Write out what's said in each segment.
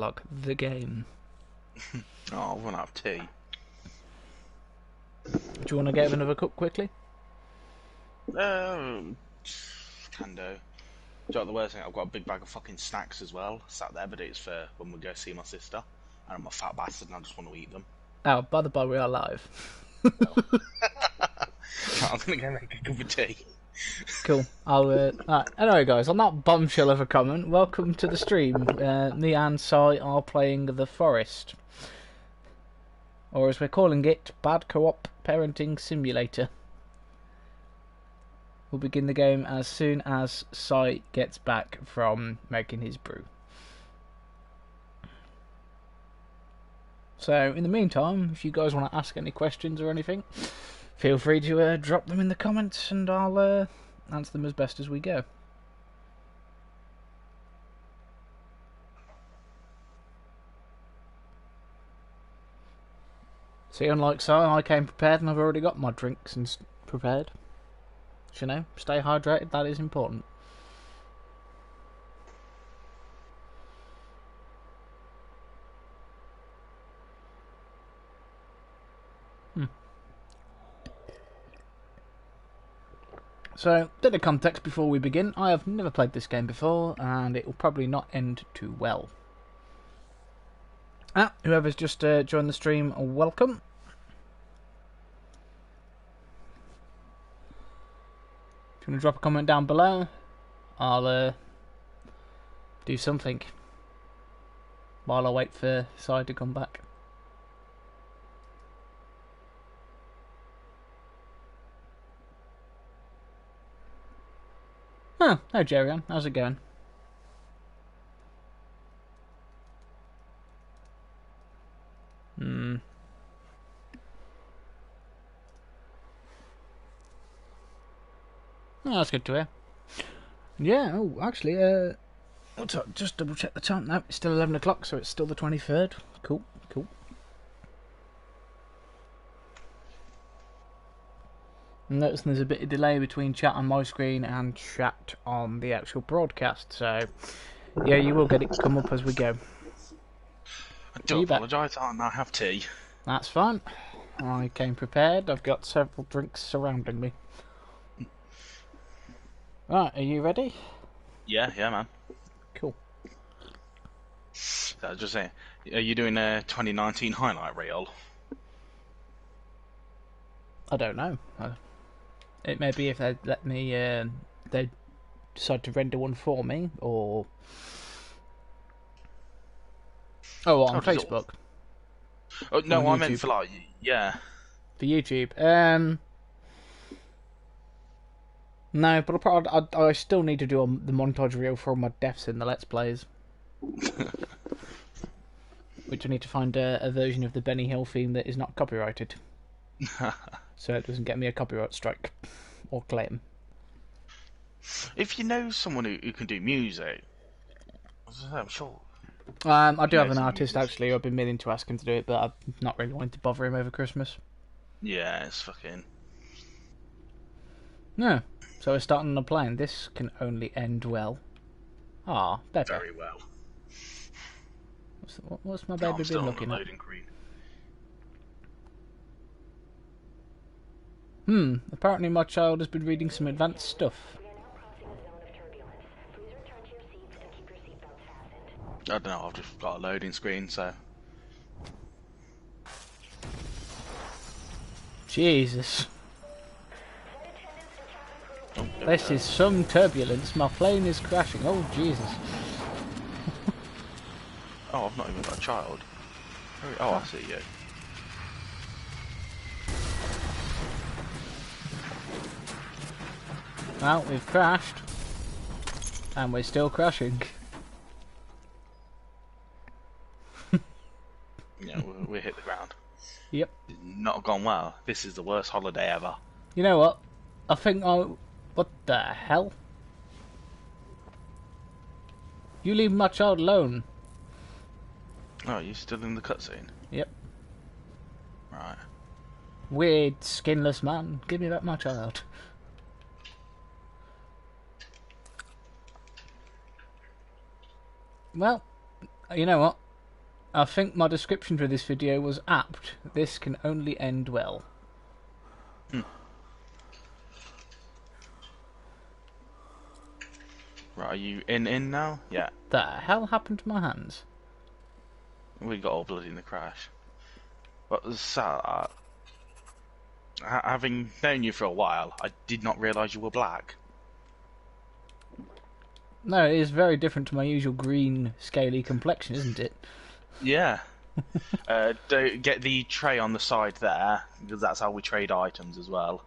Log the game. Oh, I want to have tea. Do you want to get another cup quickly? Um, can do. Do you know what the worst thing? I've got a big bag of fucking snacks as well, sat there, but it's for when we go see my sister. And I'm a fat bastard and I just want to eat them. Oh, by the by, we are live. Oh. I'm gonna go make a cup of tea. Cool. Anyway, guys, on that bombshell of a comment, welcome to the stream. Me and Sai are playing The Forest. Or as we're calling it, Bad Co-op Parenting Simulator. We'll begin the game as soon as Sai gets back from making his brew. So, in the meantime, if you guys want to ask any questions or anything, feel free to drop them in the comments and I'll answer them as best as we go. See, unlike Sai, I came prepared and I've already got my drinks and prepared. You know, stay hydrated, that is important. So, bit of context before we begin. I have never played this game before, and it will probably not end too well. Whoever's just joined the stream, welcome. If you want to drop a comment down below, I'll do something while I wait for Sai to come back. Oh, hey Jerry, how's it going? Oh, that's good to hear. Yeah, oh, actually, just double check the time. No, it's still 11 o'clock, so it's still the 23rd. Cool, cool. Notice there's a bit of delay between chat on my screen and chat on the actual broadcast, so yeah, you will get it come up as we go. I do apologise, I now have tea. That's fine. I came prepared. I've got several drinks surrounding me. Right, are you ready? Yeah, man. Cool. So I was just saying, are you doing a 2019 highlight reel? I don't know. It may be if they let me, they decide to render one for me, or... Oh, on Facebook? Oh, no, I meant for like, yeah. For YouTube? No, but I still need to do the montage reel for all my deaths in the Let's Plays. Which I need to find a version of the Benny Hill theme that is not copyrighted. So it doesn't get me a copyright strike or claim. If you know someone who can do music, I'm sure. I do have an artist actually. I've been meaning to ask him to do it, but I've not really wanted to bother him over Christmas. Yeah, it's fucking. No, so we're starting on a plane. This can only end well. Ah, better. Very well. What's my baby been looking at? Apparently my child has been reading some advanced stuff. I don't know, I've just got a loading screen, so... Jesus. Oh, this is some turbulence. My plane is crashing. Oh, Jesus. Oh, I've not even got a child. Oh, I see you. Well, we've crashed. And we're still crashing. Yeah, we hit the ground. Yep. Not gone well. This is the worst holiday ever. You know what? I think what the hell? You leave my child alone. Oh, you still in the cutscene? Yep. Right. Weird, skinless man. Give me back my child. Well, you know what? I think my description for this video was apt. This can only end well. Right, are you in now? Yeah. The hell happened to my hands? We got all bloody in the crash. But so, having known you for a while, I did not realise you were black. No, it is very different to my usual green, scaly complexion, isn't it? Yeah. Don't get the tray on the side there, because that's how we trade items as well.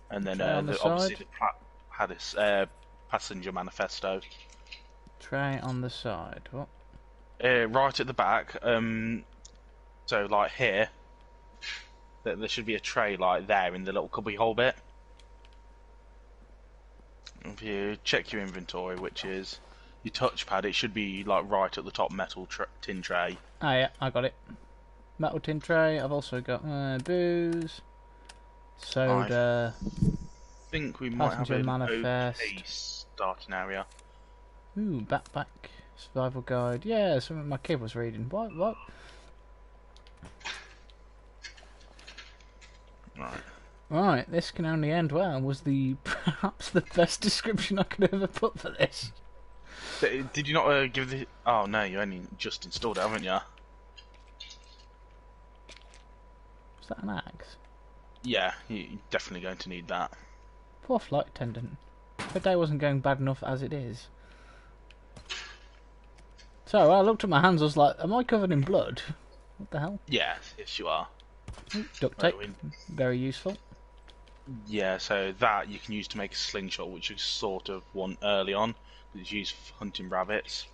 And then Tray on the obviously side. the had this passenger manifesto. Tray on the side. What? Right at the back. So like here, there should be a tray like there in the little cubby hole bit. If you check your inventory, which is your touchpad, it should be like right at the top metal tin tray. Ah, yeah, I got it. Metal tin tray. I've also got booze, soda. I think we might have Passenger an manifest. okay starting area. Ooh, backpack. Survival guide. Yeah, some of my kid was reading. What? Right. Right, this can only end well. Was the perhaps the best description I could ever put for this. Did you not give the... Oh no, you only just installed it, haven't you? Was that an axe? Yeah, you're definitely going to need that. Poor flight attendant. Her day wasn't going bad enough as it is. So I looked at my hands. I was like, "Am I covered in blood? What the hell?" Yeah, yes you are. Ooh, duct tape. Right, Very useful. yeah, so that you can use to make a slingshot, which you sort of want early on. It's used for hunting rabbits.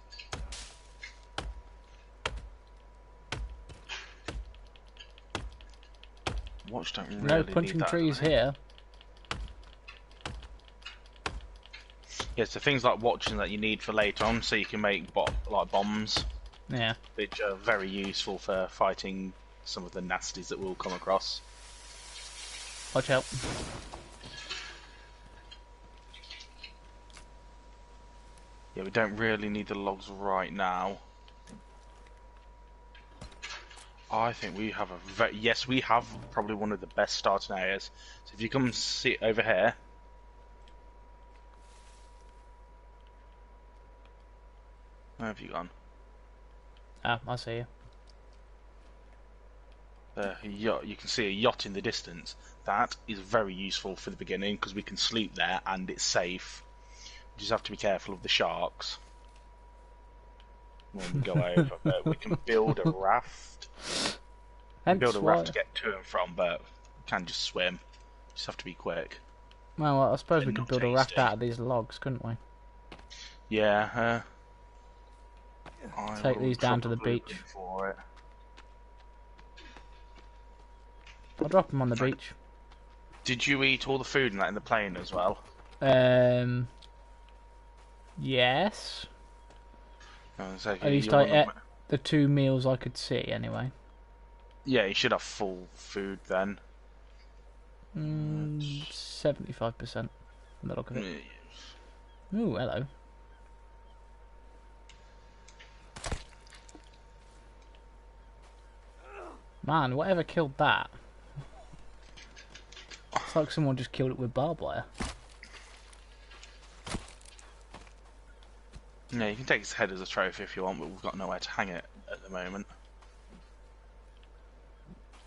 Watch don't really No need punching that, trees do they? here. Yeah, so things like watching that you need for later on, so you can make like bombs, Yeah. which are very useful for fighting some of the nasties that we'll come across. Watch out. Yeah, we don't really need the logs right now. I think we have yes, we have probably one of the best starting areas. So if you come and sit over here, where have you gone? Ah, I see you. You can see a yacht in the distance. That is very useful for the beginning because we can sleep there and it's safe. We just have to be careful of the sharks when we go over. But we can build a raft. Hence Build a why... raft to get to and from, but we can just swim. Just have to be quick. Well, I suppose They're we could not build a raft tasty. out of these logs, couldn't we? Yeah. I Take will these down to the probably beach. look for it. I'll drop them on the beach. Did you eat all the food in the plane as well? Yes. So At least you I wanna- ate the 2 meals I could see, anyway. Yeah, you should have full food then. 75% from the look of it. Ooh, hello. Man, whatever killed that? It's like someone just killed it with barbed wire. Yeah, you can take its head as a trophy if you want, but we've got nowhere to hang it at the moment.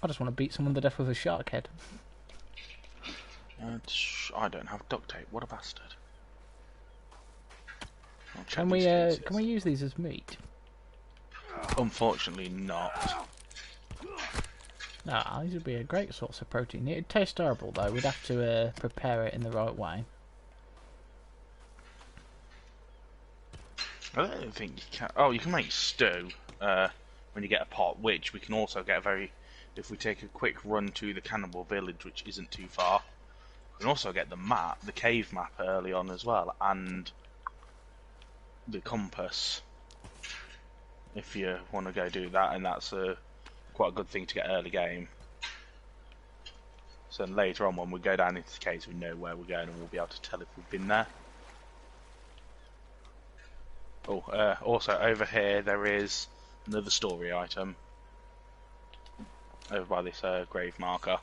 I just want to beat someone to death with a shark head. I don't have duct tape. What a bastard. I'll check Can we these cases. can we use these as meat? Unfortunately not. Ah, these would be a great source of protein. It'd taste terrible though. We'd have to prepare it in the right way. I don't think you can. Oh, you can make stew when you get a pot, which we can also get if we take a quick run to the cannibal village, which isn't too far. We can also get the map, the cave map early on as well, and the compass. If you want to go do that, and that's quite a good thing to get early game. So later on, when we go down into the caves, we know where we're going, and we'll be able to tell if we've been there. Oh, also over here there is another story item over by this grave marker.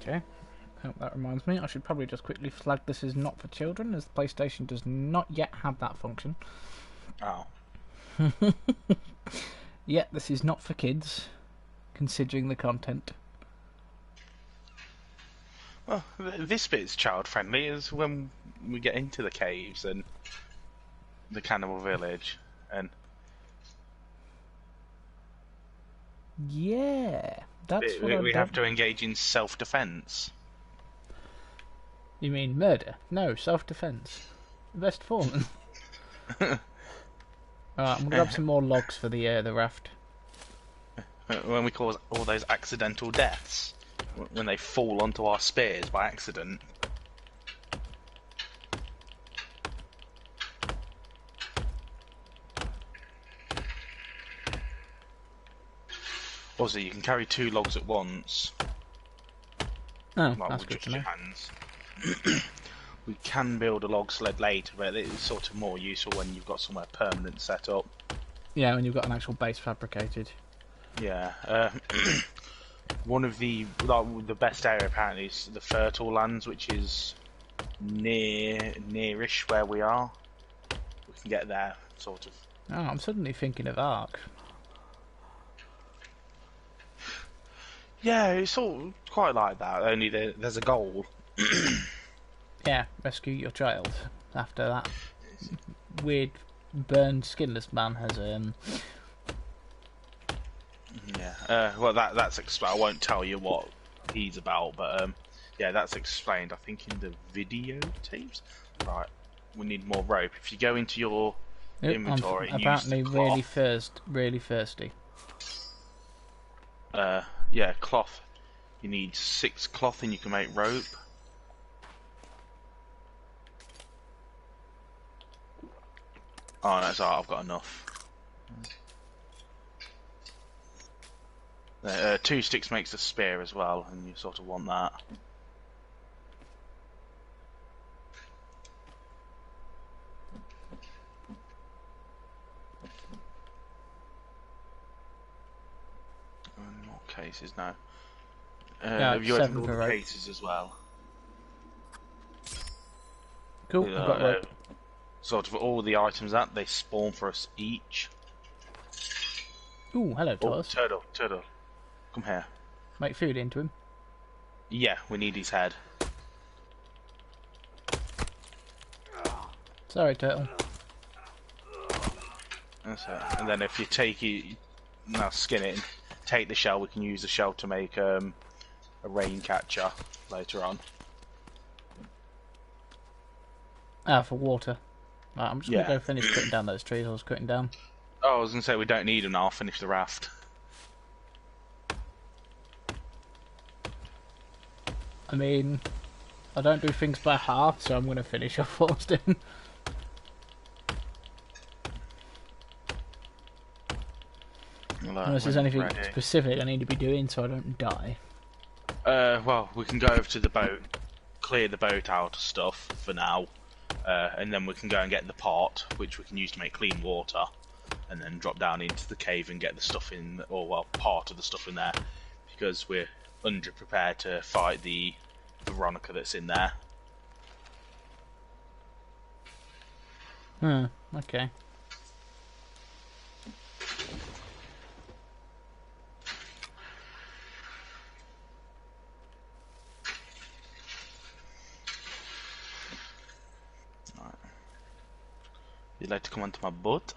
Okay. Oh, that reminds me, I should probably just quickly flag this is not for children, as the PlayStation does not yet have that function. Oh. Yeah, this is not for kids, considering the content. Well, this bit's child friendly is when we get into the caves and the cannibal village, and Yeah, that's what we have to engage in self-defense. You mean murder? No, self-defense. Best form. Alright, I'm gonna grab some more logs for the raft. When we cause all those accidental deaths, when they fall onto our spears by accident. Also, you can carry 2 logs at once. Oh, Like, that's with good just to know. your hands. We can build a log sled later, but it's sort of more useful when you've got somewhere permanent set up. Yeah, when you've got an actual base fabricated. Yeah. One of the best area apparently is the fertile lands, which is nearish where we are. We can get there, sort of. Oh, I'm suddenly thinking of Ark. Yeah, it's all quite like that. Only there's a goal. Yeah, rescue your child. After that weird burned skinless man has Yeah. Well, that's I won't tell you what he's about, but yeah, that's explained. I think in the videotapes. Right. We need more rope. If you go into your inventory, I'm apparently use the cloth. really thirsty. Yeah, cloth. You need 6 cloth, and you can make rope. Oh, that's all right, I've got enough. 2 sticks makes a spear as well, and you sort of want that. In what cases now? Have you opened all the cases as well? Cool, I've got rope. Sort of all the items that they spawn for us each. Ooh, hello, Oh, Thomas. turtle. Come here. Make food into him. Yeah, we need his head. Sorry, turtle. That's it. And then if you take it, now skin it, and take the shell, we can use the shell to make a rain catcher later on. Ah, for water. Right, I'm just gonna Yeah. go finish cutting down those trees I was cutting down. Oh, I was gonna say we don't need them now. I'll finish the raft. I mean, I don't do things by half, so I'm gonna finish off what I was doing. Unless there's anything specific I need to be doing so I don't die. Well, we can go over to the boat, clear the boat out of stuff for now, and then we can go and get the pot, which we can use to make clean water, and then drop down into the cave and get the stuff in, or well, part of the stuff in there, because we're under-prepared to fight the Veronica that's in there. Okay. You'd like to come onto my boat?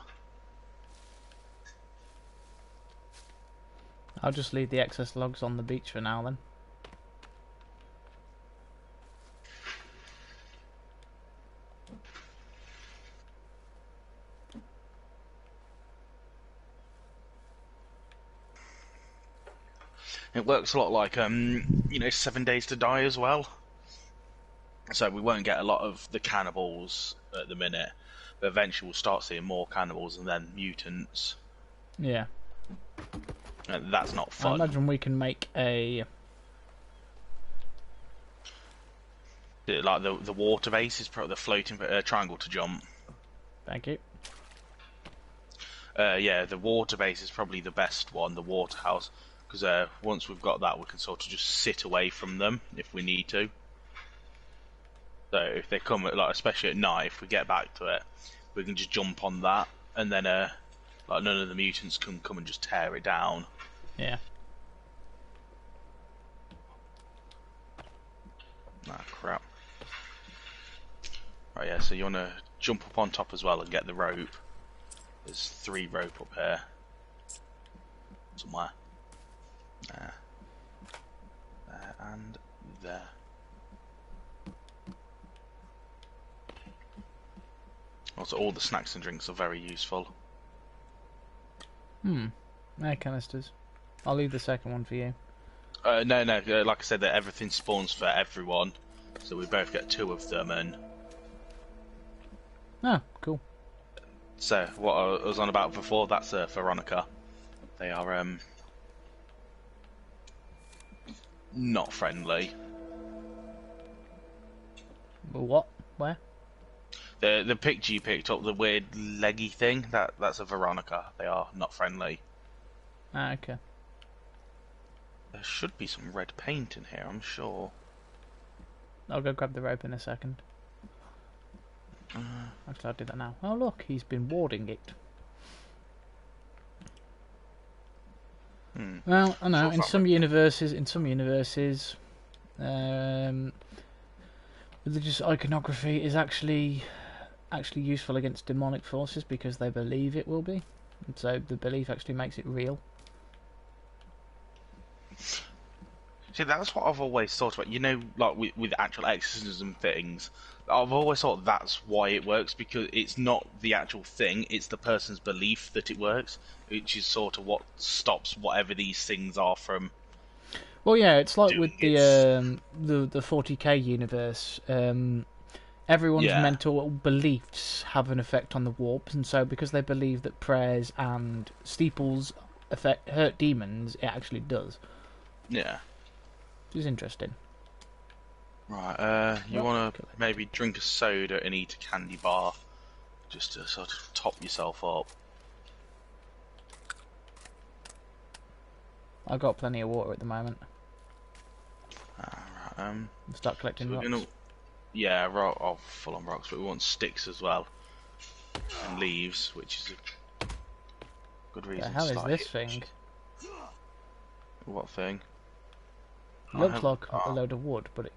I'll just leave the excess logs on the beach for now then. It works a lot like 7 Days to Die as well. So we won't get a lot of the cannibals at the minute, but eventually we'll start seeing more cannibals and then mutants. Yeah. That's not I fun. imagine we can make a... Like the water base is probably the floating triangle to jump. Thank you. Yeah, the water base is probably the best one, the water house, because once we've got that, we can sort of just sit away from them if we need to. So if they come, like especially at night, if we get back to it, we can just jump on that, and then like none of the mutants can come and just tear it down. Yeah. Ah, crap. Right, yeah. So you want to jump up on top as well and get the rope. There's 3 rope up here somewhere. There, and there. Also, all the snacks and drinks are very useful. Air canisters. I'll leave the second one for you. No, like I said, that everything spawns for everyone, so we both get 2 of them. And Oh, cool. so what I was on about before, that's Veronica. They are not friendly. What? Where? The picture you picked up, the weird leggy thing, that's a Veronica. They are not friendly. Ah, okay. There should be some red paint in here, I'm sure. I'll go grab the rope in a second. Actually, I'll do that now. Oh look, he's been warding it. Well, I know. In some universes, religious iconography is actually useful against demonic forces because they believe it will be. And so the belief actually makes it real. See, that's what I've always thought about. You know, like with actual exorcism things, I've always thought that's why it works, because it's not the actual thing, it's the person's belief that it works, which is sort of what stops whatever these things are from. Well, yeah, it's like with the 40k universe. Everyone's mental beliefs have an effect on the warps, and so because they believe that prayers and steeples hurt demons, it actually does. Yeah. Which is interesting. Right, you want to maybe drink a soda and eat a candy bar, just to sort of top yourself up. I've got plenty of water at the moment. Right, Start collecting rocks. Yeah, rock, full on rocks, but we want sticks as well. And leaves, which is a good reason The hell to is start this thing? What thing? Looks like a load of wood, but it...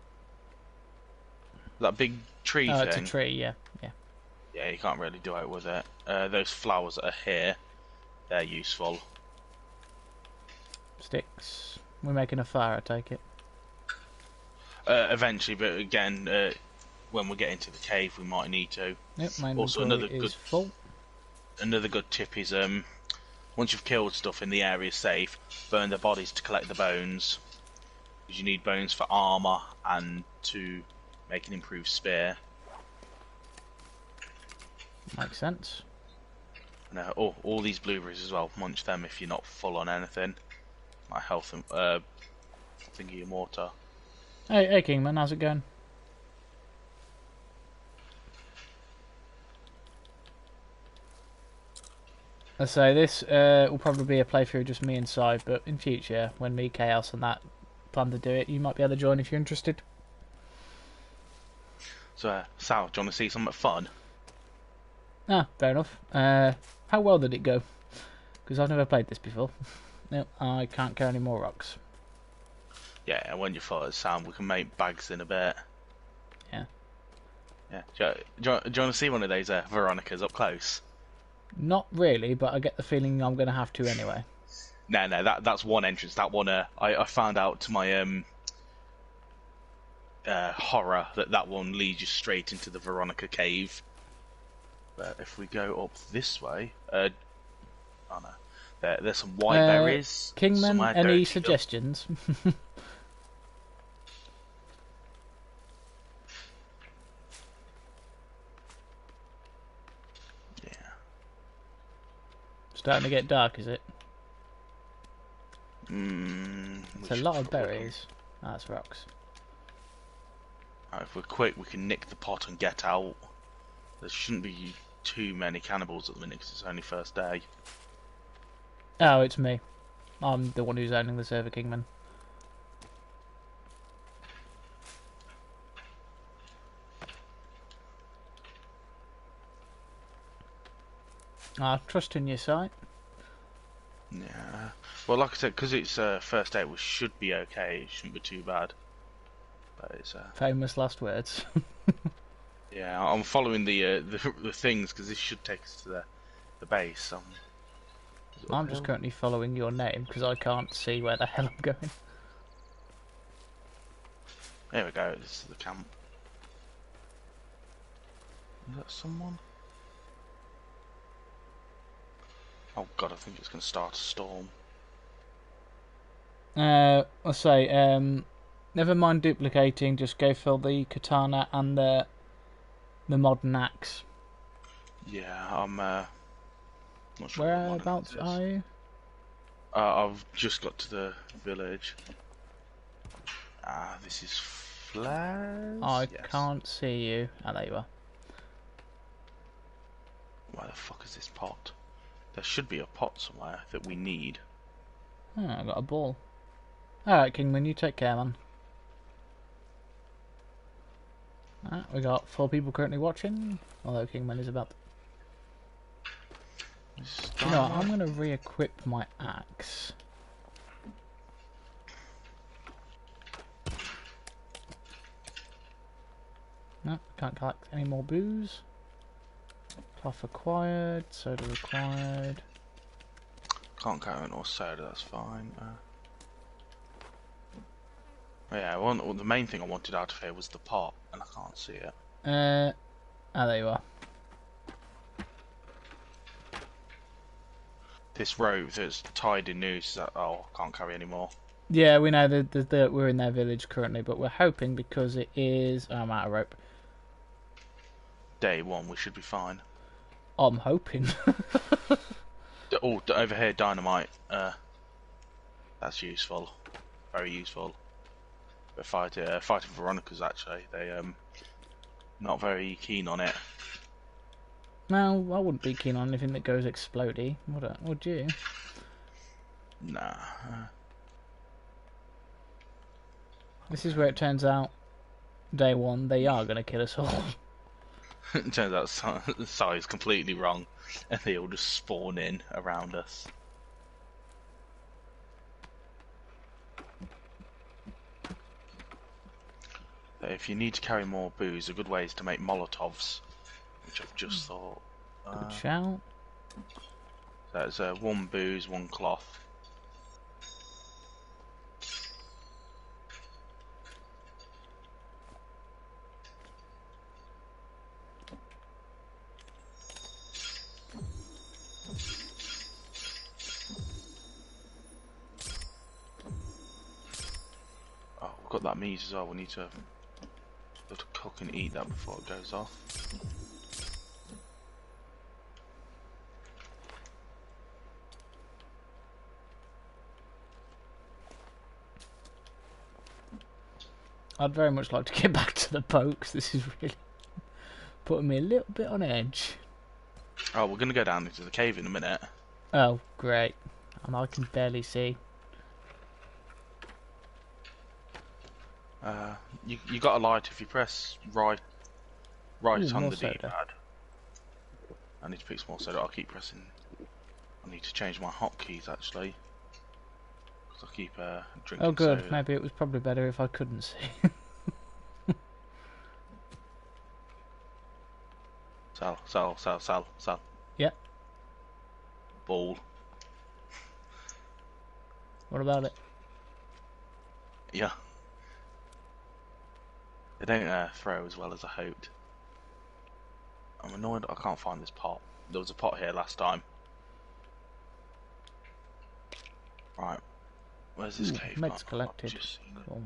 That big tree thing? Oh, it's a tree, yeah. Yeah, you can't really do it with it. Those flowers that are here, they're useful. Sticks. We're making a fire, I take it. Eventually, but again, when we get into the cave, we might need to. Yep, my also, inventory is full. Another good tip is, once you've killed stuff and the area's safe, burn the bodies to collect the bones. Because you need bones for armour and to make an improved spear. Makes sense. And, all these blueberries as well. Munch them if you're not full on anything. My health and thingy and water. Hey Kingman, how's it going? Let's say this will probably be a playthrough just me and Si, but in future, when me, Chaos and that plan to do it, you might be able to join if you're interested. So, Sal, do you want to see something fun? Ah, fair enough. How well did it go? Because I've never played this before. No, I can't carry any more rocks. Yeah, and when you follow Sam, we can make bags in a bit. Yeah. Yeah. Do you want to see one of those Veronicas up close? Not really, but I get the feeling I'm going to have to anyway. No, that's one entrance. That one, I found out to my horror that one leads you straight into the Veronica cave. But if we go up this way, oh no, there's some white berries. Kingman, any suggestions? Yeah. Starting to get dark, is it? It's a lot of berries. That's rocks. Right, if we're quick, we can nick the pot and get out. There shouldn't be too many cannibals at the minute because it's only first day. Oh, it's me. I'm the one who's owning the server, Kingman. I trust in your sight. Yeah. Well, like I said, because it's first day, we should be okay. It shouldn't be too bad. But it's Famous last words. yeah, I'm following the things because this should take us to the base. I'm just currently following your name because I can't see where the hell I'm going. There we go. This is the camp. Is that someone? Oh god, I think it's going to start a storm. I'll say, never mind duplicating, just go for the katana and the modern axe. Yeah, I'm not sure. Whereabouts are you? I've just got to the village. This is Flares? I Yes. can't see you. Ah, there you are. Where the fuck is this pot? There should be a pot somewhere that we need. Oh, I got a ball. Alright, Kingman, you take care, man. We got 4 people currently watching, although Kingman is about. You know what, I'm going to re-equip my axe. No, can't collect any more booze. Cloth acquired, soda required. Can't carry more soda, that's fine. Yeah, well, the main thing I wanted out of here was the pot, and I can't see it. There you are. This rope that's tied in noose, I can't carry anymore. Yeah, we know that we're in their village currently, but we're hoping because it is. Oh, I'm out of rope. Day 1, we should be fine. I'm hoping. Oh, over here, dynamite. That's useful. Very useful. We're fighting Veronica's actually. They not very keen on it. No, I wouldn't be keen on anything that goes explodey. Would you? Nah. This is where it turns out, day 1, they are going to kill us all. It turns out Sai is completely wrong, and they all just spawn in around us. So if you need to carry more booze, a good way is to make Molotovs, which I've just thought. Good shout. So it's 1 booze, 1 cloth. Oh, we've got that meat as well. We need to be able to cook and eat that before it goes off. I'd very much like to get back to the pokes. This is really putting me a little bit on edge. Oh, we're gonna go down into the cave in a minute. Oh, great. And I can barely see. You got a light if you press right Ooh, on more the soda. D-pad. I need to pick some more soda. I'll keep pressing. I need to change my hotkeys actually, because I keep drinking. Oh, good. soda. Maybe it was probably better if I couldn't see. Sal. Yep. Ball. What about it? Yeah. They don't throw as well as I hoped. I'm annoyed I can't find this pot. There was a pot here last time. Right. Where's this cave? Meds gone? I've collected. just seen it. Cool.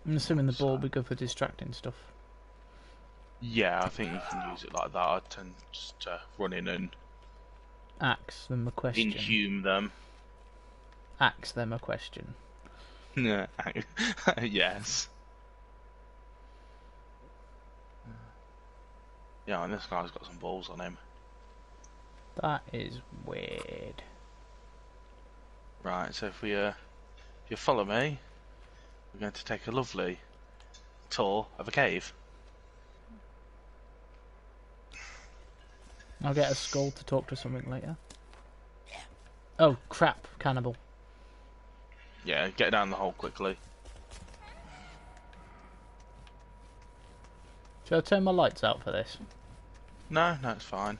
I'm assuming the ball will be good for distracting stuff. Yeah, I think you can use it like that. I tend just to run in and Ask them a question. inhume them. Ask them a question. Yes. Yeah, and this guy's got some balls on him. That is weird. Right, so if you follow me, we're going to take a lovely tour of a cave. I'll get a skull to talk to something later. Oh, crap, cannibal. Yeah, get down the hole quickly. Should I turn my lights out for this? No, it's fine.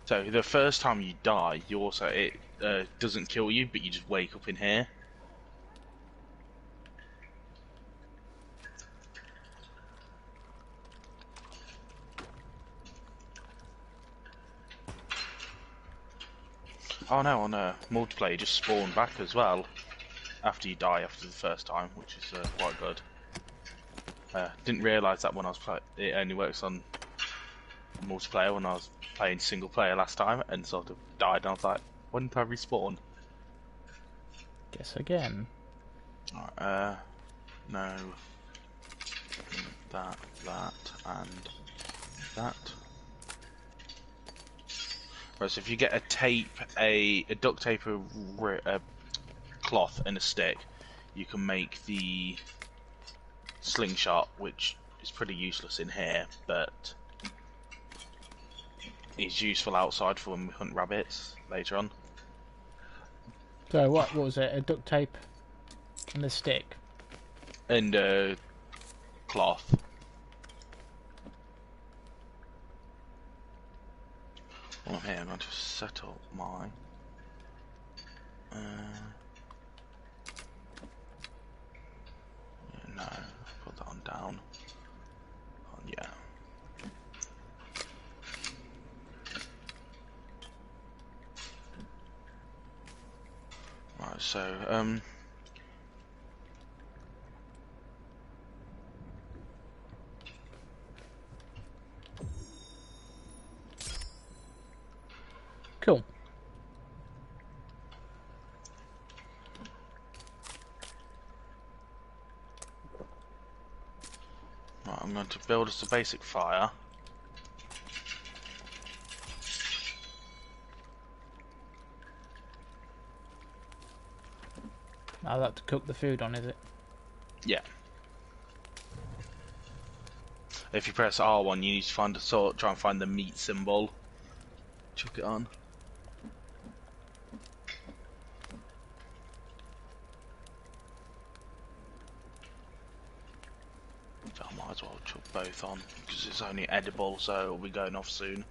So the first time you die, you also it doesn't kill you, but you just wake up in here. Oh no, on multiplayer you just spawn back as well after you die after the first time, which is quite good. Didn't realise that when I was it only works on multiplayer when I was playing single player last time, and sort of died and I was like, why didn't I respawn? Guess again. Right, no, that, and that. Right, so if you get a tape, a duct tape, a cloth and a stick, you can make the slingshot, which is pretty useless in here, but is useful outside for when we hunt rabbits later on. So what was it? A duct tape and a stick? And cloth. Well, here I'm going to set up my no, put that on down. Oh, yeah. Right, so Cool. right, I'm going to build us a basic fire. I'll have to cook the food on, is it? Yeah. If you press R1, you need to find try and find the meat symbol. Chuck it on. So I might as well chuck both on because it's only edible, so it'll be going off soon.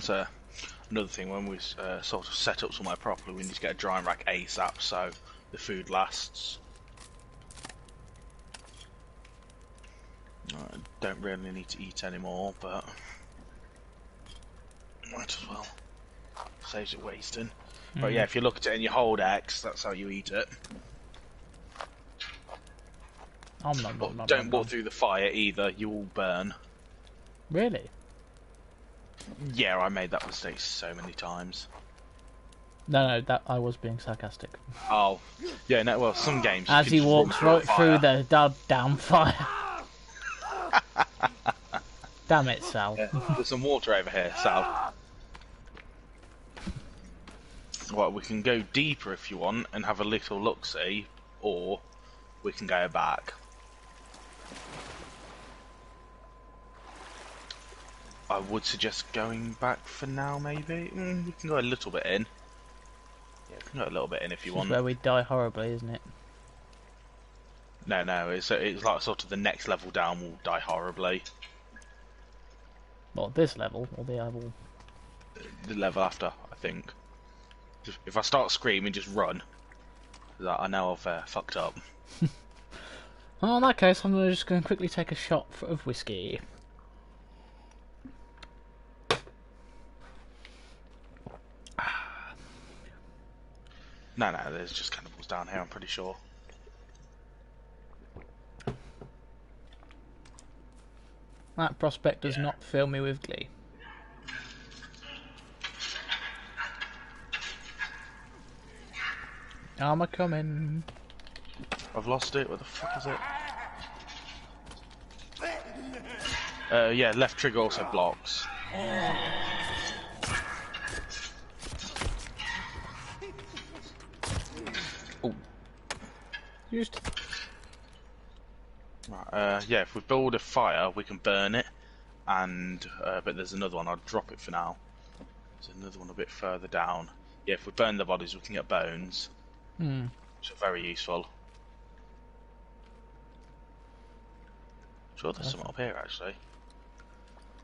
So another thing, when we sort of set up somewhere properly, we need to get a drying rack ASAP so the food lasts. I don't really need to eat anymore, but might as well. Saves it wasting. But yeah, if you look at it and you hold X, that's how you eat it. Don't walk through the fire either, you will burn. Really? Yeah, I made that mistake so many times. No, that I was being sarcastic. Oh, yeah, no, well, some games... As he walks right through the damn fire. Damn it, Sal. Yeah, there's some water over here, Sal. Well, we can go deeper if you want and have a little look-see, or we can go back. I would suggest going back for now, maybe. We can go a little bit in. Yeah, we can go a little bit in if you want. This is where we die horribly, isn't it? No, it's like sort of the next level down will die horribly. Well, this level, or the level... The level after, I think. If I start screaming, just run. I know I've fucked up. Well, in that case, I'm just going to quickly take a shot of whiskey. No, no, there's just cannibals down here, I'm pretty sure. That prospect does Yeah. not fill me with glee. Armor coming. I've lost it. What the fuck is it? Yeah, left trigger also blocks. Oh. Used. Right, yeah, if we build a fire, we can burn it. And but there's another one. I'll drop it for now. There's another one a bit further down. Yeah, if we burn the bodies, we can get bones, which are very useful. Sure, there's some up here actually.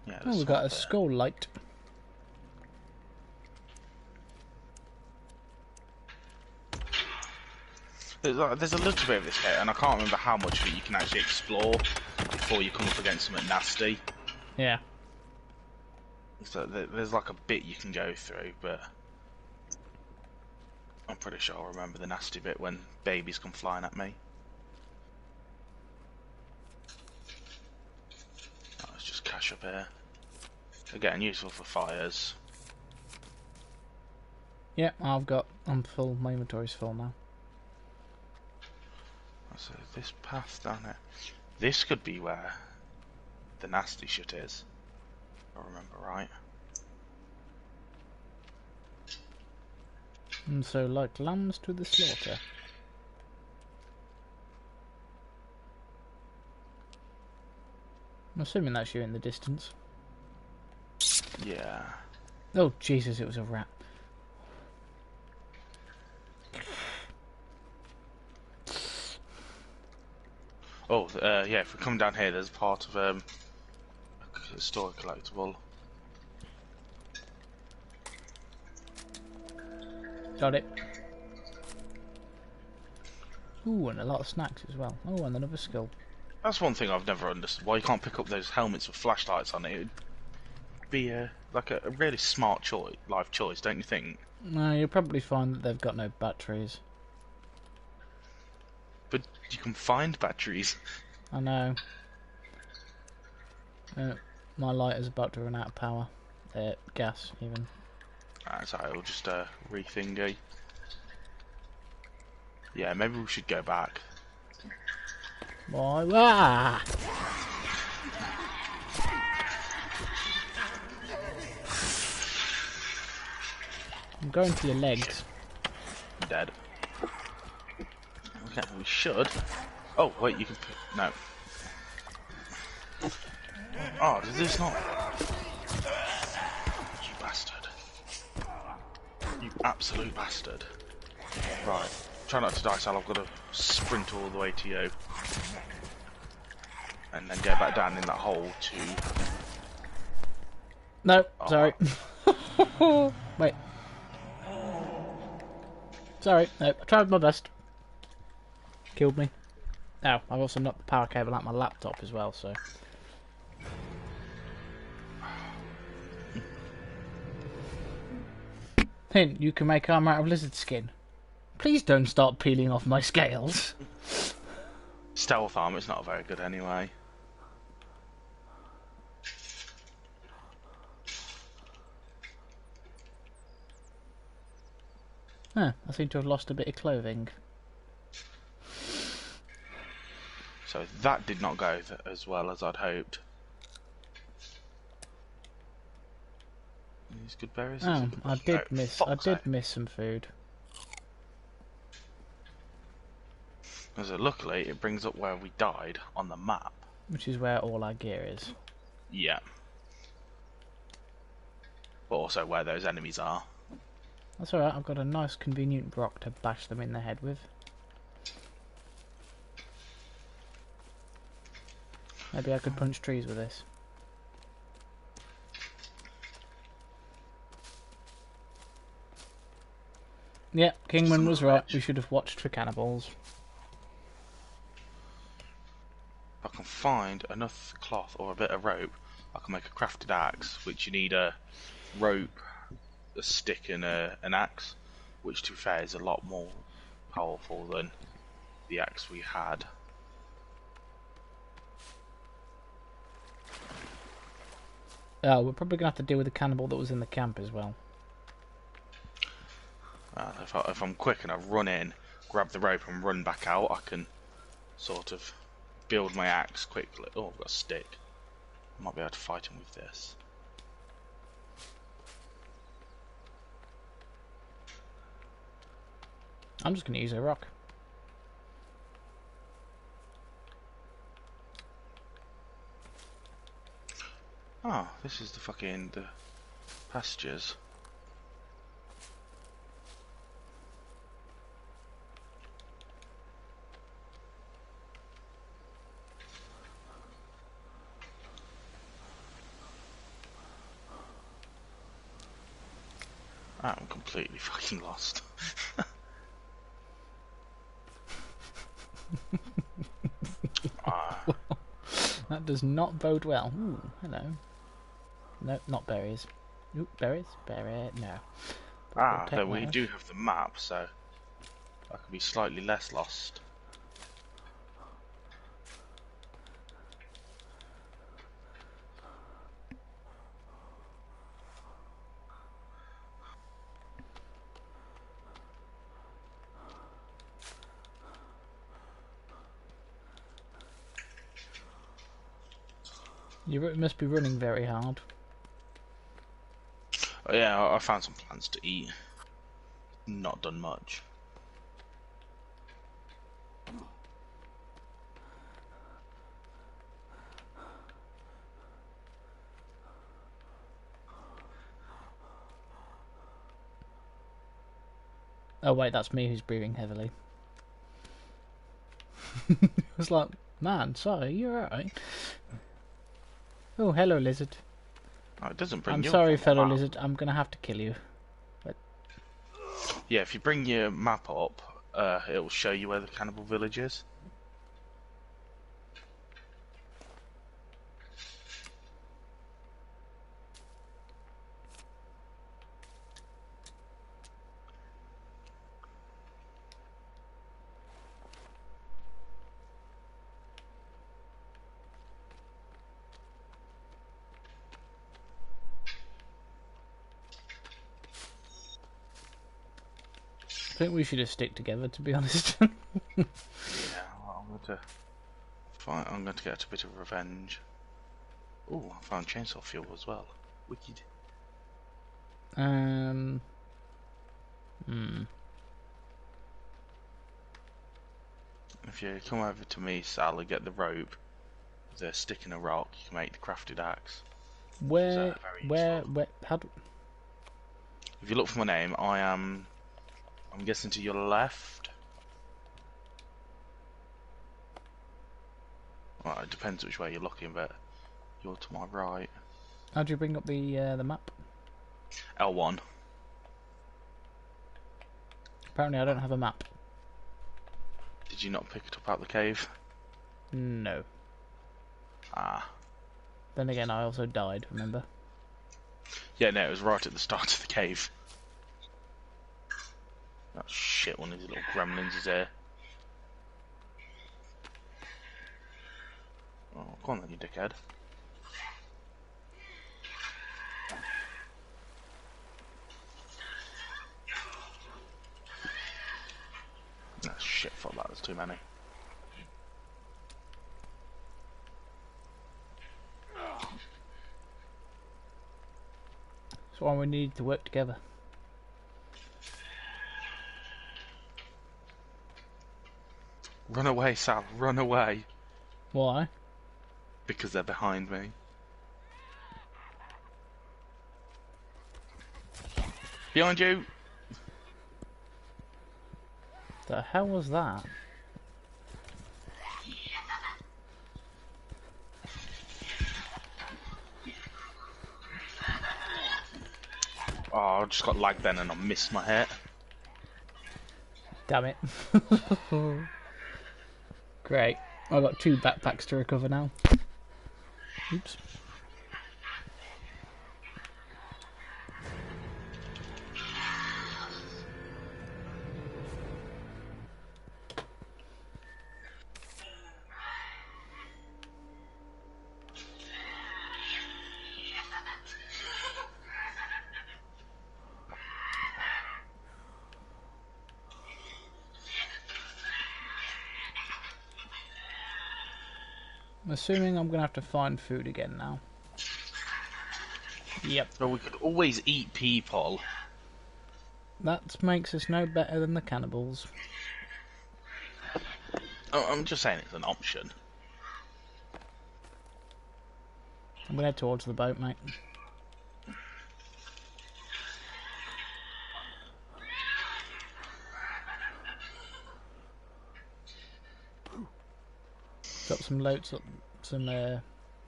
Yeah, Oh, there's we some got a up there. skull light. There's a little bit of this here, and I can't remember how much of it you can actually explore before you come up against something nasty. Yeah. So there's like a bit you can go through, but I'm pretty sure I'll remember the nasty bit when babies come flying at me. Oh, it's just cash up here. Again, useful for fires. Yeah, I'm full. My inventory's full now. So this path down here. This could be where the nasty shit is. If I remember right. And so, like lambs to the slaughter. I'm assuming that's you in the distance. Yeah. Oh, Jesus, it was a rat. Oh, yeah, if we come down here, there's part of a store collectible. Got it. Ooh, and a lot of snacks as well. Oh, and another skill. That's one thing I've never understood. Why you can't pick up those helmets with flashlights on it. It'd be like a really smart life choice, don't you think? No, you'll probably find that they've got no batteries. But you can find batteries. I know. My lighter's about to run out of power. Gas, even. So I'll just rethingy. Yeah, maybe we should go back. Why? Ah! I'm going for your legs. Dead. Okay, we should. Oh wait, you can put no. Oh, does this not? You bastard! You absolute bastard! Right, try not to die, Sal. I've got to sprint all the way to you, and then go back down in that hole to. No, sorry. Wait. Sorry, no, I tried my best. Killed me. Oh, I've also knocked the power cable out my laptop as well, so. Hint, you can make armor out of lizard skin. Please don't start peeling off my scales. Stealth armor, it's not very good anyway. Huh, I seem to have lost a bit of clothing. So that did not go as well as I'd hoped. These good berries. Oh, I did No, miss. fuck's I did sake. miss some food. So luckily, it brings up where we died on the map. Which is where all our gear is. Yeah. But also where those enemies are. That's alright, I've got a nice convenient rock to bash them in the head with. Maybe I could punch trees with this. Yeah, Kingman was right. We should have watched for cannibals. If I can find enough cloth or a bit of rope, I can make a crafted axe, which you need a rope, a stick and an axe. which to be fair is a lot more powerful than the axe we had. Oh, we're probably going to have to deal with the cannibal that was in the camp as well. If I'm quick and I run in, grab the rope and run back out, I can sort of build my axe quickly. Oh, I've got a stick. I might be able to fight him with this. I'm just going to use a rock. Oh, this is the pastures. I'm completely fucking lost. That does not bode well. Ooh, hello. No, not berries. Ooh, berries? Berry, no. But we do have the map, so I could be slightly less lost. You must be running very hard. Oh, yeah, I found some plants to eat. Not done much. Oh wait, that's me who's breathing heavily. I was like, man, sorry, you're alright. Oh, hello, lizard. Oh, it doesn't bring I'm you sorry, up on the fellow map. lizard. I'm gonna have to kill you. But Yeah, if you bring your map up, it will show you where the cannibal village is. I think we should just stick together, to be honest. Yeah, well, I'm going to get a bit of revenge. Oh, I found chainsaw fuel as well. Wicked. If you come over to me, Sal, and get the rope, the stick in a rock, you can make the crafted axe. Where, Very useful. how do... If you look for my name, I'm guessing to your left. Well, it depends which way you're looking, but you're to my right. How do you bring up the map? L1. Apparently I don't have a map. Did you not pick it up out the cave? No. Ah. Then again, I also died, remember? Yeah, no, it was right at the start of the cave. That shit, one of these little gremlins is here. Oh, go on then, you dickhead. Ah, shit, fuck that, there's too many. That's why we need to work together. Run away, Sal, run away. Why? Because they're behind me. Behind you! The hell was that? Oh, I just got lagged then and I missed my hit. Damn it. Great. I've got 2 backpacks to recover now. Oops. I'm assuming I'm gonna have to find food again now. Yep. Well, we could always eat people. That makes us no better than the cannibals. Oh, I'm just saying it's an option. I'm gonna head towards the boat, mate. Got some loads, some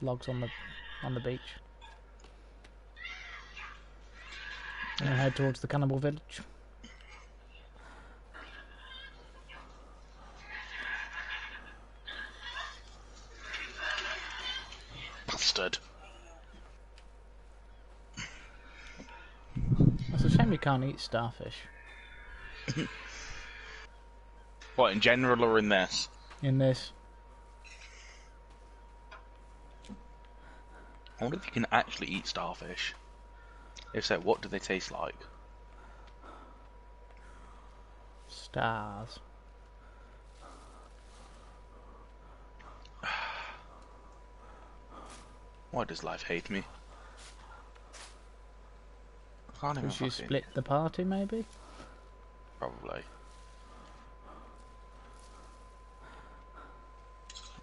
logs on the beach. I'm gonna head towards the cannibal village. Bastard. It's a shame you can't eat starfish. What, in general or in this? In this. I wonder if you can actually eat starfish. If so, what do they taste like? Stars. Why does life hate me? I can't even Should you fucking... split the party, maybe? Probably.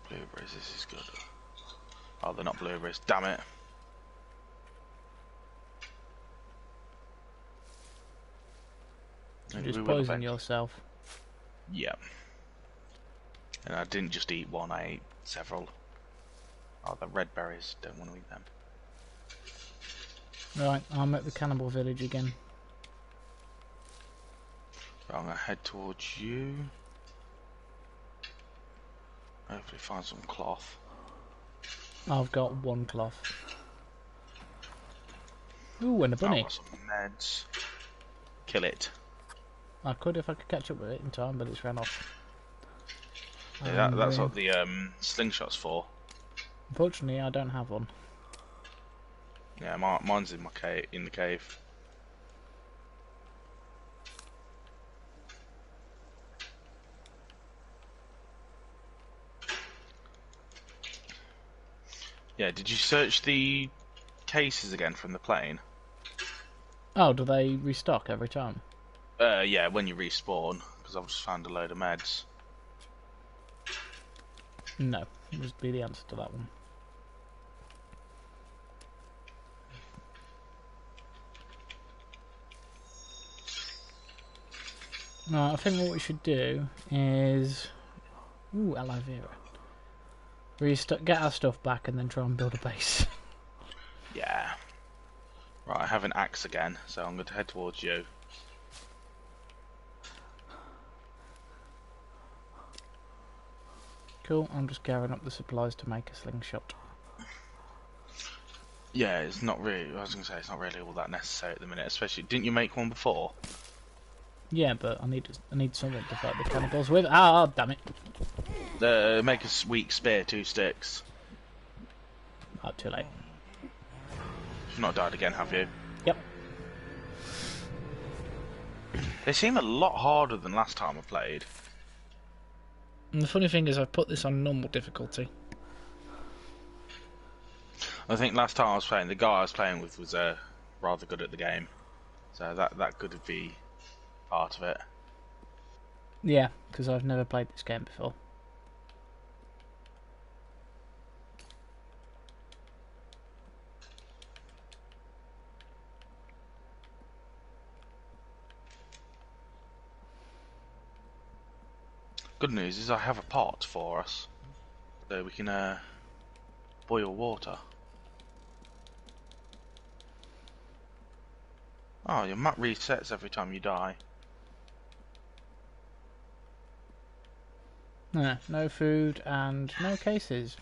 Blueberries, this is good. Oh, they're not blueberries, damn it. You just poison yourself. Yeah. And I didn't just eat one, I ate several. Oh, the red berries, don't want to eat them. Right, I'm at the cannibal village again. So I'm going to head towards you. Hopefully find some cloth. I've got one cloth. Ooh, and a bunny. Some meds. Kill it. I could if I could catch up with it in time, but it's ran off. Yeah, that's what the slingshot's for. Unfortunately, I don't have one. Yeah, mine's in the cave. Yeah, did you search the cases again from the plane? Oh, do they restock every time? Yeah, when you respawn, because I've just found a load of meds. No, must be the answer to that one. No, I think what we should do is... Ooh, aloe vera. Get our stuff back and then try and build a base. Yeah. Right, I have an axe again, so I'm going to head towards you. Cool, I'm just gathering up the supplies to make a slingshot. Yeah, it's not really, I was going to say, it's not really all that necessary at the minute, especially, didn't you make one before? Yeah, but I need something to fight the cannibals with. Ah, damn it. Make a weak spear, 2 sticks. Oh, too late. You've not died again, have you? Yep. They seem a lot harder than last time I played. And the funny thing is I've put this on normal difficulty. I think last time I was playing, the guy I was playing with was rather good at the game. So that could be part of it. Yeah, because I've never played this game before. Good news is I have a pot for us, so we can boil water. Oh, your map resets every time you die. No food and no cases.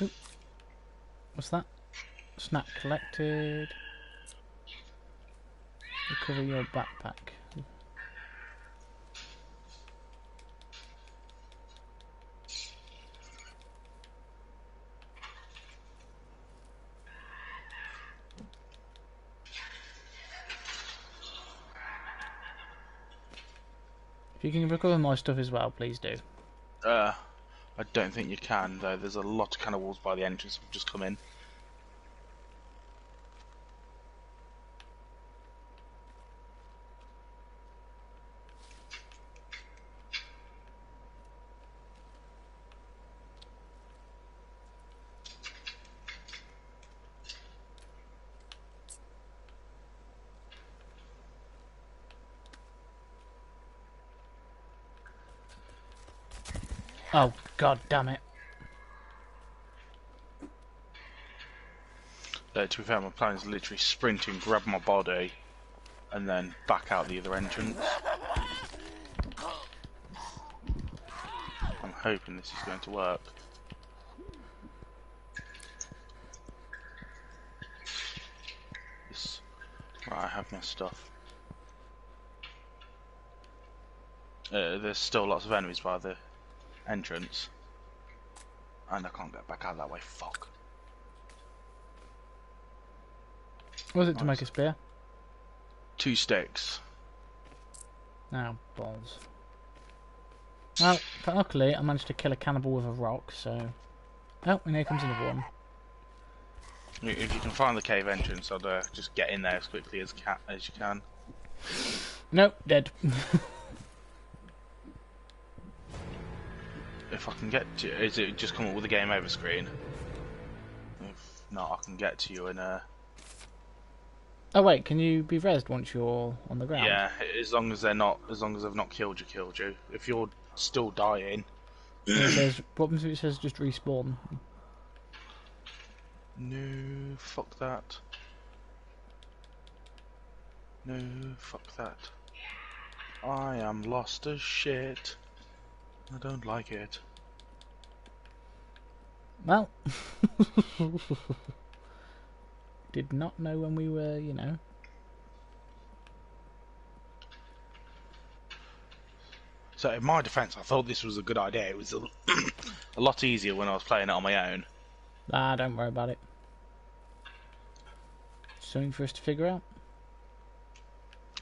Oop. What's that? Snap collected. Recover your backpack. If you can recover my stuff as well, please do. I don't think you can, though. There's a lot of cannibals by the entrance. We've just come in. Oh, god damn it. To be fair, my plan is literally sprint and grab my body, and then back out the other entrance. I'm hoping this is going to work. This... Right, I have my stuff. There's still lots of enemies by the entrance. And I can't get back out that way, fuck. Was it to make a spear? 2 sticks. Oh, balls. Well, luckily I managed to kill a cannibal with a rock, so... Oh, and here comes another one. If you can find the cave entrance, I'd just get in there as quickly as you can. Nope, dead. If I can get to... Is it just come up with a game over screen? If not, I can get to you in a... Oh wait, can you be rezzed once you're on the ground? Yeah, as long as they're not... As long as they've not killed you. If you're still dying... It says, what happens if it says just respawn? No, fuck that. No, fuck that. I am lost as shit. I don't like it. Well, did not know when we were, you know. So in my defence, I thought this was a good idea. It was a lot easier when I was playing it on my own. Ah, don't worry about it. Something for us to figure out.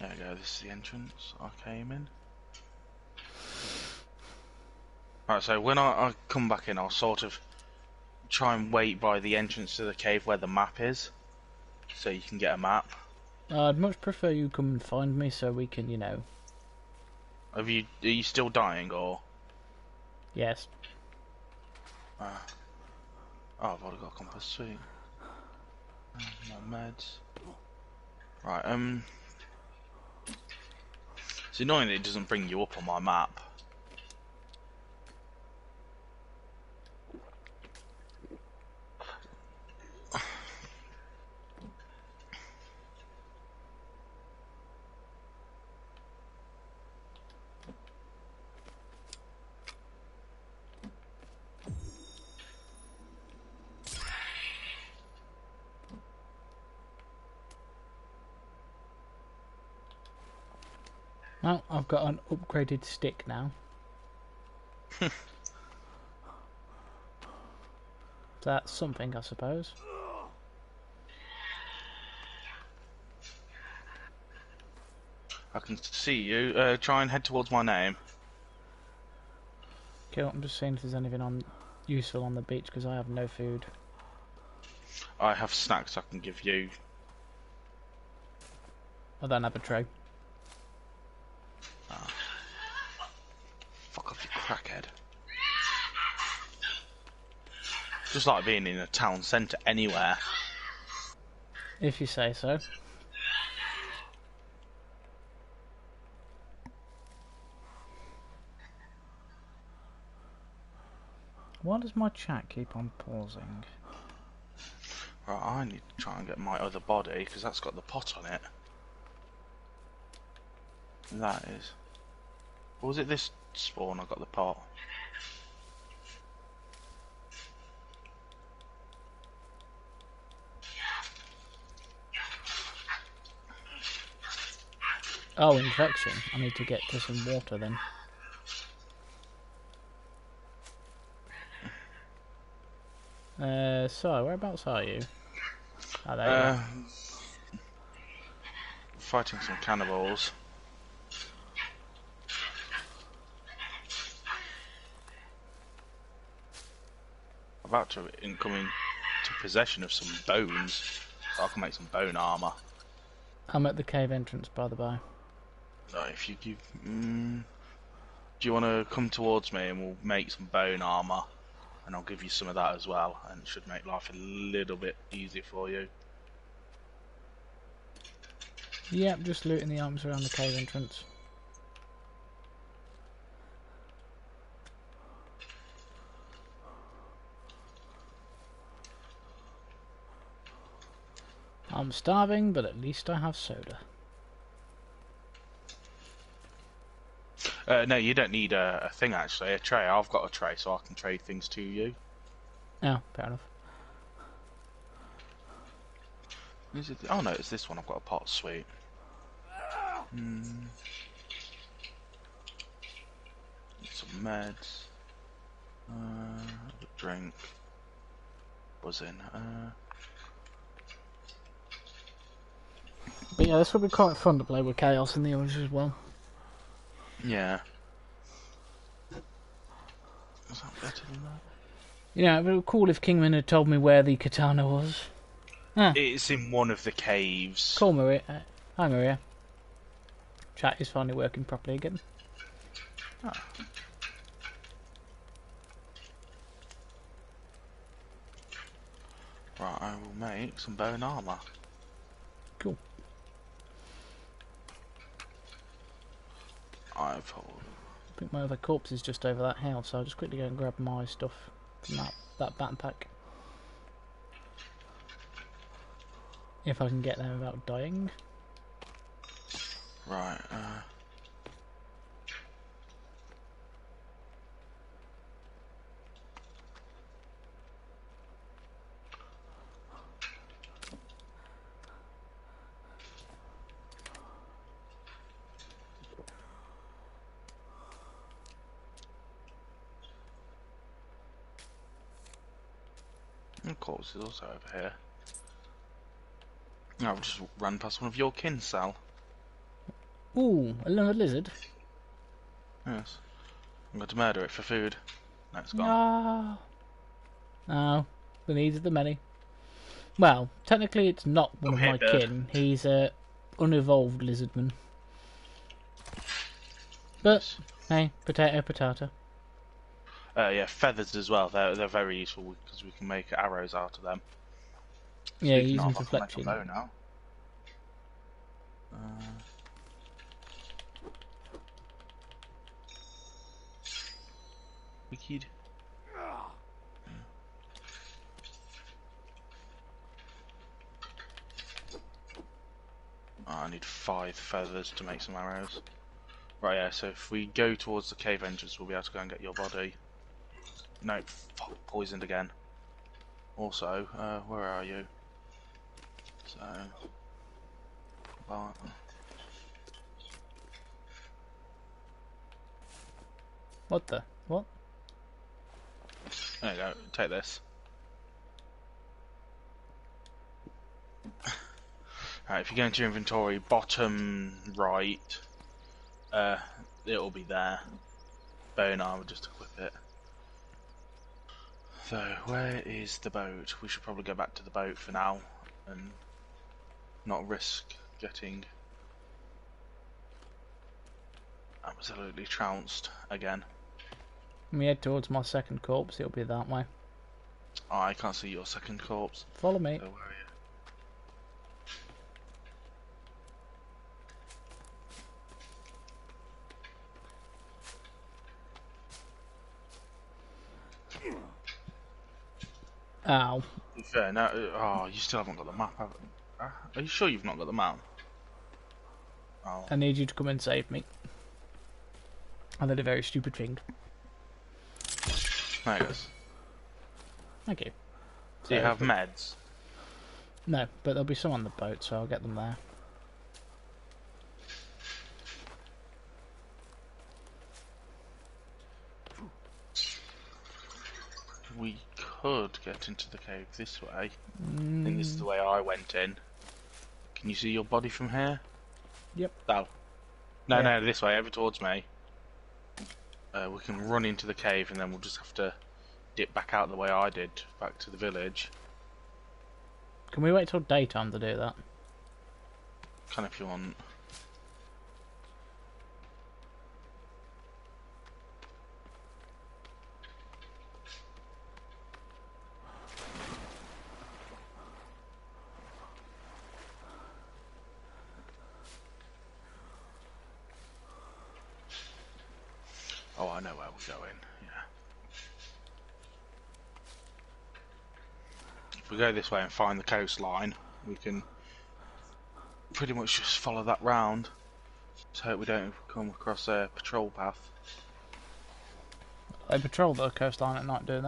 There we go, this is the entrance I came in. Right, so when I come back in, I'll sort of try and wait by the entrance to the cave where the map is, so you can get a map. I'd much prefer you come and find me so we can, you know. Are you still dying, or? Yes. Oh, I've already got a compass, sweet. More meds. Right, it's annoying that it doesn't bring you up on my map. Well, I've got an upgraded stick now. That's something, I suppose. I can see you. Try and head towards my name. Okay, I'm just seeing if there's anything useful on the beach because I have no food. I have snacks I can give you. I don't have a tray. Fuck off, you crackhead. Just like being in a town centre anywhere. If you say so. Why does my chat keep on pausing? Right, I need to try and get my other body, because that's got the pot on it. And that is... Or was it this spawn I got the pot? Oh, infection. I need to get to some water then. So, whereabouts are you? Oh, there you are. Fighting some cannibals. about to come into possession of some bones, so I can make some bone armor. I'm at the cave entrance, by the by. If you give, do you want to come towards me and we'll make some bone armor, and I'll give you some of that as well, and it should make life a little bit easier for you. Yep, just looting the items around the cave entrance. I'm starving, but at least I have soda. No, you don't need a thing actually, a tray. I've got a tray, so I can trade things to you. Oh, fair enough. Is it? Oh no, it's this one. I've got a pot. Sweet. Some meds. A drink. Buzzing. But yeah, this will be quite fun to play with Chaos in the others as well. Yeah. Was that better than that? You know, it would be cool if Kingman had told me where the katana was. It's in one of the caves. Cool, Maria. Hi, Maria. Chat is finally working properly again. Oh. Right, I will make some bone armor. Cool. I think my other corpse is just over that hill, so I'll just quickly go and grab my stuff from that backpack. If I can get there without dying. Right, of course, it's also over here. I've just ran past one of your kin, Sal. Ooh, another lizard. Yes. I'm going to murder it for food. No, it's gone. No. No. The needs of the many. Well, technically it's not one of my kin. He's a unevolved lizardman. But, hey, potato, potato. Yeah, feathers as well. They're very useful because we can make arrows out of them. Yeah, Speaking using of, deflection. I can make a bow now. Wicked. I need 5 feathers to make some arrows. Right, yeah, so if we go towards the cave entrance, we'll be able to go and get your body. No, fuck, poisoned again. Also, where are you? So... What the? What? There you go, take this. Alright, if you go into your inventory, bottom right, it'll be there. Bone armor, just equip it. So, where is the boat? We should probably go back to the boat for now, and not risk getting absolutely trounced again. When we head towards my second corpse, it'll be that way. Oh, I can't see your second corpse. Follow me. So where are you? Ow. Fair, no, oh, you still haven't got the map, have you? Are you sure you've not got the map? Oh. I need you to come and save me. I did a very stupid thing. There it is. Thank you. Do you have meds? No, but there'll be some on the boat, so I'll get them there. We could get into the cave this way. I think this is the way I went in. Can you see your body from here? Yep. Oh. No, Yeah. no, this way, over towards me. We can run into the cave and then we'll just have to dip back out the way I did, back to the village. Can we wait till daytime to do that? Kind of if you want. Oh, I know where we're going, yeah. If we go this way and find the coastline, we can pretty much just follow that round. Just hope we don't come across a patrol path. They patrol the coastline at night, do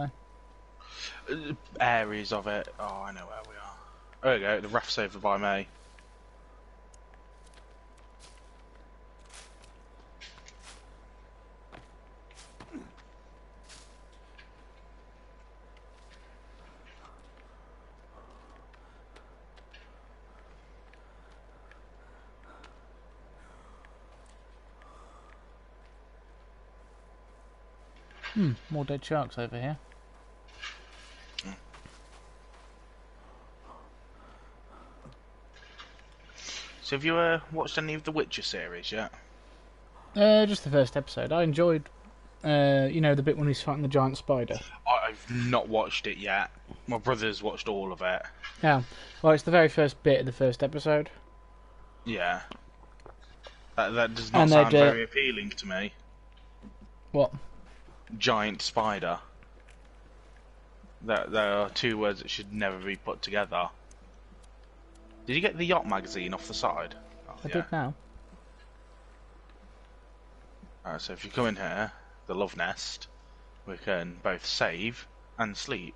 they? Areas of it. Oh, I know where we are. There we go, the raft's over by me. More dead sharks over here. So have you watched any of the Witcher series yet? Just the first episode. I enjoyed, you know, the bit when he's fighting the giant spider. I've not watched it yet. My brother's watched all of it. Yeah. Well, it's the very first bit of the first episode. Yeah. That does not And sound they'd, very appealing to me. What? Giant spider. There are two words that should never be put together. Did you get the yacht magazine off the side? Oh, I yeah. did now. Alright, so if you come in here, the love nest, we can both save and sleep.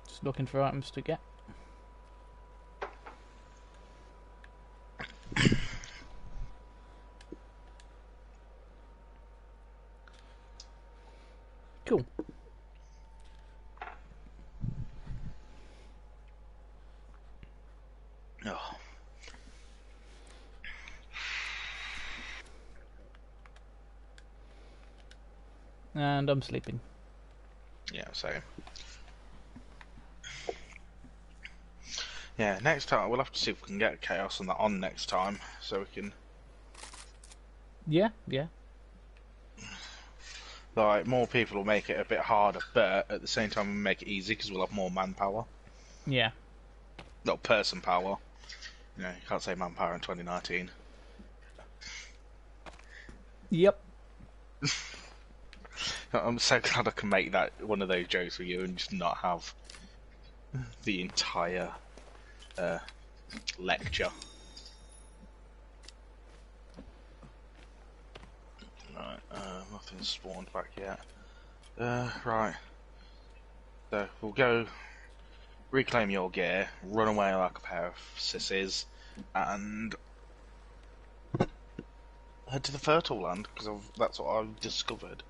Just looking for items to get. Cool. Oh. And I'm sleeping. Yeah, same. Yeah, next time we'll have to see if we can get chaos on that on next time, so we can. Yeah, yeah. Like, more people will make it a bit harder, but at the same time we'll make it easy because we'll have more manpower. Yeah. Not person power. You know, you can't say manpower in 2019. Yep. I'm so glad I can make that one of those jokes with you and just not have the entire lecture. Right, nothing's spawned back yet. Right. So we'll go reclaim your gear, run away like a pair of sissies, and head to the fertile land because that's what I've discovered.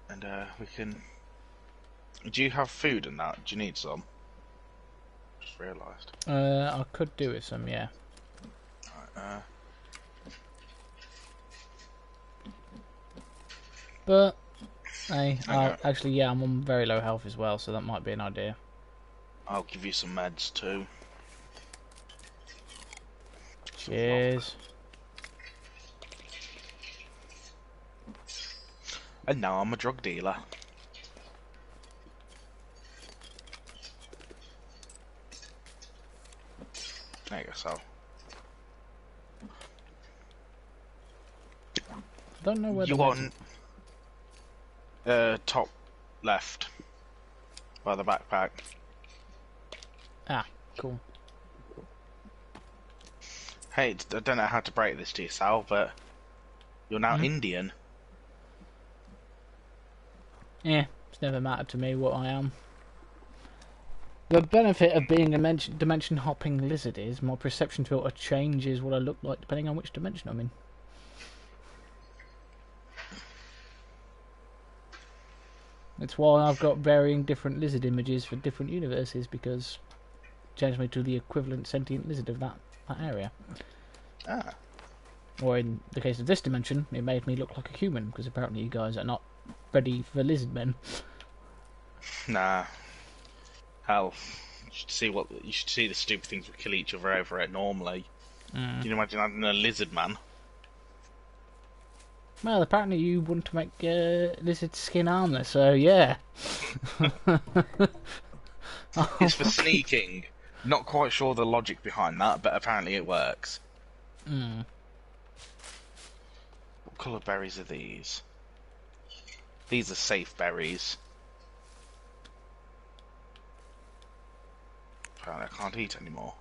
And we can. Do you have food in that? Do you need some? Just realised. I could do with some, yeah. Right, But, hey, Okay. actually, yeah, I'm on very low health as well, so that might be an idea. I'll give you some meds too. Cheers. And now I'm a drug dealer. There you go, so. Don't know where You the want top left by the backpack. Ah, cool. Hey, I don't know how to break this to you, Sal, but you're now Mhm. Indian. Yeah, it's never mattered to me what I am. The benefit of being a dimension hopping lizard is my perception filter changes what I look like depending on which dimension I'm in. That's why I've got varying different lizard images for different universes, because it changes me to the equivalent sentient lizard of that area. Ah. Or in the case of this dimension, it made me look like a human, because apparently you guys are not ready for lizard men. Nah. Hell, you should see the stupid things we kill each other over it normally. Can you imagine having a lizard man? Well, apparently you want to make lizard skin armor, so yeah. It's for sneaking. Not quite sure the logic behind that, but apparently it works. What colour berries are these? These are safe berries. Apparently I can't eat anymore.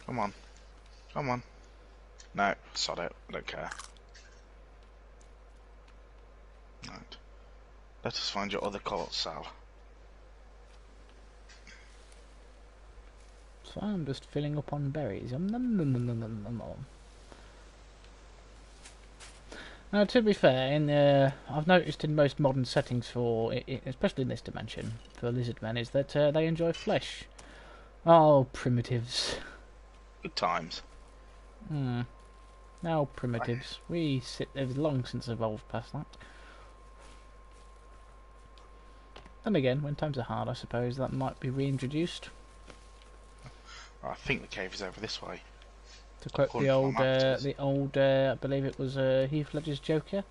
Come on. Come on. No, sod it. I don't care. Right. Let us find your other colour, Sal. So I'm just filling up on berries. Now, to be fair, I've noticed in most modern settings especially in this dimension, for lizard men, is that they enjoy flesh. Oh, primitives. Good times. Now primitives. They've long since evolved past that. And again, when times are hard, I suppose that might be reintroduced. I think the cave is over this way. To quote the old, I believe it was Heath Ledger's Joker.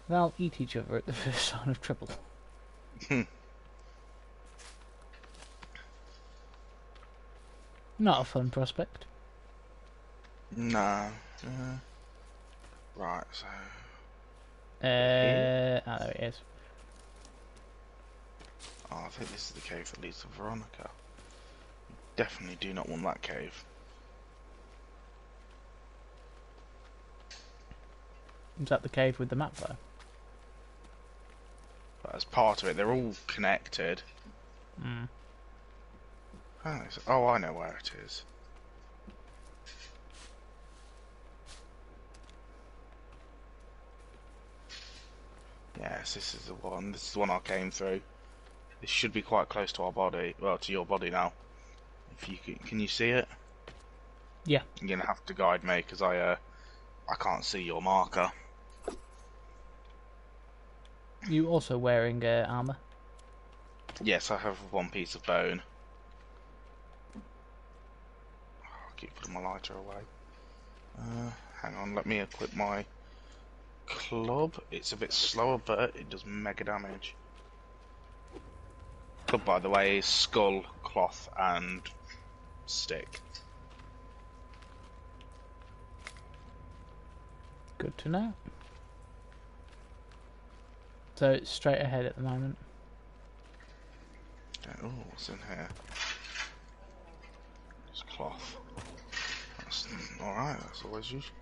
They'll eat each other at the first sign of trouble. Not a fun prospect. No. Right, so... there it is. Oh, I think this is the cave that leads to Veronica. Definitely do not want that cave. Is that the cave with the map though? But as part of it, they're all connected. Oh, I know where it is. Yes, this is the one. This is the one I came through. This should be quite close to our body. Well, to your body now. If you can you see it? Yeah. You're gonna have to guide me because I can't see your marker. You also wearing armour? Yes, I have one piece of bone. I keep putting my lighter away. Hang on, let me equip my club. It's a bit slower, but it does mega damage. Club, by the way, is skull, cloth, and stick. Good to know. So it's straight ahead at the moment. Oh, what's in here? It's cloth. That's alright, that's always useful.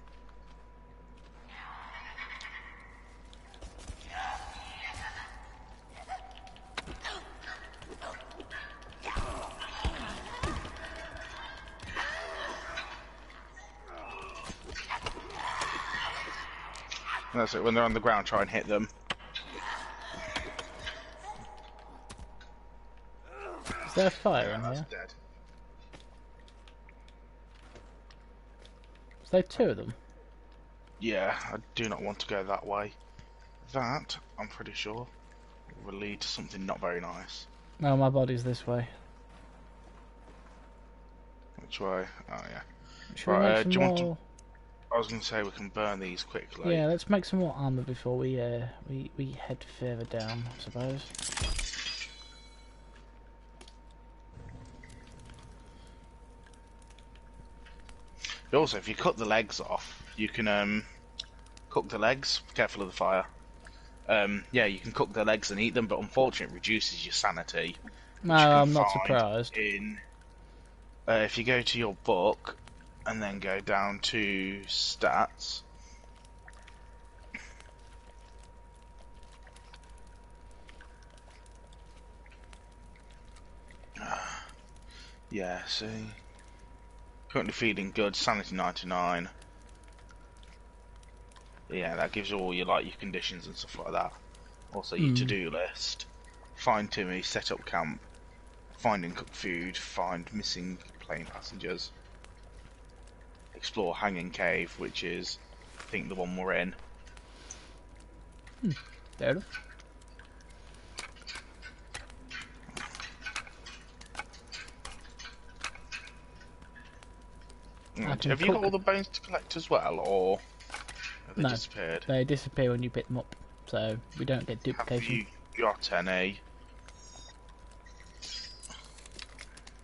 That's it, when they're on the ground, try and hit them. Is there a fire in That's here? dead. Is there two of them? Yeah, I do not want to go that way. That, I'm pretty sure, will lead to something not very nice. No, my body's this way. Which way? Oh, yeah. Should we make some do you want more... to... I was going to say we can burn these quickly. Yeah, let's make some more armour before we head further down, I suppose. Also, if you cut the legs off, you can cook the legs. Careful of the fire. Yeah, you can cook the legs and eat them, but unfortunately it reduces your sanity. No, I'm not surprised. If you go to your book and then go down to stats, yeah, see, currently feeling good, sanity 99. Yeah, that gives you all your your conditions and stuff like that. Also your to-do list. Find Timmy, set up camp, find and cook food, find missing plane passengers. explore Hanging Cave, which is, I think, the one we're in. Fair enough. Have you got all the bones to collect as well, or have they No, disappeared? they disappear when you pick them up, so we don't get Have duplication. you got any?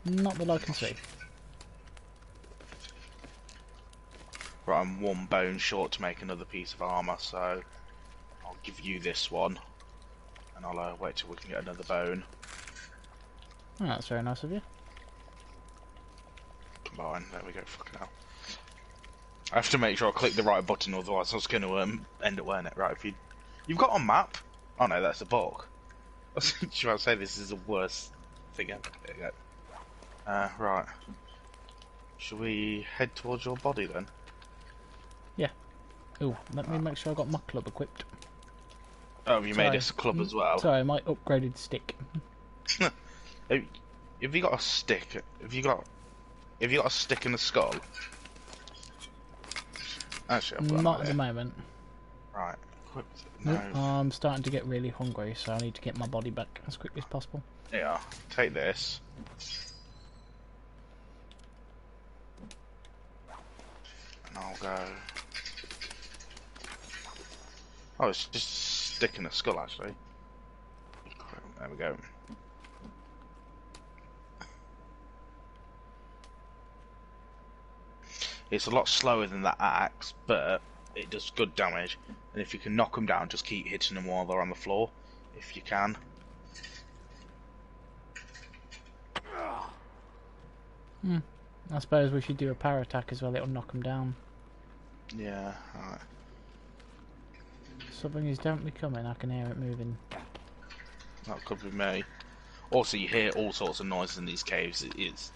Not that I can see. Right, I'm one bone short to make another piece of armour, so I'll give you this one, and I'll wait till we can get another bone. Oh, that's very nice of you. Combine, there we go, fucking hell. I have to make sure I click the right button, otherwise I was going to end up wearing it. Right, you've got a map? Oh no, that's a book. I was trying to say this is the worst thing ever. There you go. Right. Should we head towards your body then? Yeah. Oh, let me make sure I got my club equipped. Oh, have you made us a club as well? Sorry, my upgraded stick. Have you got a stick? Have you got a stick and a skull? Actually, I've got Not at the moment. Right. Equipped. No. I'm starting to get really hungry, so I need to get my body back as quickly as possible. Yeah. Take this. And I'll go. Oh, it's just a stick and a skull, actually. There we go. It's a lot slower than that axe, but it does good damage. And if you can knock them down, just keep hitting them while they're on the floor, if you can. I suppose we should do a power attack as well, it'll knock them down. Yeah, alright. Something is definitely coming, I can hear it moving. That could be me. Also, you hear all sorts of noises in these caves. It is.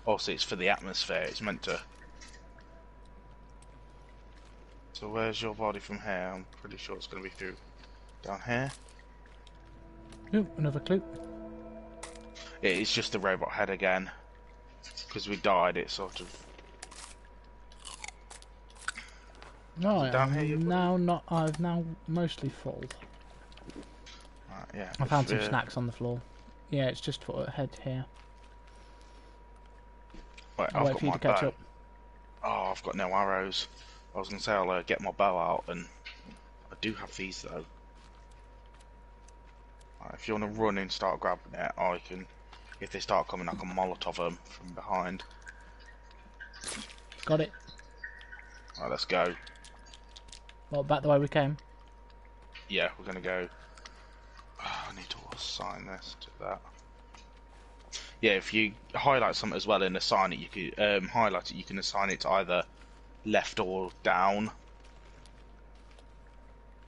Also, it's for the atmosphere, it's meant to. So where's your body from here? I'm pretty sure it's going to be through down here. Ooh, another clue. It's just the robot head again. Because we died, it sort of. Right, Down here, I've now mostly full. Right, yeah. I found some snacks on the floor. Yeah, it's just for head here. Wait, I'll I've wait got for you my to catch bow. up. Oh, I've got no arrows. I was going to say I'll get my bow out, and I do have these though. Right, if you want to run and start grabbing it, I can. If they start coming, I can Molotov them from behind. Got it. Right, let's go. Well, back the way we came. Yeah, we're going to go. Oh, I need to assign this to that. Yeah, if you highlight something as well and assign it, you could highlight it. You can assign it to either left or down.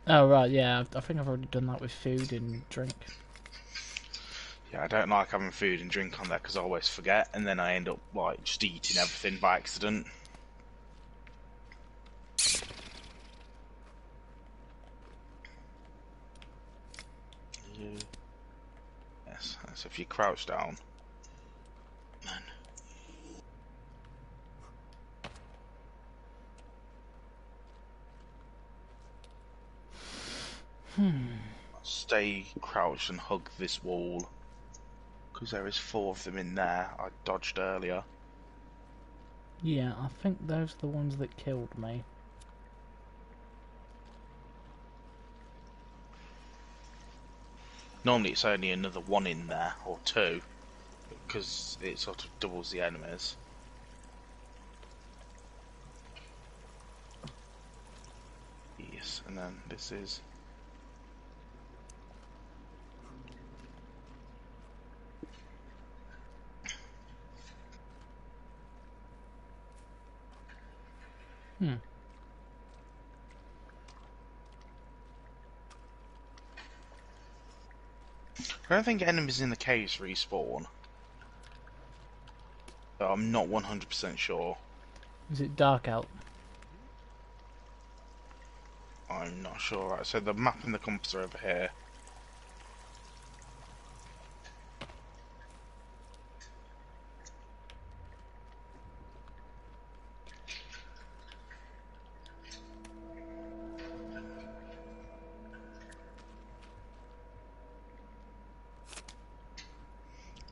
Oh right, yeah. I think I've already done that with food and drink. Yeah, I don't like having food and drink on there because I always forget, and then I end up like just eating everything by accident. Yes, so if you crouch down, then stay crouched and hug this wall because there is 4 of them in there. I dodged earlier. Yeah, I think those are the ones that killed me. Normally it's only another 1 in there, or 2, because it sort of doubles the enemies. Yes, and then this is... I don't think enemies in the caves respawn. But I'm not 100% sure. Is it dark out? I'm not sure. Right, so the map and the compass are over here.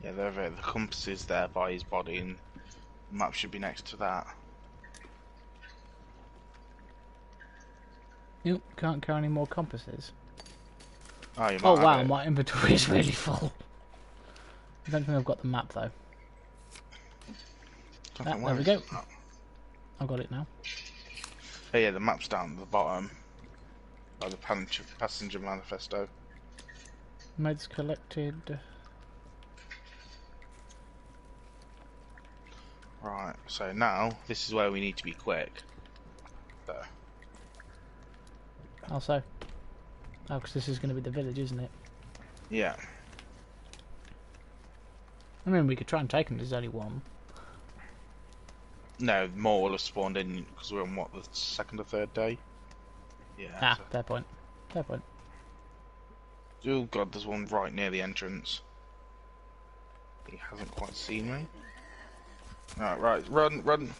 Yeah, the compass is there by his body, and the map should be next to that. Nope, can't carry any more compasses. Oh, you might Oh have wow, it. my inventory is really full. I don't think I've got the map though. Don't think There where we is go. the map? I've got it now. Oh, yeah, the map's down at the bottom by the passenger manifesto. Meds collected. Right, so now this is where we need to be quick. There. Also. Oh, because this is going to be the village, isn't it? Yeah. I mean, we could try and take them. There's only one. No, more will have spawned in because we're on what, the second or third day? Yeah. Ah, So. fair point. Fair point. Oh god, there's one right near the entrance. He hasn't quite seen me. Right, run, run!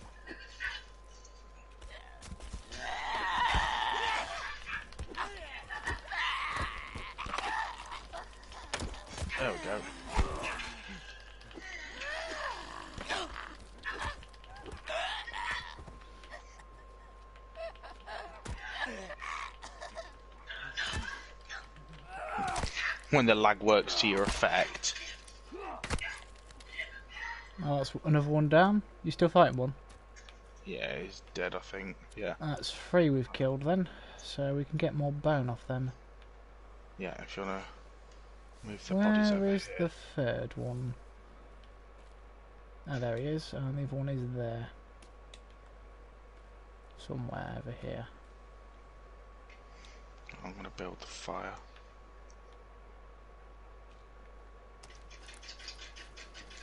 There we go. When the lag works to your effect. Oh, that's another one down. You still fighting one? Yeah, he's dead, I think. Yeah. That's 3 we've killed then. So we can get more bone off them. Yeah, if you wanna move the bodies over Where is here. the third one? Oh, there he is. And the other one is there. Somewhere over here. I'm gonna build the fire.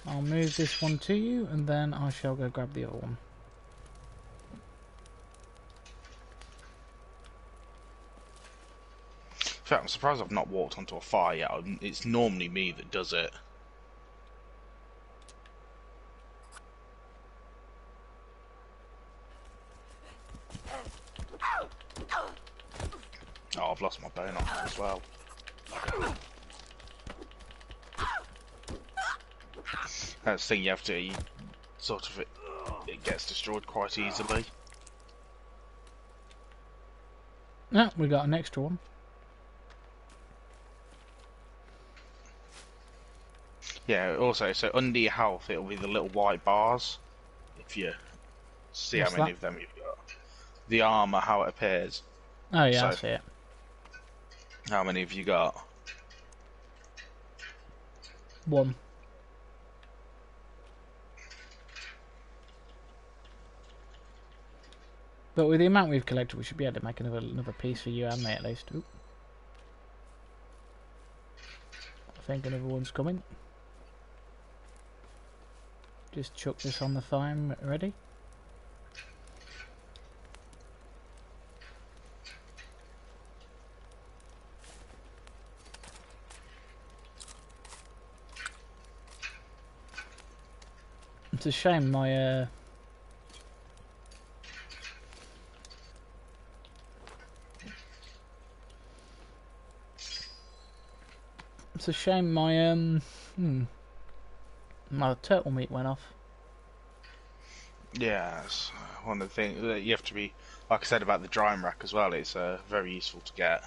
I'll move this one to you, and then I shall go grab the other one. In fact, I'm surprised I've not walked onto a fire yet. It's normally me that does it. Oh, I've lost my bone off as well. That's the thing, you have to, sort of, it gets destroyed quite easily. Ah, we got an extra one. Yeah, also, so under your health, it'll be the little white bars. If you see What's how many that? of them you've got. The armour, how it appears. Oh yeah, I So, see it. how many have you got? 1. But with the amount we've collected, we should be able to make another piece for you and me at least. Oop. I think another one's coming. Just chuck this on the fire. Ready? It's a shame my It's a shame my turtle meat went off. Yeah, it's one of the things that you have to be, like I said about the drying rack as well, it's very useful to get.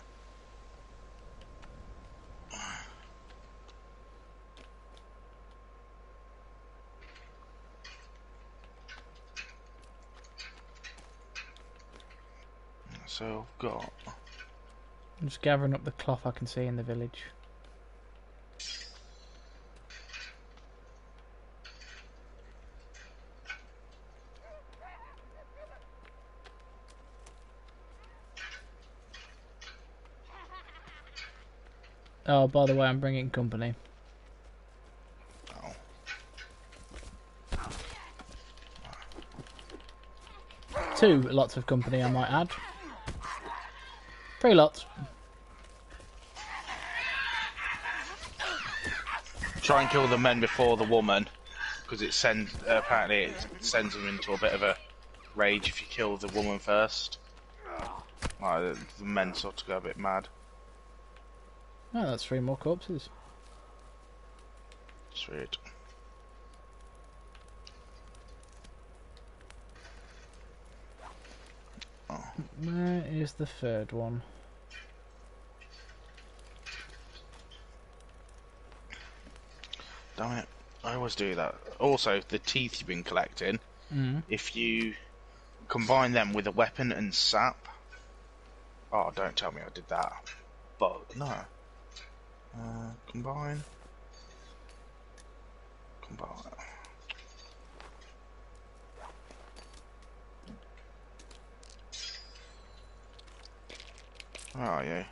So I've got... I'm just gathering up the cloth I can see in the village. Oh, by the way, I'm bringing company. Oh. 2 lots of company, I might add. 3 lots. Try and kill the men before the woman, because it sends, apparently it sends them into a bit of a rage if you kill the woman first. Like, the men sort of go a bit mad. Oh, that's 3 more corpses. Sweet. Oh. Where is the third one? Damn it. I always do that. Also, the teeth you've been collecting, if you combine them with a weapon and sap... Oh, don't tell me I did that. But, no. Combine. Combine. Where are you?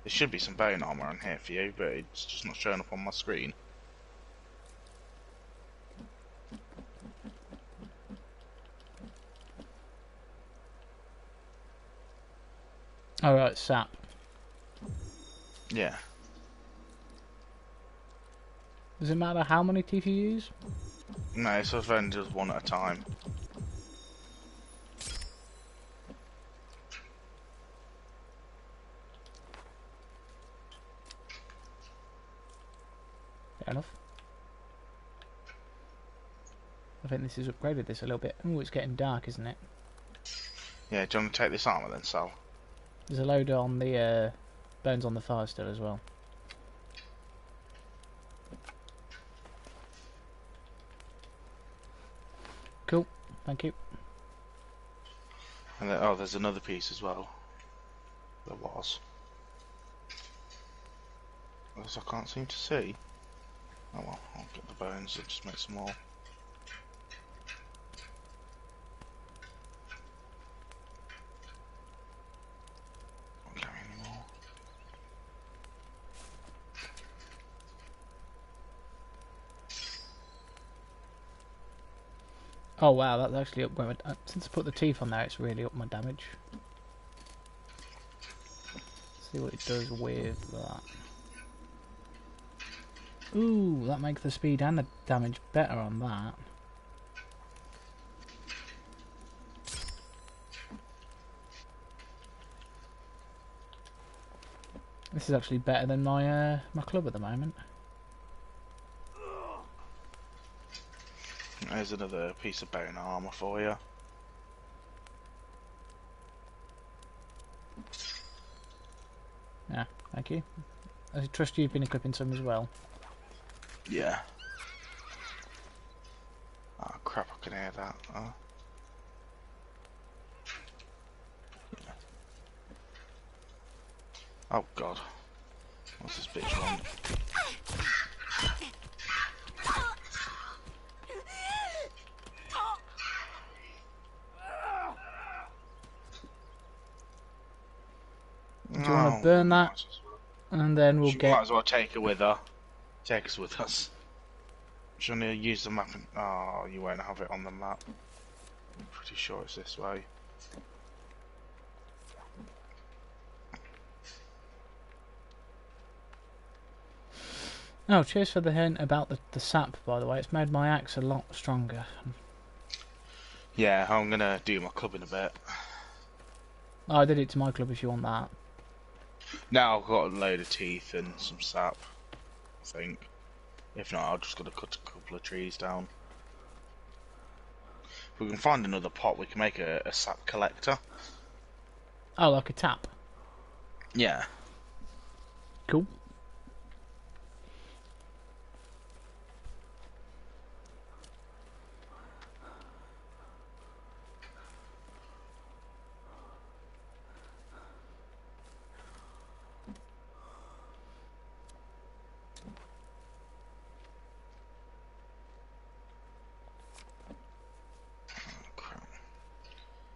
There should be some bone armor on here for you, but it's just not showing up on my screen. Alright, sap. Yeah. Does it matter how many teeth you use? No, so I've only just one at a time. Fair enough. I think this has upgraded this a little bit. Oh, it's getting dark, isn't it? Yeah, do you want to take this armor then, Sal? There's a load on the bones on the fire still as well. Cool, thank you. And then, oh, there's another piece as well. There was. As I can't seem to see. Oh well, I'll get the bones and just make some more. Don't carry any more. Oh wow, that's actually up my... since I put the teeth on there, it's really up my damage. Let's see what it does with that. Ooh, that makes the speed and the damage better on that. This is actually better than my my club at the moment. There's another piece of bone armor for you. Yeah, thank you. I trust you've been equipping some as well. Yeah. Oh crap, I can hear that. Oh. Yeah. Oh god. What's this bitch want? Do you want to burn that? And then we'll get... Might as well take her with her. Take us with us. She'll need to use the map and... Oh, you won't have it on the map. I'm pretty sure it's this way. Oh, cheers for the hint about the sap, by the way. It's made my axe a lot stronger. Yeah, I'm gonna do my club in a bit. Oh, I did it to my club if you want that. Now I've got a load of teeth and some sap, I think. If not, I'll just gotta cut a couple of trees down. If we can find another pot, we can make a sap collector. Oh, like a tap? Yeah. Cool.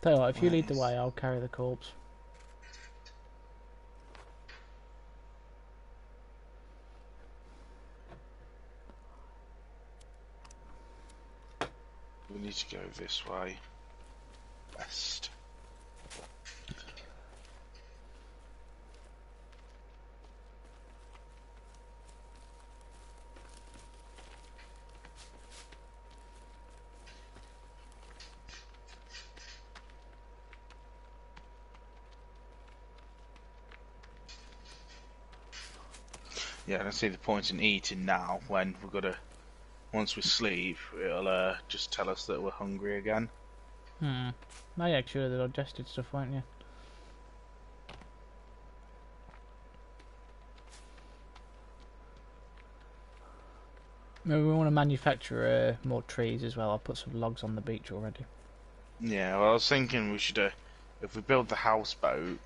Tell you what, if you lead the way, I'll carry the corpse. We need to go this way. West. Yeah, I don't see the point in eating now when we've got to. Once we sleep, it'll just tell us that we're hungry again. No, yeah, sure, the digested stuff, won't you? Maybe we want to manufacture more trees as well. I'll put some logs on the beach already. Yeah, well, I was thinking we should, if we build the houseboat,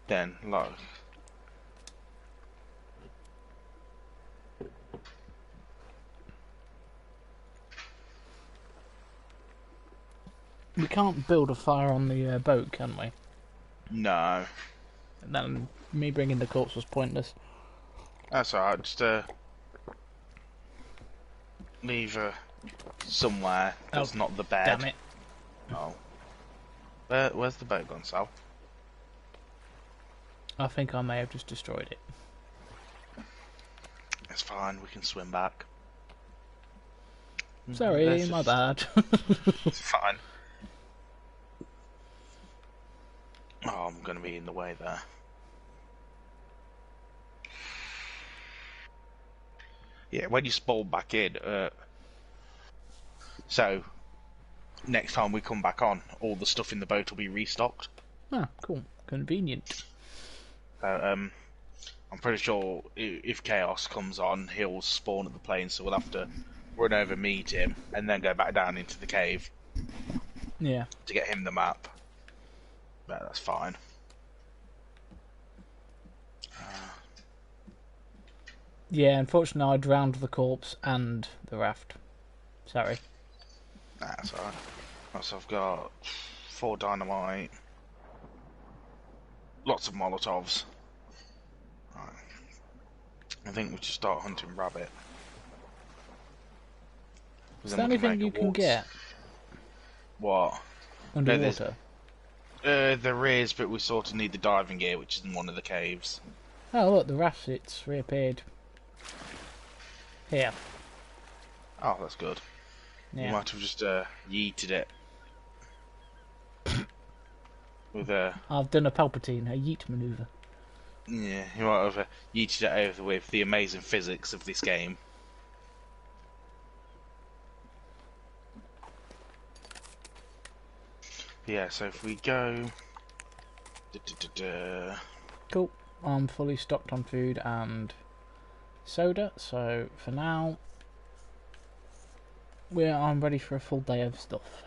then, like... We can't build a fire on the boat, can we? No. And then me bringing the corpse was pointless. That's alright, just, leave her somewhere that's not the bed. Damn it. Oh. Where's the boat gone, Sal? I think I may have just destroyed it. It's fine, we can swim back. Sorry, my bad. It's fine. Oh, I'm gonna be in the way there. Yeah, when you spawn back in, so next time we come back on, all the stuff in the boat will be restocked. Ah, cool. Convenient. So, I'm pretty sure if Chaos comes on, he'll spawn at the plane, so we'll have to run over, meet him, and then go back down into the cave. Yeah. To get him the map. But that's fine. Yeah, unfortunately I drowned the corpse and the raft. Sorry. That's alright. So I've got 4 dynamite. Lots of Molotovs. Right. I think we should start hunting rabbit. Is there anything you can get? What? Underwater? No, there is, but we sort of need the diving gear, which is in one of the caves. Oh look, the raft, it's reappeared. Here. Oh, that's good. Yeah. You might have just yeeted it. With I've done a Palpatine, a yeet maneuver. Yeah, you might have yeeted it over with the amazing physics of this game. Yeah, so if we go... Cool. I'm fully stocked on food and soda, so for now I'm ready for a full day of stuff.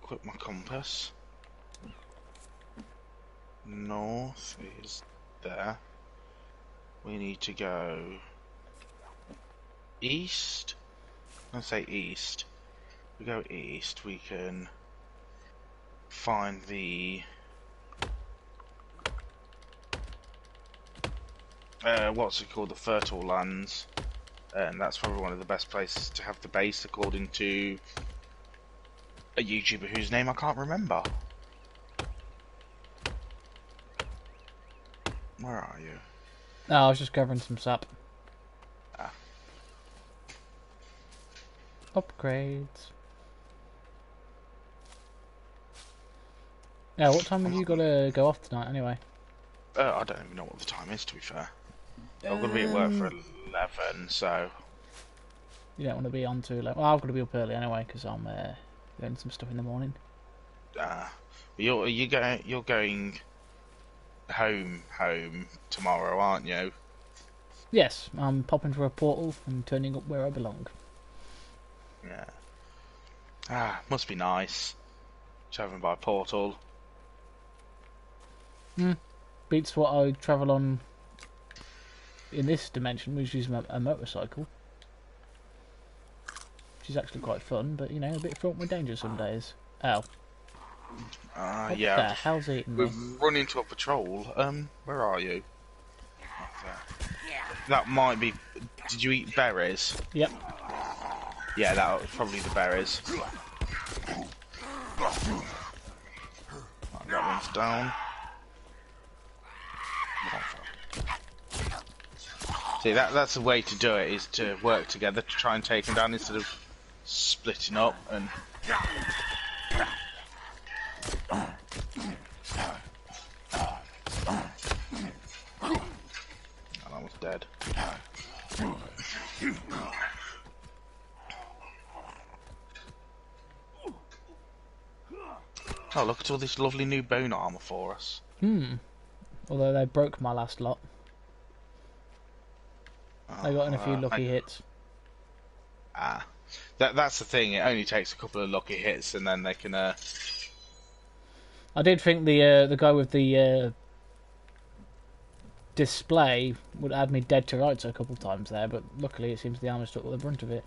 Equip my compass. North is there. We need to go east. Let's say east. If we go east, we can find the what's it called, the fertile lands, and that's probably one of the best places to have the base, according to a YouTuber whose name I can't remember. Where are you? Oh, I was just gathering some sap. Ah. Upgrades. Yeah, what time have you got to go off tonight anyway? I don't even know what the time is, to be fair. I'm going to be at work for 11, so... You don't want to be on too late. Well, I've got to be up early anyway, because I'm doing some stuff in the morning. You're going home tomorrow, aren't you? Yes, I'm popping through a portal and turning up where I belong. Yeah. Must be nice. Travelling by portal. Beats what I travel on in this dimension, which is a motorcycle. Which is actually quite fun, but you know, a bit fraught with danger some days. Oh. What Yeah. the hell's eating me? We've run into a patrol. Where are you? That might be... Did you eat berries? Yep. Yeah, that was probably the berries. That one's down. See, that's the way to do it, is to work together to try and take them down instead of splitting up and... Oh, look at all this lovely new bone armor for us. Although they broke my last lot. I got in a few Oh, lucky hits. Ah, that's the thing. It only takes a couple of lucky hits, and then they can. I did think the guy with the display would add me dead to rights a couple of times there, but luckily it seems the armor stuck with the brunt of it.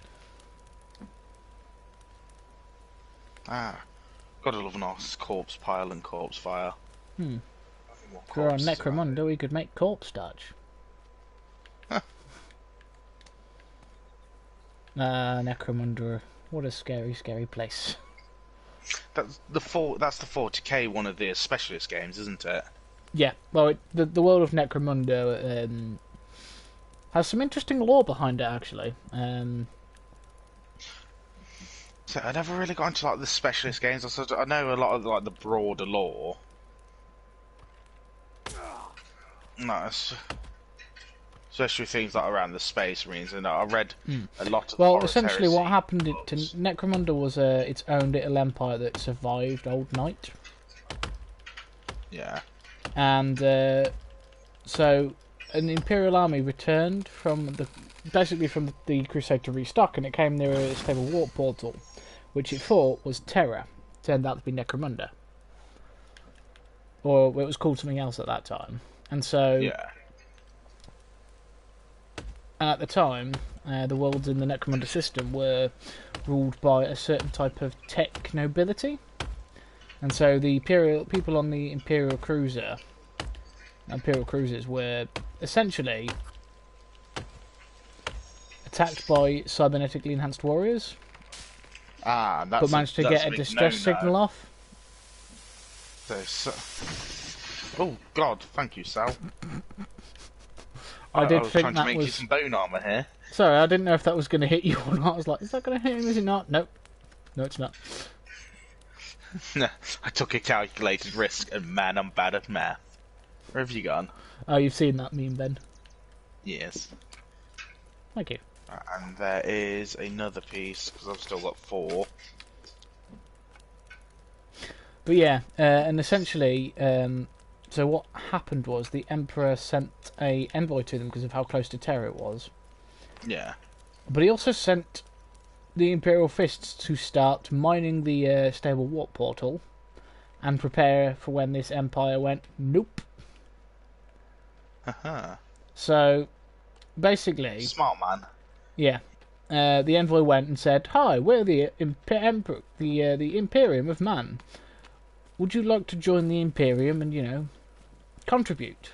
Gotta love a nice corpse pile and corpse fire. If we're on Necromunda, we could make corpse starch. Necromunda, what a scary, scary place. That's the 40k one of the specialist games, isn't it? Yeah, well, the world of Necromunda has some interesting lore behind it, actually. So I never really got into like the specialist games. I know a lot of like the broader lore. Nice. Especially things like around the space marines, and I read a lot of. Well, essentially, what happened to Necromunda was its own little empire that survived Old Night. Yeah. And so an Imperial army returned from the Crusade to restock, and it came near a stable warp portal, which it thought was Terra. Turned out to be Necromunda, or it was called something else at that time. And so, yeah. And at the time, the worlds in the Necromunda system were ruled by a certain type of tech nobility. And so the people on the Imperial cruisers were essentially attacked by cybernetically enhanced warriors, but managed to get a distress signal off. Oh God! Thank you, Sal. I was trying to make you some bone armor here. Sorry, I didn't know if that was going to hit you or not. I was like, is that going to hit him? Is it not? Nope. No, it's not. No, I took a calculated risk, and man, I'm bad at math. Where have you gone? Oh, you've seen that meme, Ben? Yes. Thank you. And there is another piece, because I've still got 4. But yeah, and essentially, so what happened was the Emperor sent a envoy to them because of how close to Terra it was. Yeah. But he also sent the Imperial Fists to start mining the stable warp portal and prepare for when this empire went nope. Haha. So basically, Smart man. Yeah, the envoy went and said, "Hi, we're the the Imperium of Man. Would you like to join the Imperium and contribute?"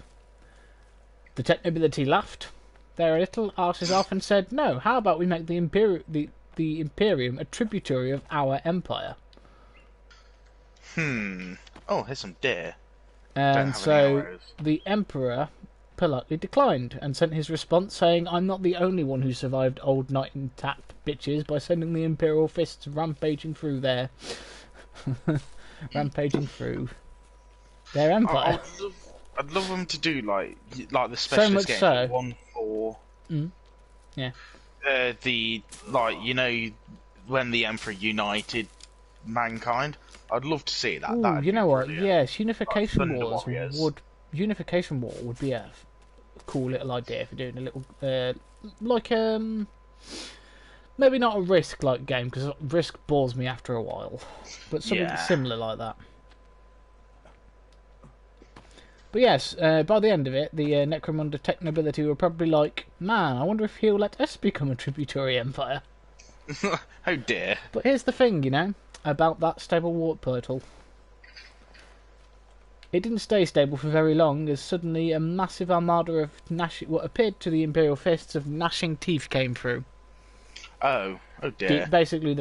The tech nobility laughed their little arses off and said, "No. How about we make the Imperium a tributary of our empire?" Oh, here's some deer. And so the Emperor politely declined and sent his response saying, "I'm not the only one who survived Old Night intact, bitches, by sending the Imperial Fists rampaging through their empire." I'd love them to do like the specialist so much game. So, one for yeah. When the Emperor united mankind. I'd love to see that. Ooh, you know what? Brilliant. Yes, Unification like Wars Unification War would be a cool little idea for doing a little maybe not a Risk like game, because Risk bores me after a while, but something similar like that. But yes, by the end of it, the Necromunda tech nobility were probably like, "Man, I wonder if he'll let us become a tributary empire." Oh dear. But here's the thing, about that stable warp portal. It didn't stay stable for very long, as suddenly a massive armada of what appeared to the Imperial Fists of gnashing teeth came through. Oh dear. Basically,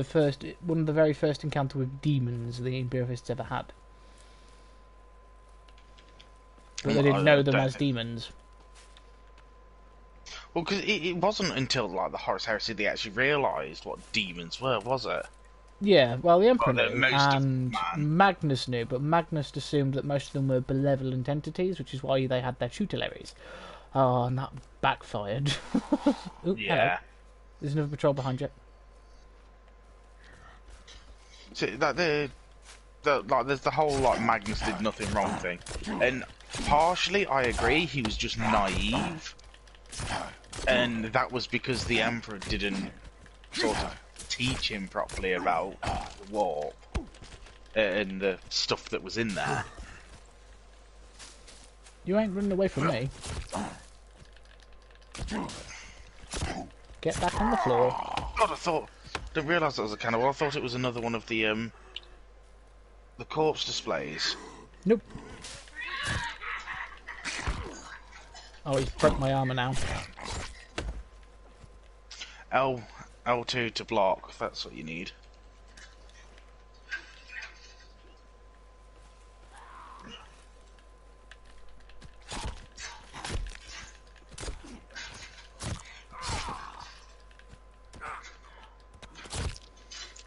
one of the very first encounter with demons the Imperial Fists ever had. But they didn't know them as demons. Well, because it wasn't until the Horus Heresy they actually realised what demons were, was it? Yeah, well, the Emperor knew, and Magnus knew, but Magnus assumed that most of them were benevolent entities, which is why they had their tutelaries. Oh, and that backfired. Ooh, yeah. Hello. There's another patrol behind you. So there's the whole like Magnus did nothing wrong thing, and partially I agree. He was just naive, and that was because the Emperor didn't sort of teach him properly about the warp and the stuff that was in there. You ain't running away from me. Get back on the floor. God, didn't realise that was a cannibal. I thought it was another one of the corpse displays. Nope. Oh, he's broke my armour now. L2 to block. That's what you need.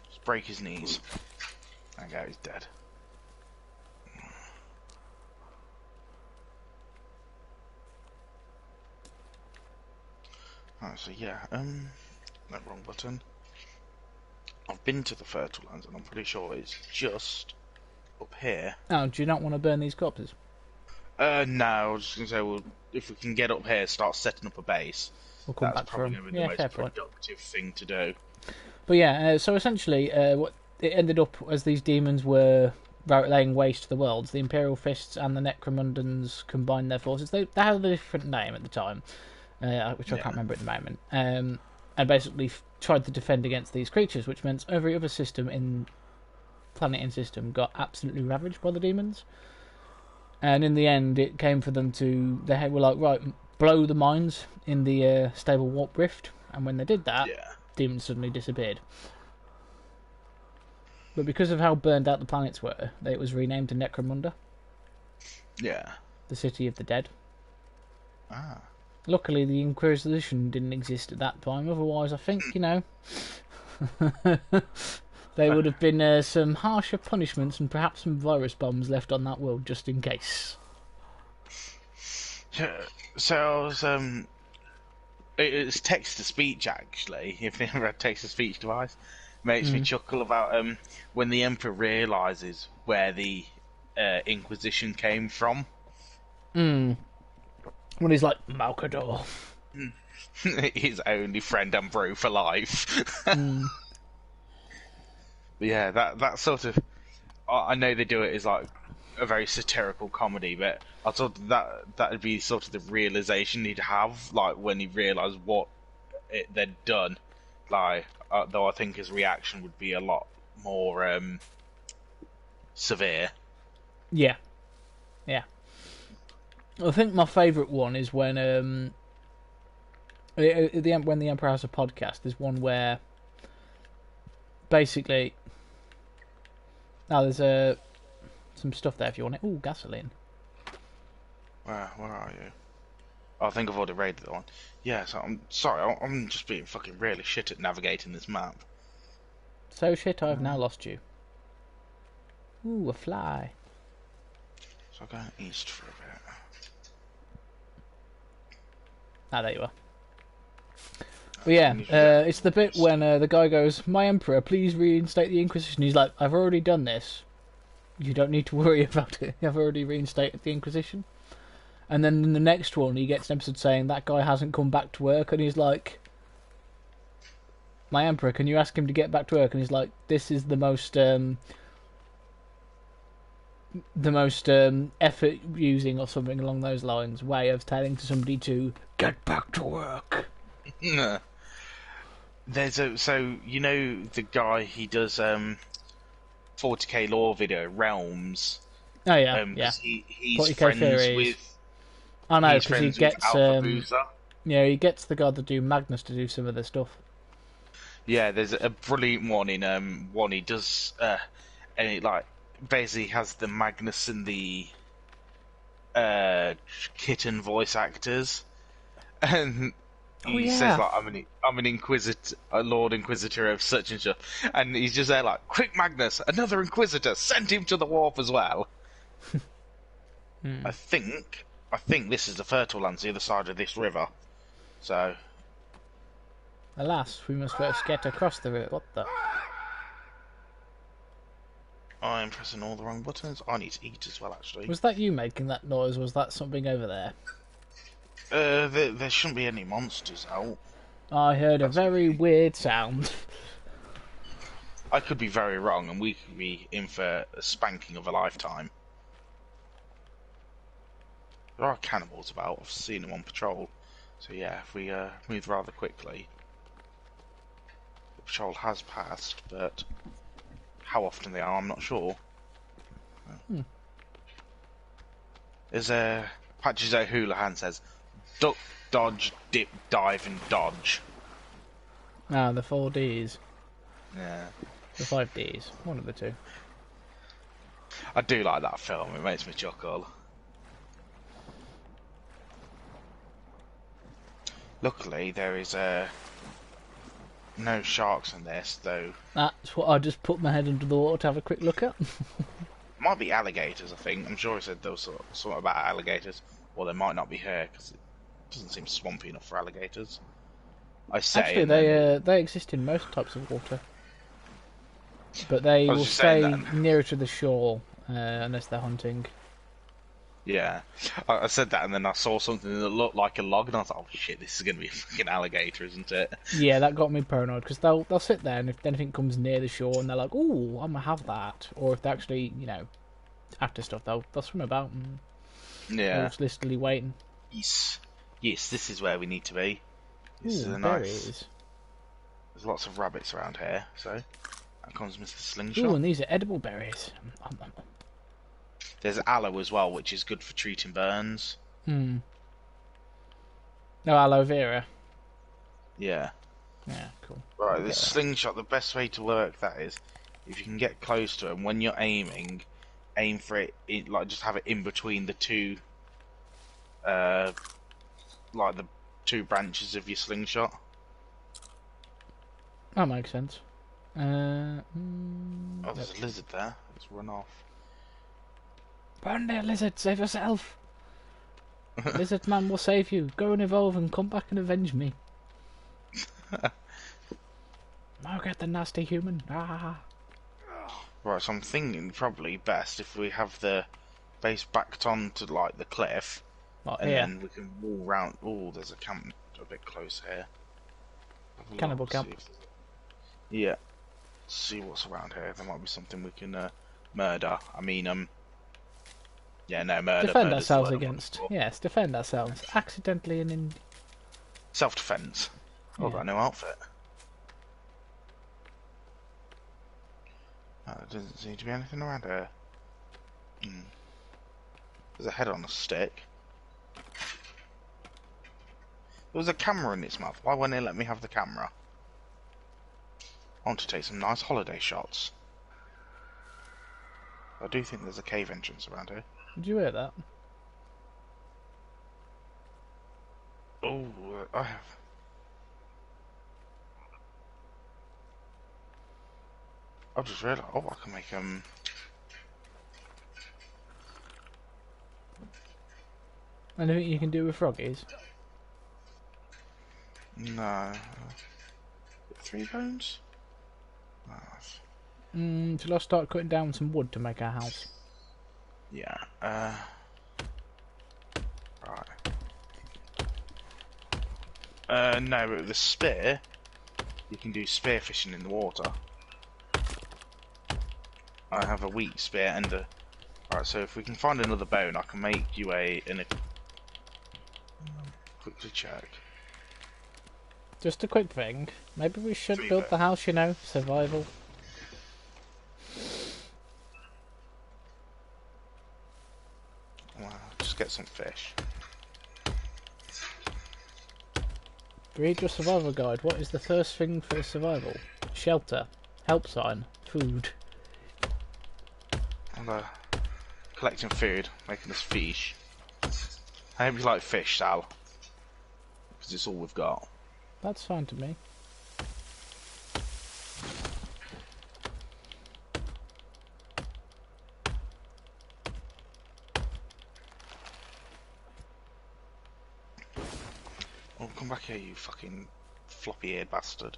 Just break his knees. Okay, he's dead. Alright, so yeah, no, wrong button. I've been to the Fertile Lands and I'm pretty sure it's just up here. Oh, do you not want to burn these corpses? No, I was just going to say, well, if we can get up here, start setting up a base, We'll come that's back for probably them. going to be Yeah, the fair most point. productive thing to do. But yeah, so essentially, what it ended up as these demons were laying waste to the worlds. The Imperial Fists and the Necromundans combined their forces. They had a different name at the time, which I can't remember at the moment. And basically tried to defend against these creatures, which meant every other system in planet and system got absolutely ravaged by the demons. And in the end, it came for them to. They were like, right, blow the mines in the stable warp rift, and when they did that, demons suddenly disappeared. But because of how burned out the planets were, it was renamed to Necromunda. Yeah. The city of the dead. Ah. Luckily, the Inquisition didn't exist at that time. Otherwise, I think, there would have been some harsher punishments and perhaps some virus bombs left on that world just in case. So I was, it's text-to-speech, actually, if you ever had text-to-speech device. Makes me chuckle about when the Emperor realises where the Inquisition came from. When he's like, Malcador. His only friend and bro for life. But yeah, that sort of... I know they do it as like a very satirical comedy, but I thought that'd be sort of the realisation he'd have, like when he realised what they'd done. Like, though I think his reaction would be a lot more severe. Yeah. I think my favourite one is when the Emperor has a podcast. There's one where basically there's some stuff there if you want it. Ooh, gasoline. Where are you? I think I've already raided that one. Yeah, so I'm sorry, I'm just being fucking really shit at navigating this map. So shit, I've now lost you. Ooh, a fly. So I'm going east for a bit. Ah, there you are. But yeah, it's the bit when the guy goes, "My Emperor, please reinstate the Inquisition." He's like, "I've already done this. You don't need to worry about it. I've already reinstated the Inquisition." And then in the next one, he gets an episode saying that guy hasn't come back to work, and he's like, "My Emperor, can you ask him to get back to work?" And he's like, "This is the most effort using or something along those lines way of telling to somebody to get back to work." There's the guy, he does 40k lore video Realms. Oh yeah, He's 40K friends theories. with. I know, He's because he friends gets with Alpha Boozer. he gets the guy to do Magnus to do some of the stuff. Yeah, there's a brilliant one in one he does, and it like basically has the Magnus and the kitten voice actors, and he says like, I'm an Inquisitor, a Lord Inquisitor of such and such, and he's just there like, "Quick, Magnus, another Inquisitor, send him to the warp as well." I think this is the Fertile Lands, the other side of this river. So, Alas, we must first get across the river. What the? I'm pressing all the wrong buttons. I need to eat as well, actually. Was that you making that noise? Was that something over there? There shouldn't be any monsters out. I heard a That's very me. weird sound. I could be very wrong, and we could be in for a spanking of a lifetime. There are cannibals about. I've seen them on patrol. So yeah, if we move rather quickly. The patrol has passed, but how often they are, I'm not sure. There's a Patches O'Houlihan says, duck, dodge, dip, dive, and dodge. Ah, the 4Ds. Yeah. The 5Ds. One of the two. I do like that film, it makes me chuckle. Luckily, there is no sharks in this, though. That's what I just put my head under the water to have a quick look at. Might be alligators, I think. I'm sure I said there was something about alligators. Or they might not be here, because it doesn't seem swampy enough for alligators. I say. Actually, they exist in most types of water. But they I was will just saying stay that. nearer to the shore unless they're hunting. Yeah, I said that, and then I saw something that looked like a log, and I was like, "Oh shit, this is gonna be a fucking alligator, isn't it?" Yeah, that got me paranoid because they'll sit there and if anything comes near the shore and they're like, "Ooh, I'm gonna have that," or if they actually, after stuff, they'll swim about and Yeah. they're just literally waiting. Yes. Yes, this is where we need to be. This is Ooh, a there nice. he is. There's lots of rabbits around here, so that comes Mr. Ooh, Slingshot. and these are edible berries. There's aloe as well, which is good for treating burns. No aloe vera. Yeah. Yeah, cool. Right, I'll this get that. slingshot, the best way to work that is if you can get close to it, and when you're aiming, aim for it, like just have it in between the two, like the two branches of your slingshot. That makes sense. Oh, there's a lizard there. Let's run off. Burn there, lizard! Save yourself! Lizard man will save you. Go and evolve and come back and avenge me. Oh, get the nasty human. Ah. Right, so I'm thinking probably best if we have the base backed onto like the cliff, Oh, and here. then we can walk round. Oh, there's a camp a bit close here. Have a look, Cannibal see camp. if- Yeah. See what's around here. There might be something we can murder. I mean, yeah, no, murder. Defend murder's the ourselves word I'm against. looking for. Yes, defend ourselves. Accidentally and in. Self-defense. Oh, I've got a new outfit. There doesn't seem to be anything around here. There's a head on a stick. There was a camera in its mouth. Why won't it let me have the camera? I want to take some nice holiday shots. I do think there's a cave entrance around here. Did you hear that? Oh, I have. I've just realised. Oh, I can make Anything you can do with froggies? No. 3 bones? No. Shall I start cutting down some wood to make our house? Yeah. Right. No, but with the spear, you can do spear fishing in the water. I have a wheat spear and a. Alright, so if we can find another bone, I can make you quickly check. Just a quick thing. Maybe we should 3 build the bones. house, survival. Wow, just get some fish. Read your survival guide. What is the first thing for survival? Shelter. Help sign. Food. I'm collecting food, making us fish. I hope you like fish, Sal. Because it's all we've got. That's fine to me. Oh, come back here, you fucking floppy-eared bastard.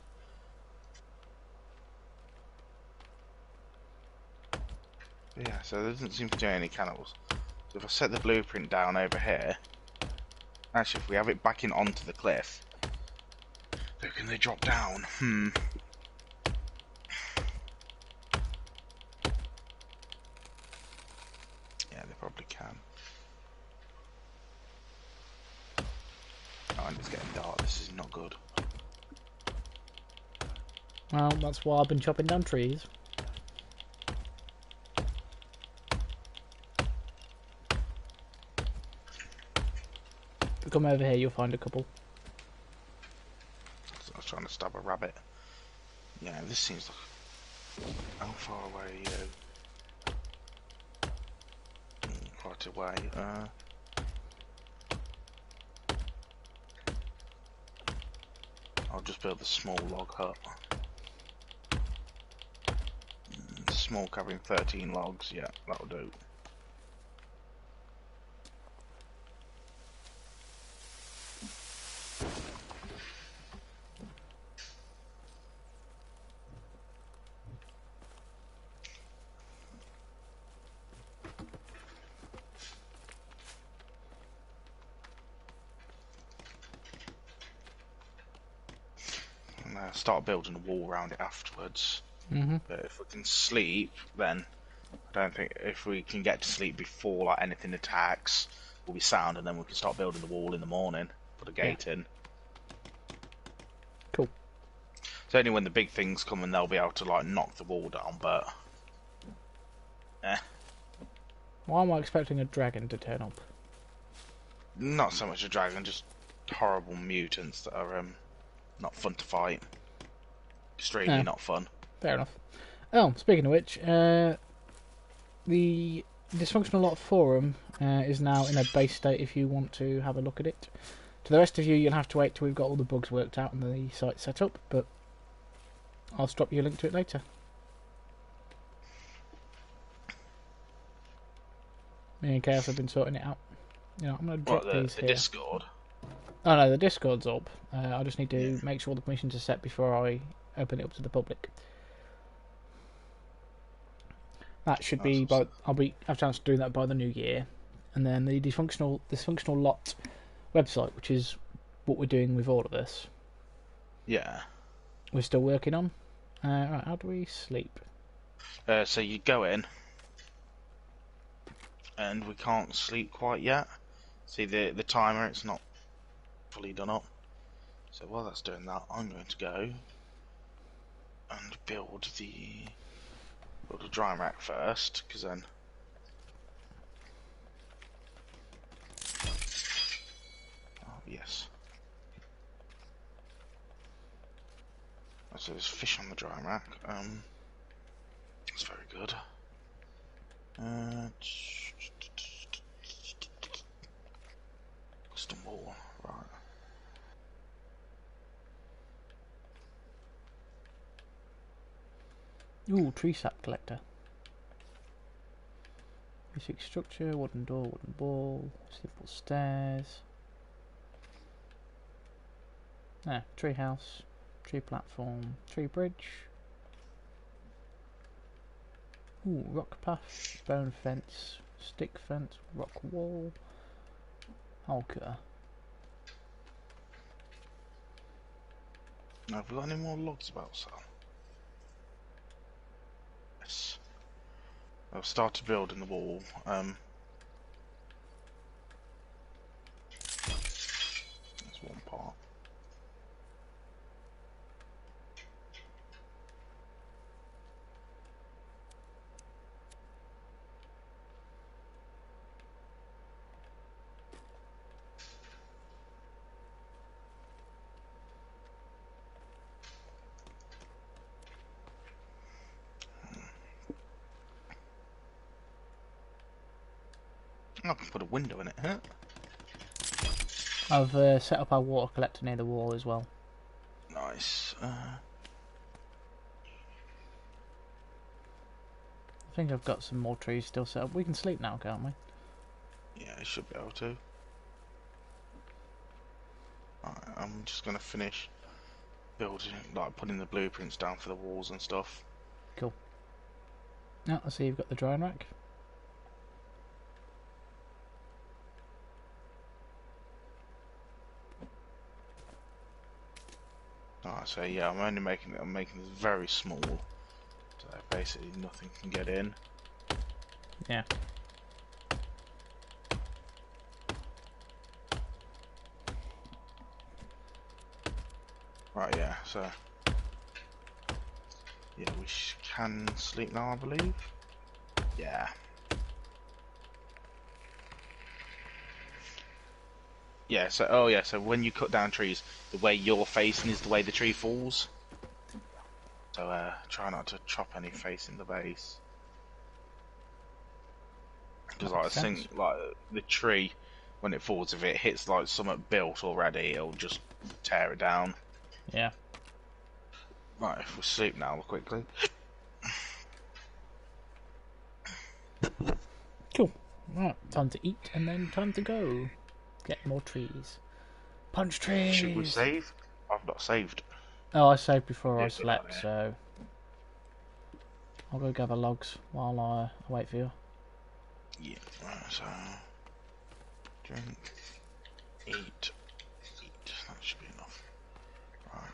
Yeah, so there doesn't seem to be any cannibals. So if I set the blueprint down over here, actually, if we have it backing onto the cliff, so can they drop down? Yeah, they probably can. Oh, and it's getting dark. This is not good. Well, that's why I've been chopping down trees. If you come over here, you'll find a couple. I was trying to stab a rabbit. Yeah, this seems like... How far away are you? Quite a way. I'll just build a small log hut. Small covering 13 logs, yeah, that'll do. And start building a wall around it afterwards. But if we can sleep, then I don't think if we can get to sleep before like anything attacks, we'll be sound, and then we can start building the wall in the morning. Put a gate in. Cool. It's only when the big things come and they'll be able to like knock the wall down, but Why am I expecting a dragon to turn up? not so much a dragon, just horrible mutants that are not fun to fight. Extremely not fun. Fair enough. Oh, speaking of which, the Dysfunctional Lot forum is now in a base state if you want to have a look at it. To the rest of you, you'll have to wait till we've got all the bugs worked out and the site set up, but I'll drop you a link to it later. Me and Chaos have been sorting it out. You know, I'm going to drop these here. Discord? Oh no, the Discord's up. I just need to make sure the permissions are set before I open it up to the public. That should be by. I'll have a chance to do that by the new year, and then the dysfunctional lot website, which is what we're doing with all of this. Yeah. We're still working on. Right, how do we sleep? So you go in, and we can't sleep quite yet. See the timer; it's not fully done up. So while that's doing that, I'm going to go and build a drying rack first, because then yes. So there's fish on the drying rack. That's very good. Custom wall, right. Ooh, tree sap collector. Basic structure, wooden door, wooden ball, simple stairs. Tree house, tree platform, tree bridge. Ooh, rock path, bone fence, stick fence, rock wall. Okay. Now, have we got any more logs about sale? Yes. I've started building the wall. That's one part. I can put a window in it, huh? I've set up our water collector near the wall as well. Nice. I think I've got some more trees still set up. We can sleep now, can't we? Yeah, I should be able to. Alright, I'm just gonna finish building, like putting the blueprints down for the walls and stuff. Cool. Oh, I see you've got the drying rack. Alright, so yeah, I'm making this very small. So basically nothing can get in. Yeah. Right, yeah, so yeah, we can sleep now, I believe. Yeah. Yeah, so so when you cut down trees, the way you're facing is the way the tree falls. So try not to chop any facing the base. Because like, I think like the tree, when it falls, if it hits like something built already, it'll just tear it down. Yeah. Right, if we sleep now quickly. Cool. Right, time to eat and then time to go. Get more trees. Punch trees! Should we save? I've not saved. Oh, I saved before I Yeah, slept, so... I'll go gather logs while I wait for you. Yeah, right, so... Drink. Eat. That should be enough. Right,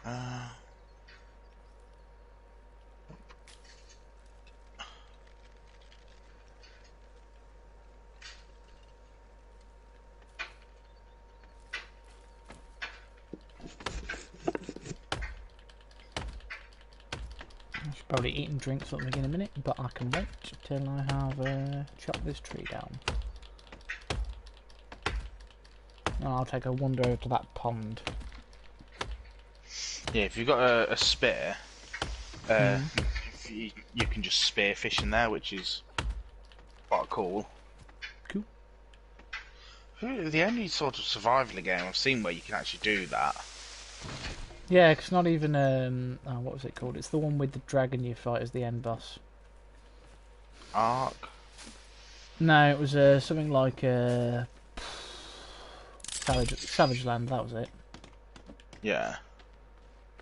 I should probably eat and drink something in a minute, but I can wait till I have chopped this tree down. And I'll take a wander over to that pond. yeah, if you've got a spear, you can just spear fish in there, which is quite cool. Cool. The only sort of survival game I've seen where you can actually do that. Yeah, it's not even what was it called? It's the one with the dragon you fight as the end boss. Ark. No, it was something like Savage Land. That was it. Yeah.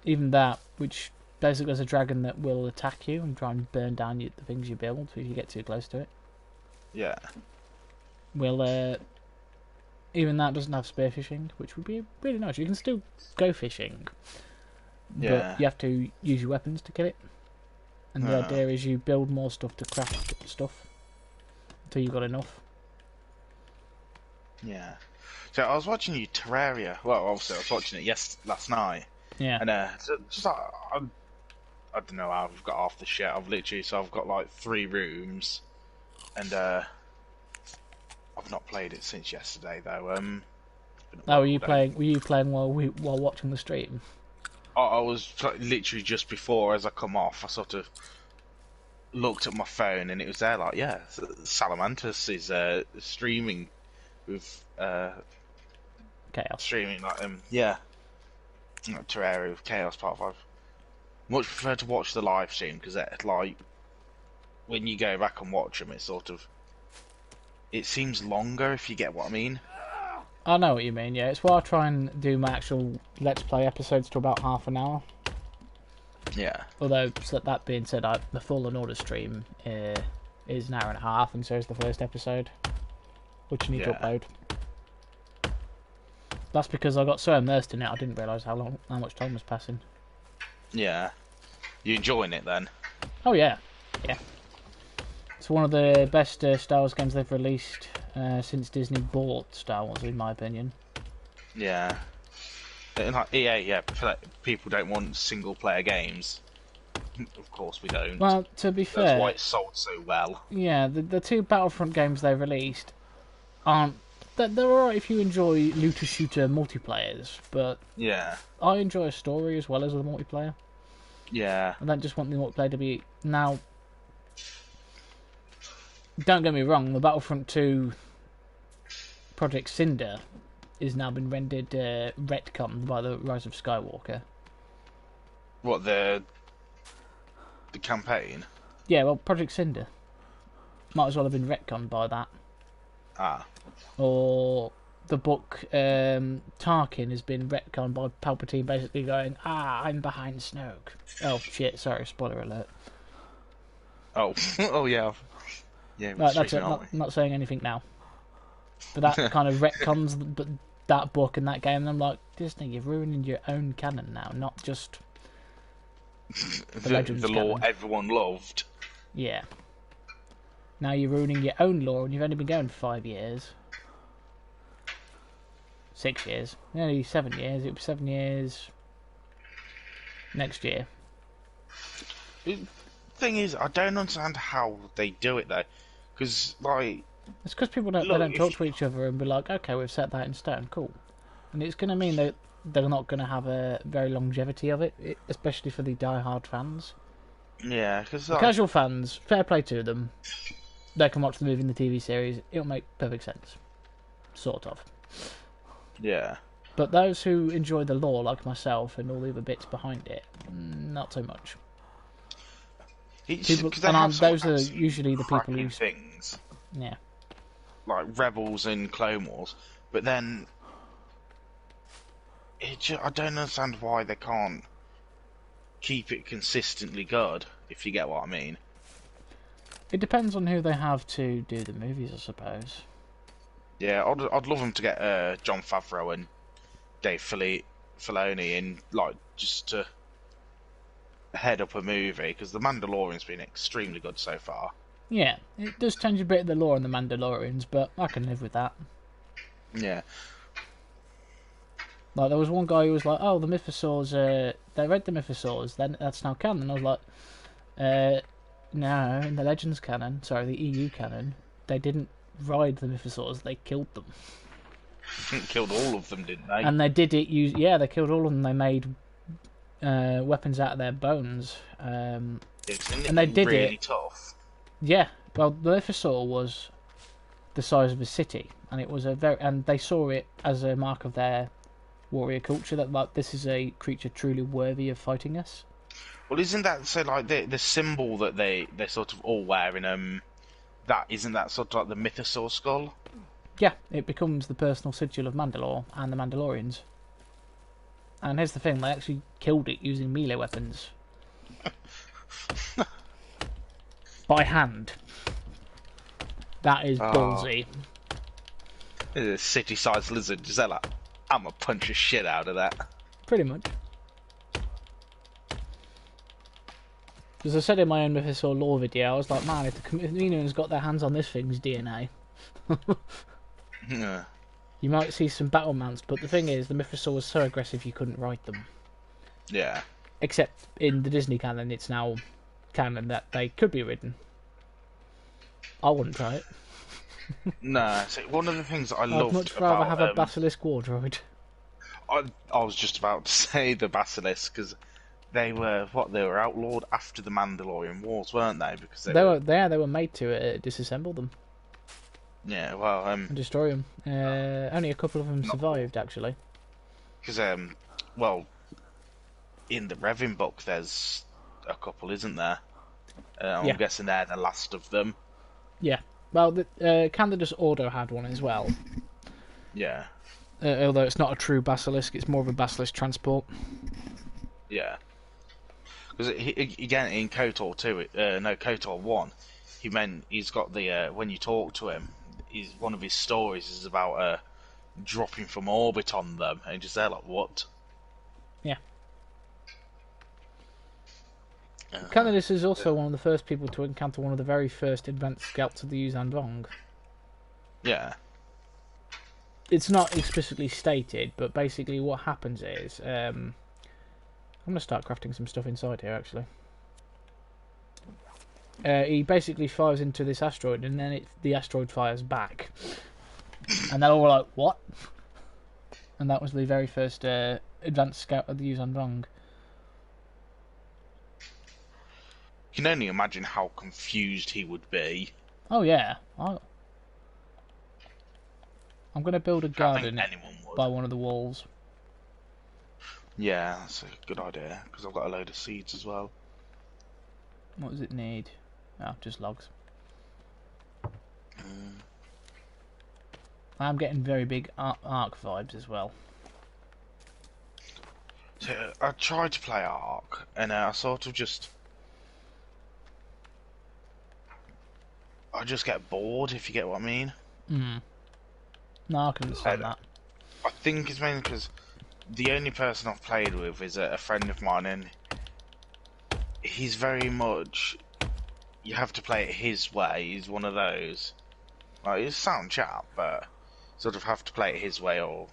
Even that, which basically is a dragon that will attack you and try and burn down the things you build if you get too close to it. Yeah. Will even that doesn't have spearfishing, which would be really nice. You can still go fishing, Yeah. but you have to use your weapons to kill it. And the idea is you build more stuff to craft stuff until you've got enough. Yeah. So I was watching you Terraria. Well, obviously I was watching it last night. Yeah. And just like, I don't know how I've got half the shit. I've got like 3 rooms, and I've not played it since yesterday though. Were you playing? Were you playing while watching the stream? I was literally just before, as I come off, I sort of looked at my phone and it was there like, yeah, Salamantis is streaming with Chaos. streaming like yeah, Terraria with Chaos Part 5. Much prefer to watch the live stream because like when you go back and watch them, it seems longer, if you get what I mean. I know what you mean. Yeah, it's why I try and do my actual Let's Play episodes to about half an hour. Yeah. Although, so that being said, the Fallen Order stream is an hour and a half, and so is the first episode, which you need to upload. That's because I got so immersed in it, I didn't realise how much time was passing. Yeah. You enjoying it then? Oh yeah, yeah. It's one of the best Star Wars games they've released since Disney bought Star Wars, in my opinion. Yeah. And like EA, yeah, people don't want single-player games. Of course we don't. Well, to be fair... That's why it's sold so well. Yeah, the 2 Battlefront games they released aren't... They're alright if you enjoy looter-shooter multiplayers, but... Yeah. I enjoy a story as well as a multiplayer. Yeah. I don't just want the multiplayer to be... Now... Don't get me wrong, the Battlefront 2 Project Cinder is now been rendered retcon by the Rise of Skywalker. What, the campaign? Yeah, well, Project Cinder might as well have been retconned by that. Ah. Or the book Tarkin has been retconned by Palpatine basically going, I'm behind Snoke. Oh shit, sorry, spoiler alert. Oh, oh yeah, yeah. We're Right, that's streaming, it. aren't Not saying anything now. But that kind of retcons that book and that game, and I'm like, Disney, you're ruining your own canon now, not just we? the Legends The lore canon. everyone loved. Yeah. Now you're ruining your own lore, and you've only been going for 5 years. 6 years. Nearly 7 years. It'll be 7 years next year. Thing is, I don't understand how they do it though, because like, It's because people don't, look, they don't talk to each other and be like, okay, we've set that in stone, cool. And it's going to mean that they're not going to have a very longevity of it, especially for the die-hard fans. yeah, because The casual fans, fair play to them. They can watch the movie and the TV series. It'll make perfect sense. Sort of. yeah, But those who enjoy the lore, like myself, and all the other bits behind it, not so much. People, and those are usually the people who... things. Yeah. Like Rebels and Clone Wars, but then I don't understand why they can't keep it consistently good, if you get what I mean. It depends on who they have to do the movies, I suppose. Yeah, I'd love them to get Jon Favreau and Dave Filoni in, like, just to head up a movie, because The Mandalorian's been extremely good so far. Yeah, it does change a bit of the lore in the Mandalorians, but I can live with that. Yeah. Like, there was one guy who was like, oh, the Mythosaurs, they read the Mythosaurs, then that's now canon. I was like, no, in the Legends canon, sorry, the EU canon, they didn't ride the Mythosaurs, they killed them. Killed all of them, didn't they? And they did it, yeah, they killed all of them, they made weapons out of their bones. And they did really it. Tough. Yeah, well, the Mythosaur was the size of a city, and it was and they saw it as a mark of their warrior culture, that like, this is a creature truly worthy of fighting us. Well, isn't that so? Like the symbol that they sort of all wear in that isn't that sort of like the Mythosaur skull? Yeah, it becomes the personal sigil of Mandalore and the Mandalorians. And here's the thing: they actually killed it using melee weapons. By hand. That is ballsy. A city-sized lizard. Is that like, I'm gonna punch the shit out of that. Pretty much. As I said in my own Mythosaur lore video, I was like, man, if the Kaminoans got their hands on this thing's DNA, Yeah. you might see some battle mounts, but the thing is, the Mythosaur was so aggressive you couldn't ride them. Yeah. Except in the Disney canon, it's now canon that they could be ridden. I wouldn't try it. No, so one of the things that I I'd loved much rather about have a Basilisk War Droid. I was just about to say the Basilisk, because they were outlawed after the Mandalorian Wars, weren't they? Because they were made to disassemble them. Yeah, well, and destroy them. Only a couple of them survived, actually. Because well, in the Revan book, there's a couple, isn't there? I'm guessing they're the last of them. Yeah. Well, Candida's Order had one as well. Yeah. Although it's not a true basilisk, it's more of a basilisk transport. Yeah. Because again, in KOTOR 2, KOTOR 1, he's got the when you talk to him, one of his stories is about dropping from orbit on them, and just they're like, what? Yeah. Candida's is also one of the first people to encounter one of the very first advanced scouts of the Yuuzhan Vong. Yeah. It's not explicitly stated, but basically what happens is... I'm going to start crafting some stuff inside here, actually. He basically fires into this asteroid, and then the asteroid fires back. And they're all like, what? And that was the very first advanced scout of the Yuuzhan Vong. You can only imagine how confused he would be. Oh, yeah. I'm going to build a garden by one of the walls. Yeah, that's a good idea, because I've got a load of seeds as well. What does it need? Oh, just logs. I'm getting very big Ark vibes as well. So I tried to play Ark, and I sort of just... I just get bored, if you get what I mean. Hmm. No, I can understand that. I think it's mainly because the only person I've played with is a friend of mine, and he's very much, you have to play it his way. He's one of those. Like, he's a sound chap, but sort of have to play it his way or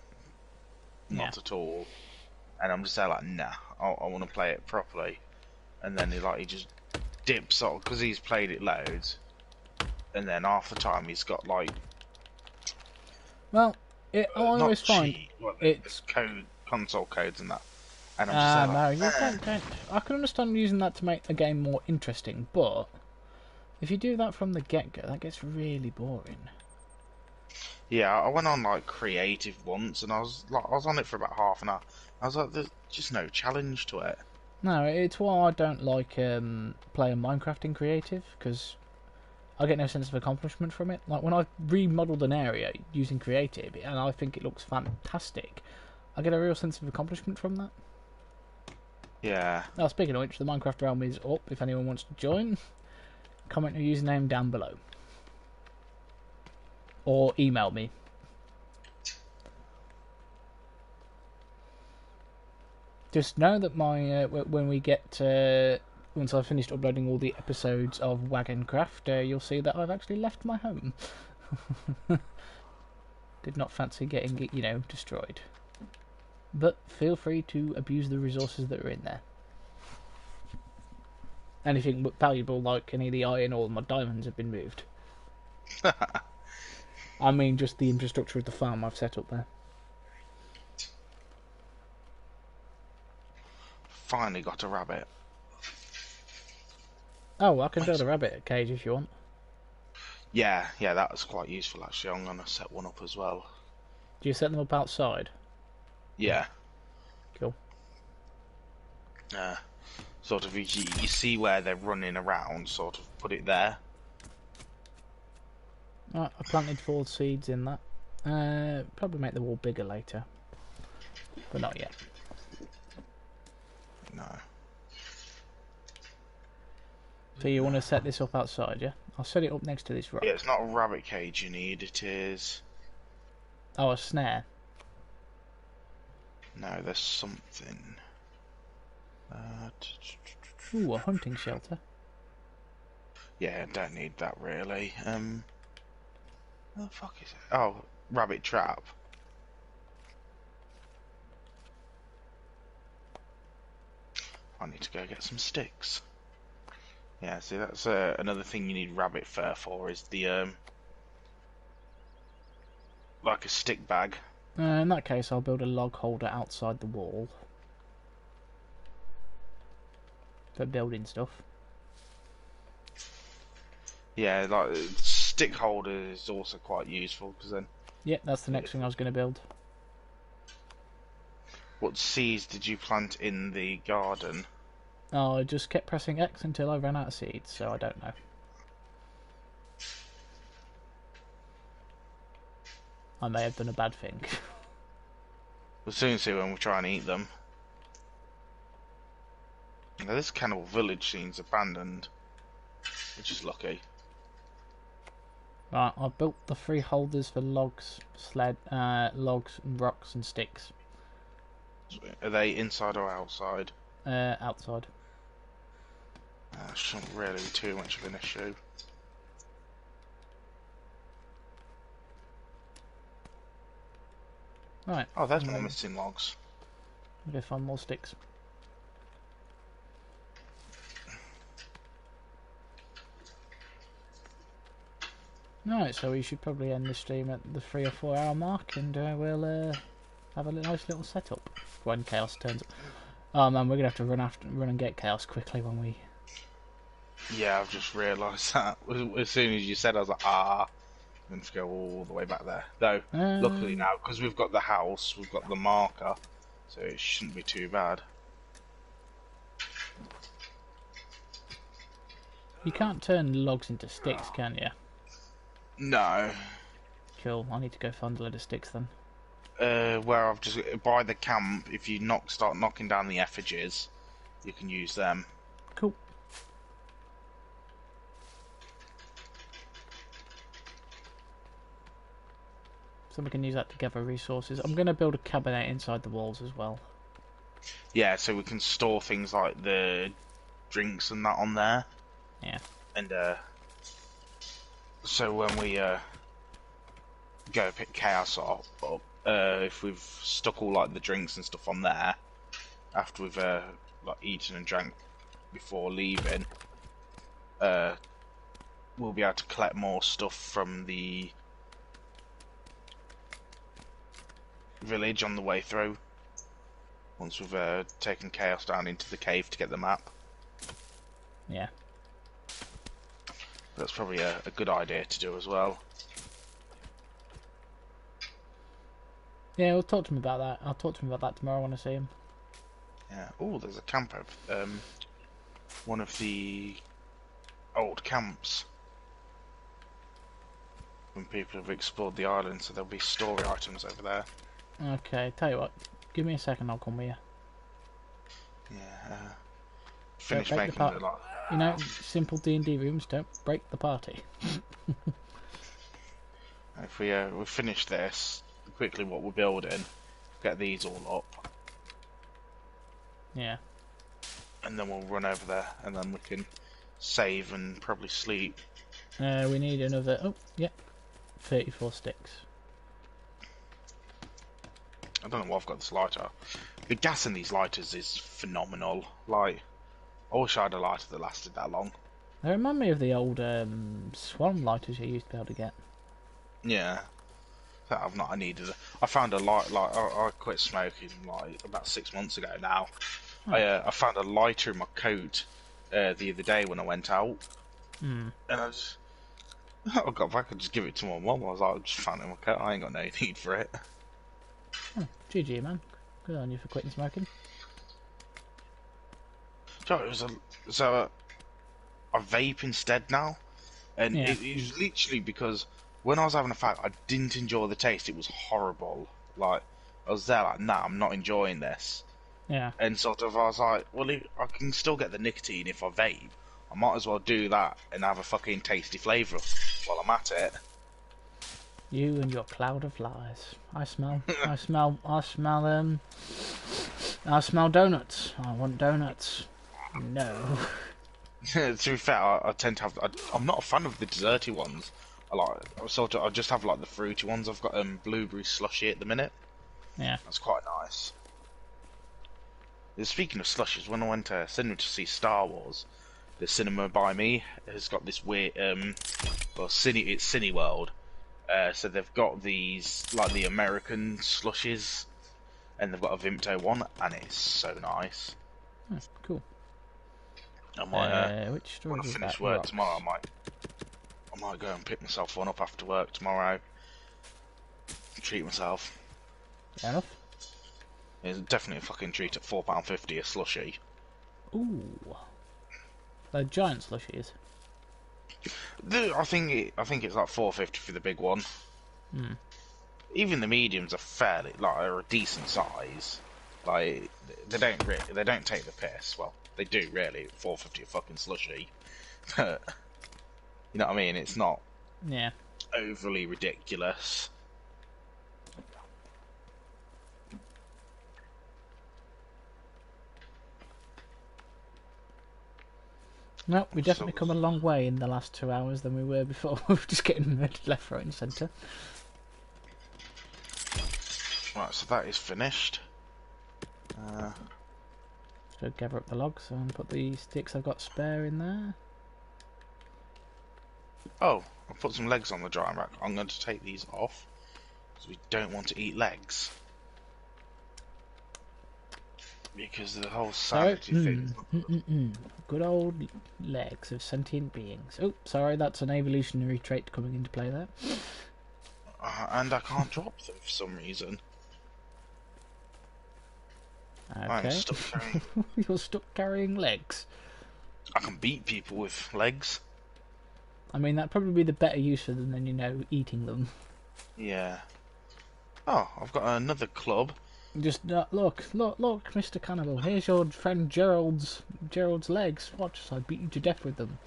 not at all. And I'm just there like, nah, I want to play it properly. And then he just dips off, because he's played it loads. And then half the time he's got like... Well, I always find it's code, console codes and that. And I'm just no, you don't. I can understand using that to make the game more interesting, but if you do that from the get-go, that gets really boring. Yeah, I went on like creative once, and I was on it for about half an hour. I was like, there's just no challenge to it. No, it's why I don't like playing Minecraft in creative, because I get no sense of accomplishment from it. Like when I've remodeled an area using creative, and I think it looks fantastic, I get a real sense of accomplishment from that. Yeah. Now, speaking of which, the Minecraft realm is up. If anyone wants to join, comment your username down below, or email me. Just know that my when we get once I've finished uploading all the episodes of Wagoncraft, you'll see that I've actually left my home. Did not fancy getting it, destroyed. But feel free to abuse the resources that are in there. Anything valuable, like any of the iron or my diamonds, have been moved. I mean, just the infrastructure of the farm I've set up there. Finally got a rabbit. Oh, I can build a rabbit cage if you want. Yeah, that was quite useful actually. I'm gonna set one up as well. Do you set them up outside? Yeah. Cool. Sort of, you see where they're running around, sort of put it there. Right, I planted 4 seeds in that. Probably make the wall bigger later, but not yet. No. So you want to set this up outside, yeah? I'll set it up next to this rock. Yeah, it's not a rabbit cage you need, it is... Oh, a snare. No, there's something... Ooh, a hunting shelter. Yeah, don't need that really. What the fuck is it? Oh, rabbit trap. I need to go get some sticks. Yeah, see, that's another thing you need rabbit fur for, is the like a stick bag. In that case, I'll build a log holder outside the wall for building stuff. Yeah, like stick holder is also quite useful, because then... Yep, that's the next thing I was going to build. What seeds did you plant in the garden? Oh, I just kept pressing X until I ran out of seeds, so I don't know. I may have done a bad thing. We'll soon see when we try and eat them. Now, this cannibal village seems abandoned, which is lucky. Right, I've built the 3 holders for logs, logs, and rocks and sticks. Are they inside or outside? Outside. Shouldn't really be too much of an issue. Right. Oh, there's more missing logs. I'm going to find more sticks. Right, so we should probably end the stream at the 3 or 4 hour mark, and we'll have a nice little setup when Chaos turns up. Oh man, we're gonna have to run and get Chaos quickly when we... Yeah, I've just realised that. As soon as you said, I was like, I'm going to go all the way back there. Though, luckily now, because we've got the house, we've got the marker, so it shouldn't be too bad. You can't turn logs into sticks, can you? No. Cool, I need to go find a load of sticks then. Where I've just... By the camp, if you start knocking down the effigies, you can use them. Cool. So we can use that to gather resources. I'm going to build a cabinet inside the walls as well. Yeah, so we can store things like the drinks and that on there. Yeah. And so when we go pick chaos up, if we've stuck all like the drinks and stuff on there after we've like eaten and drank before leaving, we'll be able to collect more stuff from the village on the way through. Once we've taken chaos down into the cave to get the map. Yeah. That's probably a good idea to do as well. Yeah, we'll talk to him about that. I'll talk to him about that tomorrow when I see him. Yeah. Oh, there's a camp over. One of the old camps when people have explored the island, so there'll be story items over there. Okay, tell you what. Give me a second, I'll come with you. Yeah. Finish break the making part. the like. You know, simple D&D rooms don't break the party. If we finish this quickly, what we're building, get these all up, Yeah. and then we'll run over there, and then we can save and probably sleep. We need another. Oh, yeah. 34 sticks. I don't know why I've got this lighter. The gas in these lighters is phenomenal. Like, I wish I had a lighter that lasted that long. They remind me of the old swan lighters you used to be able to get. Yeah. I've not. I needed it. I found a light. Like, I quit smoking like about 6 months ago now. Oh. I found a lighter in my coat the other day when I went out, Hmm. and I got back and just give it to my mum. I was like, I just found it in my coat. I ain't got no need for it. Oh, GG, man. Good on you for quitting smoking. So it was a vape instead now, and Yeah. it was literally because when I was having a fag, I didn't enjoy the taste. It was horrible. Like, I was there like, nah, I'm not enjoying this. Yeah. And sort of, I was like, well, I can still get the nicotine if I vape. I might as well do that and have a fucking tasty flavour while I'm at it. You and your cloud of lies. I smell donuts. I want donuts. No. To be fair, I tend to have. I'm not a fan of the desserty ones. I just have like the fruity ones. I've got blueberry slushy at the minute. Yeah. That's quite nice. Speaking of slushes, when I went to cinema to see Star Wars, the cinema by me has got this weird it's Cineworld. So they've got these like the American slushes, and they've got a Vimto one, and it's so nice. Oh, cool. I might, which when I storage is finish that? work Rocks. tomorrow, I might go and pick myself one up after work tomorrow. Treat myself. Fair enough. It's definitely a fucking treat at £4.50 a slushy. Ooh. The giant slushies. I think it's like £4.50 for the big one. Hmm. Even the mediums are a decent size. Like they don't take the piss. Well, they do really. £4.50 a fucking slushy. But you know what I mean? It's not Yeah. overly ridiculous. Well, we've definitely come a long way in the last 2 hours than we were before. We were just getting murdered left, right and centre. Right, so that is finished. So gather up the logs and put the sticks I've got spare in there. Oh, I'll put some legs on the drying rack. I'm going to take these off because we don't want to eat legs. Because the whole sanity thing. Good old legs of sentient beings. Oh, sorry, that's an evolutionary trait coming into play there. And I can't drop them for some reason. I'm Okay. stuck carrying. You're stuck carrying legs. I can beat people with legs. I mean, that'd probably be the better use for them than, eating them. Yeah. Oh, I've got another club. Just look, Mr. Cannibal. Here's your friend Gerald's legs. Watch as I beat you to death with them.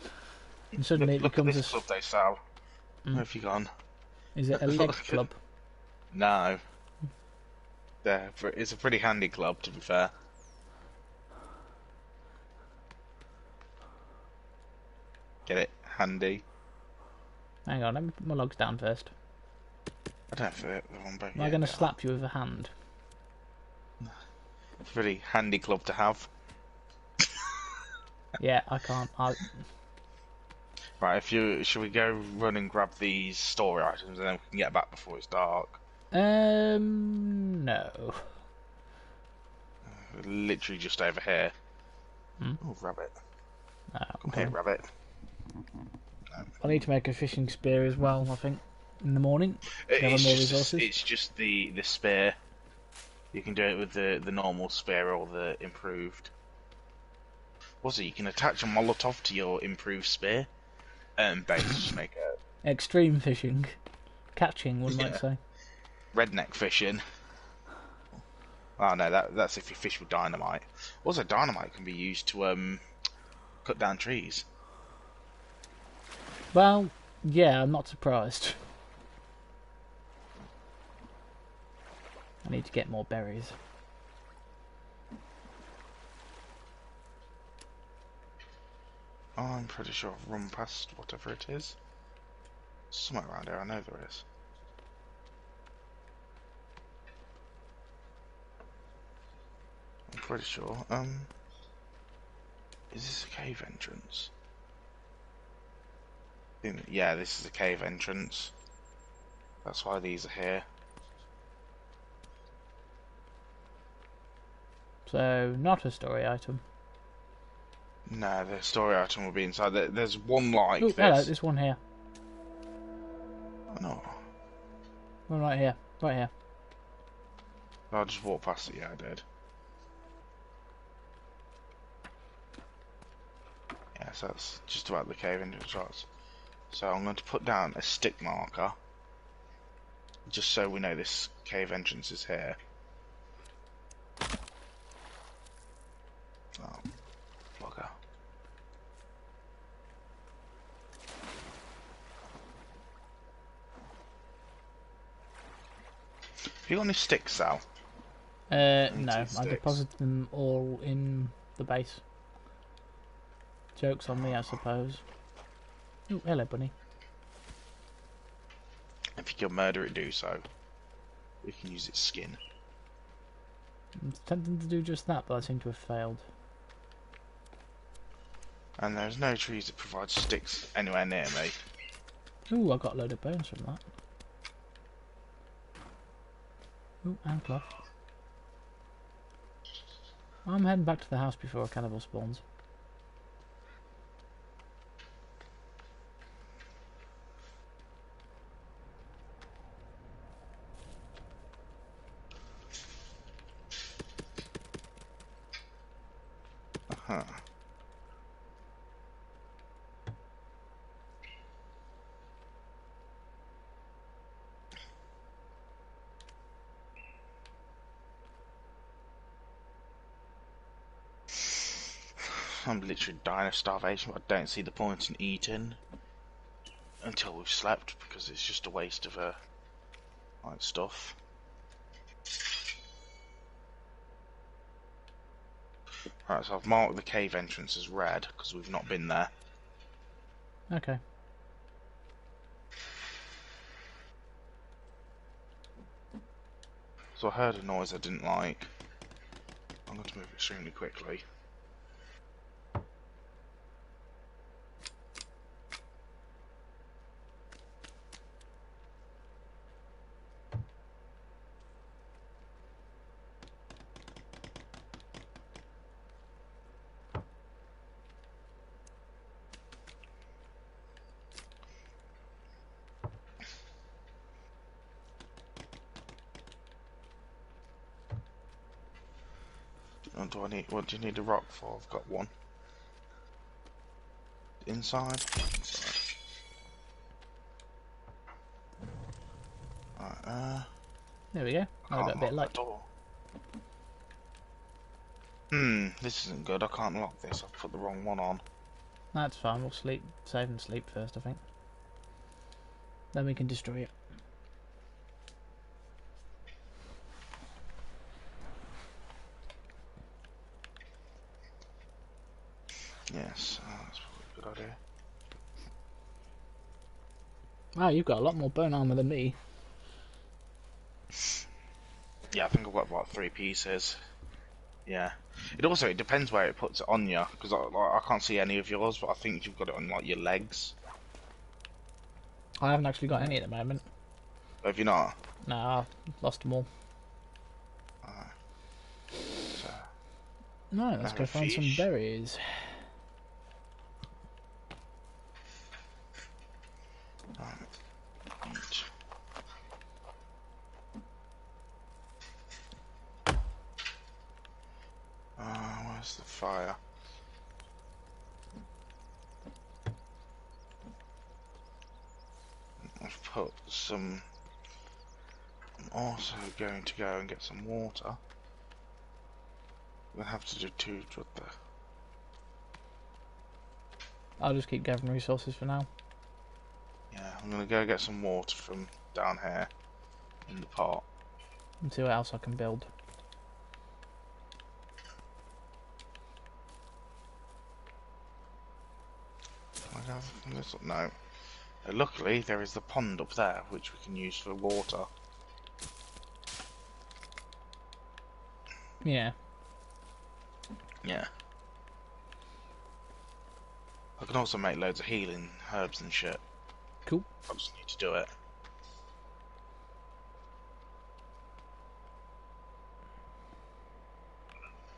And suddenly Look it becomes at this club they sell. Where have you gone? Is it a leg club? No. It's a pretty handy club, to be fair. Get it? Handy. Hang on, let me put my logs down first. I don't fit the one back. Am I going to slap you with a hand? It's a pretty handy club to have. Yeah, I can't. Right, should we go run and grab these story items and then we can get back before it's dark? No. Literally just over here. Oh, rabbit. Come here, rabbit. I need to make a fishing spear as well, I think, in the morning. It's just the spear. You can do it with the normal spear or the improved. Also, you can attach a Molotov to your improved spear. Base, just make it. Extreme fishing. Catching, one might say. Redneck fishing. Oh no, that's if you fish with dynamite. Also, dynamite can be used to cut down trees. Well, yeah, I'm not surprised. I need to get more berries. Oh, I'm pretty sure I've run past whatever it is. Somewhere around here, I know there is. I'm pretty sure. Is this a cave entrance? Yeah, this is a cave entrance. That's why these are here. So, not a story item. No, the story item will be inside. There's one like Ooh, this. hello, there's one here. Oh, no. One right here. Right here. I just walked past it, yeah, I did. Yeah, so that's just about the cave entrance shots. So I'm going to put down a stick marker, just so we know this cave entrance is here. Oh, vlogger. Have you got any sticks, Sal? No, I deposited them all in the base. Joke's on me, I suppose. Ooh, hello, bunny. If you can murder it, do so. We can use its skin. I'm tempting to do just that, but I seem to have failed. And there's no trees that provide sticks anywhere near me. Ooh, I got a load of bones from that. Ooh, and cloth. I'm heading back to the house before a cannibal spawns. Huh. I'm literally dying of starvation, but I don't see the point in eating until we've slept, because it's just a waste of like stuff. Right, so I've marked the cave entrance as red because we've not been there. Okay. So I heard a noise I didn't like. I'm going to move extremely quickly. What do you need a rock for? I've got one. Inside? Inside. Right, There we go. I got a bit of light. This isn't good. I can't lock this. I've put the wrong one on. That's fine, we'll sleep. Save and sleep first, I think. Then we can destroy it. Wow, you've got a lot more bone armor than me. Yeah, I think I've got about 3 pieces. Yeah. It depends where it puts it on you, because I can't see any of yours, but I think you've got it on like your legs. I haven't actually got any at the moment. Have you not? Nah, lost them all. So, No, let's go find some fish. berries. Right. Where's the fire? I've put some. I'm also going to go and get some water. We'll have to do 2 with the. I'll just keep gathering resources for now. Yeah, I'm gonna go get some water from down here in the pot. And see what else I can build. Can I have this? No. Luckily, there is the pond up there, which we can use for water. Yeah. Yeah. I can also make loads of healing herbs and shit. Cool. I just need to do it.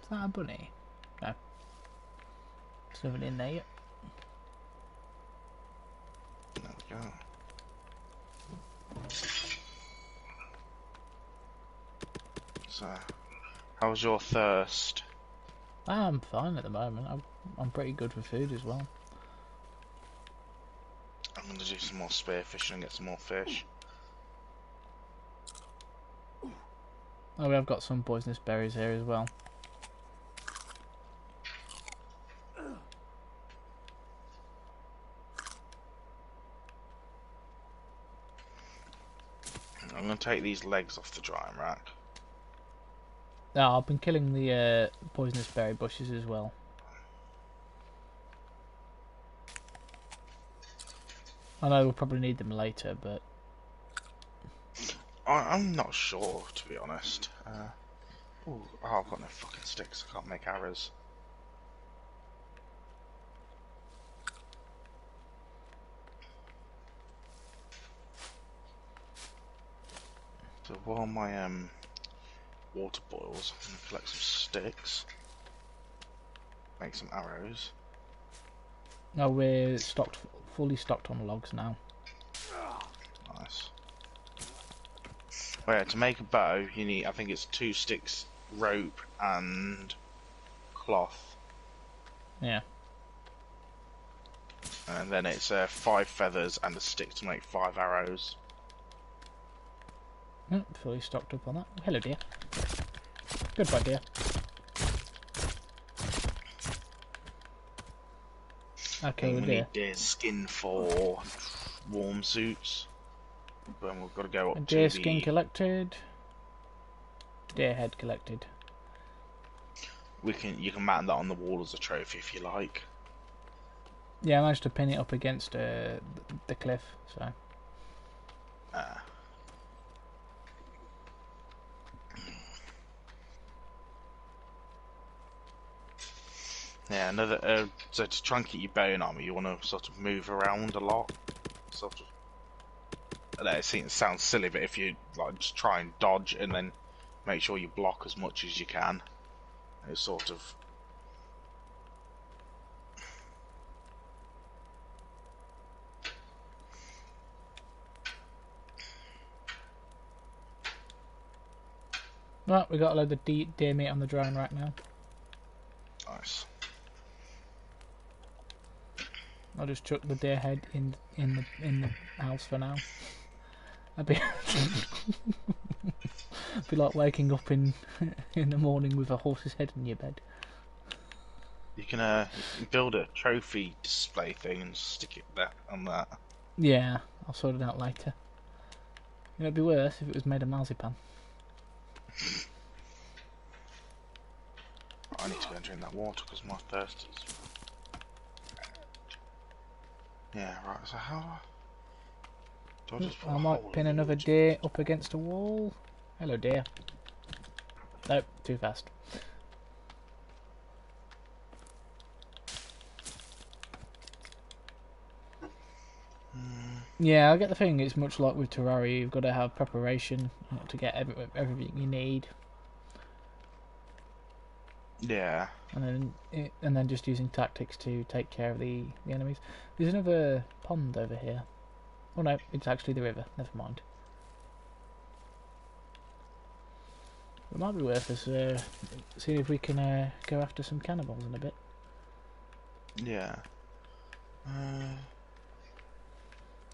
Is that a bunny? No. There's nothing in there yet. There we go. So, how's your thirst? I'm fine at the moment. I'm pretty good for food as well. I'm gonna do some more spearfishing and get some more fish. Oh, we have got some poisonous berries here as well. I'm gonna take these legs off the drying rack. No, I've been killing the poisonous berry bushes as well. I know we'll probably need them later, but I'm not sure, to be honest. Oh, I've got no fucking sticks. I can't make arrows. So while my water boils, I'm gonna collect some sticks, make some arrows. no, we're fully stocked on logs now. Nice. Well, yeah, to make a bow, you need, I think it's 2 sticks, rope, and cloth. Yeah. And then it's 5 feathers and a stick to make 5 arrows. Yep, fully stocked up on that. Oh, hello, dear. Goodbye, dear. Okay, We we're need deer. deer skin for warm suits. Then we've got to go up A to deer the... skin collected. Deer head collected. You can mount that on the wall as a trophy if you like. Yeah, I managed to pin it up against the cliff, so... Yeah, another. So to try and keep your bone armor, you want to sort of move around a lot. Sort of. I know it sounds silly, but if you like, just try and dodge and then make sure you block as much as you can. It's sort of. Right, we got a load of deer meat on the drying rack now. Nice. I'll just chuck the deer head in the house for now. I'd be be like waking up in the morning with a horse's head in your bed. You can build a trophy display thing and stick it there on that. Yeah, I'll sort it out later. It'd be worse if it was made of marzipan. I need to go and drink that water because my thirst is. Yeah, right. So how? Do I just put I a might hole pin in another each? deer up against a wall. Hello, deer. Nope, too fast. Yeah, I get the thing. It's much like with Terraria. You've got to have preparation to get everything you need, Yeah. and then just using tactics to take care of the enemies. There's another pond over here. Oh no, it's actually the river. Never mind. It might be worth us seeing if we can go after some cannibals in a bit. Yeah.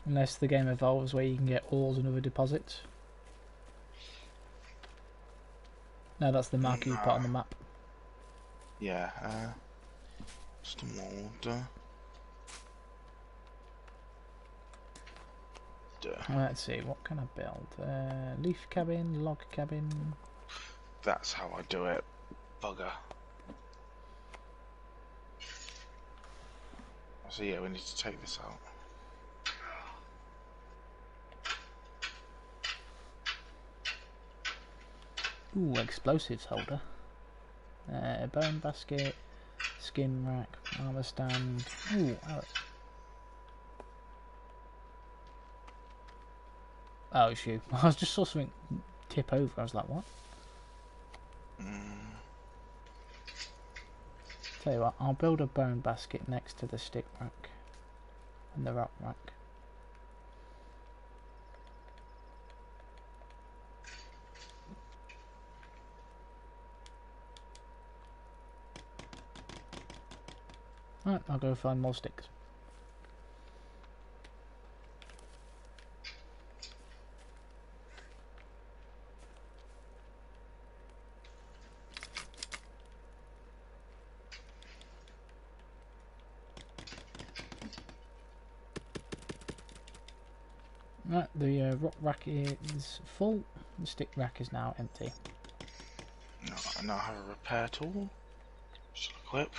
Unless the game evolves where you can get ores and other deposits. No, that's the mark you put on the map. Yeah. Just a mold. Let's see, what can I build? Leaf cabin, log cabin. That's how I do it. Bugger. So yeah, we need to take this out. Ooh, explosives holder. Bone basket, skin rack, armor stand. Ooh, oh, it's you. I just saw something tip over. I was like, what? Tell you what, I'll build a bone basket next to the stick rack and the rock rack. Right, I'll go find more sticks. Right, the rock rack is full. The stick rack is now empty. I now have a repair tool. Just equip.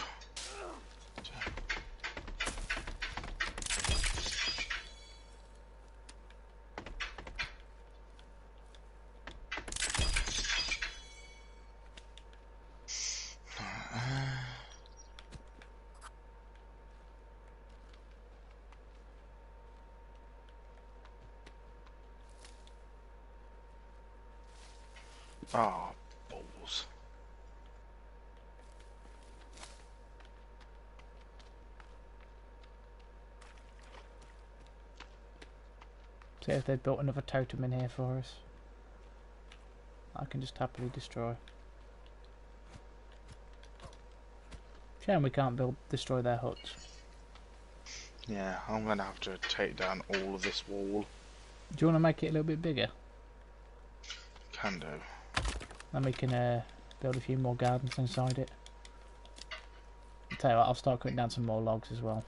Oh, balls. See if they've built another totem in here for us. I can just happily destroy. Shame we can't destroy their huts. Yeah, I'm gonna have to take down all of this wall. Do you want to make it a little bit bigger? Can do. Then we can build a few more gardens inside it. I'll tell you what, I'll start cutting down some more logs as well.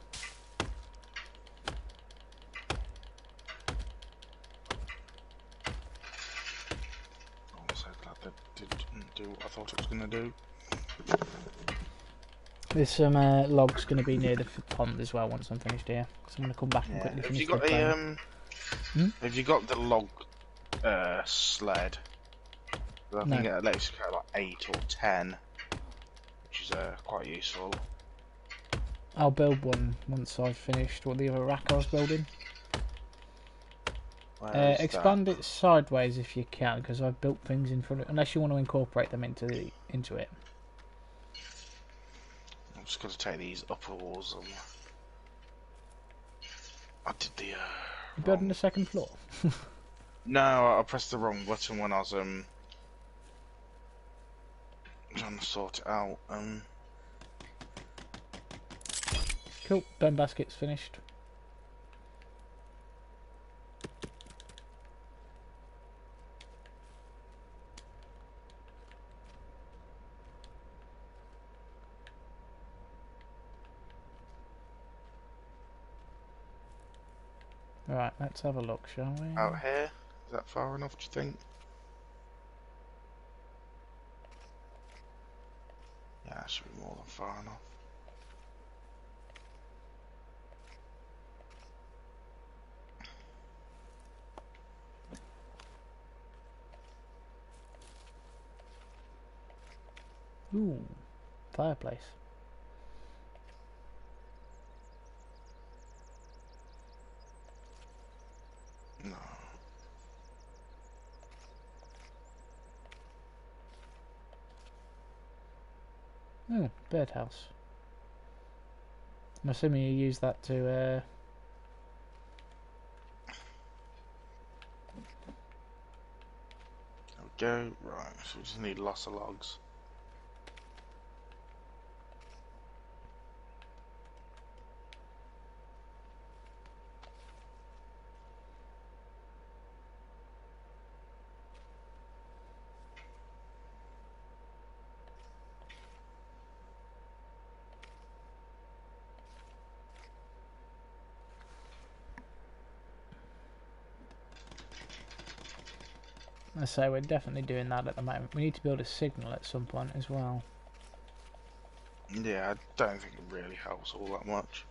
I'm so glad that didn't do what I thought it was gonna do. There's some logs going to be near the pond as well once I'm finished here. So I'm going to come back and quickly finish the claim. Have you got the log sled? I think it lets you carry like 8 or 10, which is quite useful. I'll build one once I've finished what the other rack I was building. Expand it sideways if you can, because I've built things in front of it, unless you want to incorporate them into it. I'm just going to take these upper walls. I did the. You're building the second floor? No, I pressed the wrong button when I was trying to sort it out. Cool. Bone basket's finished. Right, let's have a look, shall we? Out here? Is that far enough, do you think? Yeah, that should be more than far enough. Ooh, fireplace. No. Oh, birdhouse. I'm assuming you use that to, There we go. Right, so we just need lots of logs. I say we're definitely doing that at the moment. We need to build a signal at some point as well. Yeah, I don't think it really helps all that much.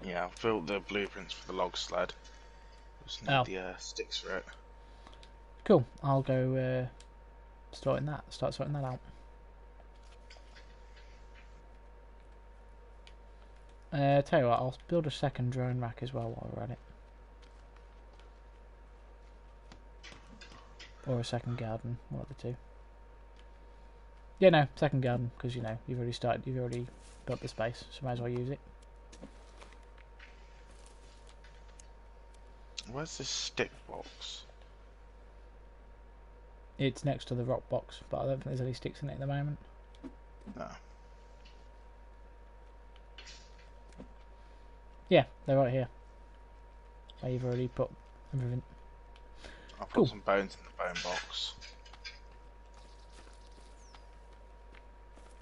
Yeah, I've built the blueprints for the log sled. Just need Oh, the sticks for it. cool. I'll go start sorting that out. Tell you what, I'll build a second drone rack as well while we're at it. Or a second garden, one of the two. Yeah, no, second garden, because, you know, you've already built the space, so might as well use it. Where's this stick box? It's next to the rock box, but I don't think there's any sticks in it at the moment. No. Yeah, they're right here. Where you've already put everything. I'll put Cool. some bones in the bone box.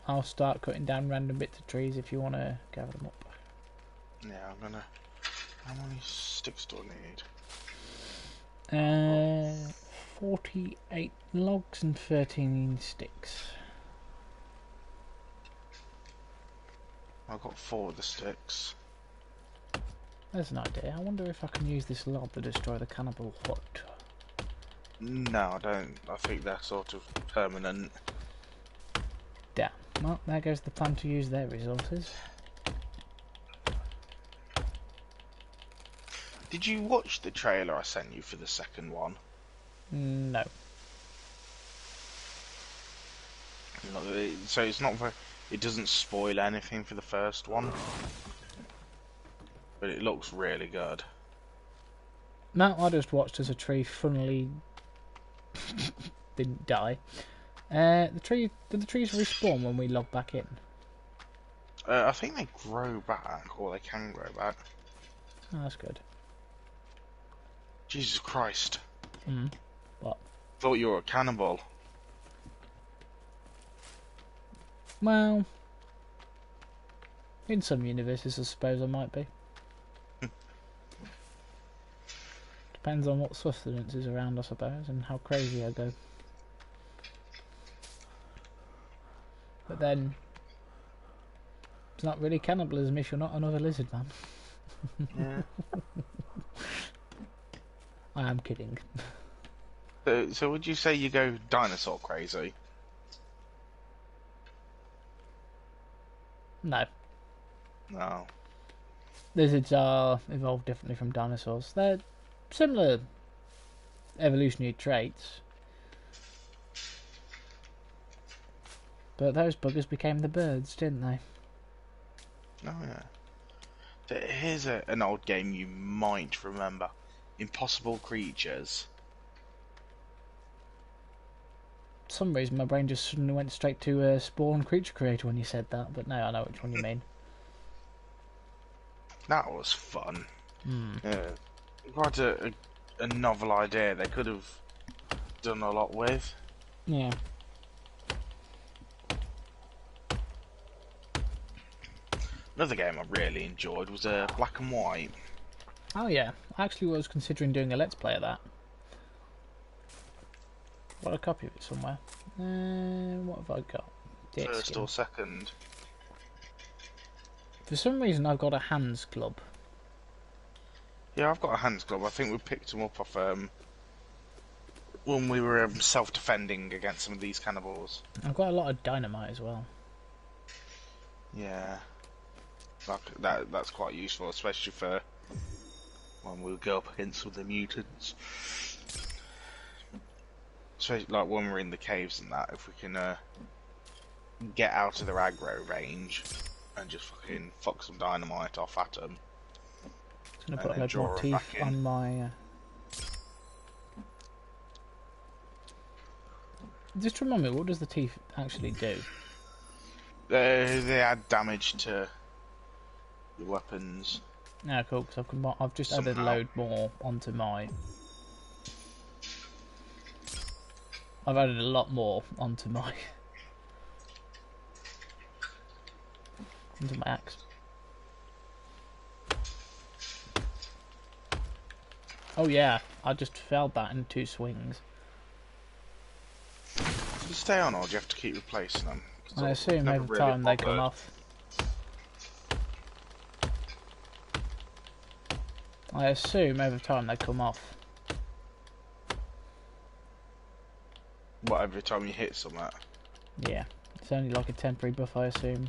I'll start cutting down random bits of trees if you want to gather them up. Yeah, I'm gonna... How many sticks do I need? 48 logs and 13 sticks. I've got 4 of the sticks. There's an idea. I wonder if I can use this log to destroy the cannibal hut. No, I don't. I think they're sort of permanent. Damn. Well, there goes the plan to use their resources. Did you watch the trailer I sent you for the second one? No. So it's not very... It doesn't spoil anything for the first one. But it looks really good. No, I just watched as a tree funnily didn't die. Did the trees respawn when we log back in? I think they grow back, or they can grow back. Oh, that's good. Jesus Christ. What? Thought you were a cannibal. Well, in some universes I suppose I might be. Depends on what sustenance is around, I suppose, and how crazy I go. But then, it's not really cannibalism if you're not another lizard man. Yeah. I am kidding. So would you say you go dinosaur crazy? No. No. Lizards are evolved differently from dinosaurs. They're similar evolutionary traits. But those buggers became the birds, didn't they? Oh yeah. So here's an old game you might remember. Impossible Creatures. For some reason my brain just suddenly went straight to Spawn Creature Creator when you said that, but now I know which one you mean. That was fun. Yeah. Quite a novel idea they could have done a lot with. Yeah. Another game I really enjoyed was Black and White. Oh yeah, I actually was considering doing a Let's Play of that. Got a copy of it somewhere. What have I got? First or second? For some reason I've got a Hands Club. Yeah, I've got a hands glove. I think we picked them up off when we were self-defending against some of these cannibals. I've got a lot of dynamite as well. Yeah, that's quite useful, especially for when we go up against some of the mutants. Especially like when we're in the caves and that, if we can get out of their aggro range and just fucking fuck some dynamite off at them. Just gonna put a load more teeth on my. Just remind me, what does the teeth actually do? They add damage to the weapons. Yeah, cool. Because I've just added a load more onto my. I've added a lot more onto my axe. Oh yeah, I just failed that in 2 swings. Do you stay on, or do you have to keep replacing them? I assume over time they come off. I assume over time they come off. What, every time you hit something? Yeah, it's only like a temporary buff, I assume.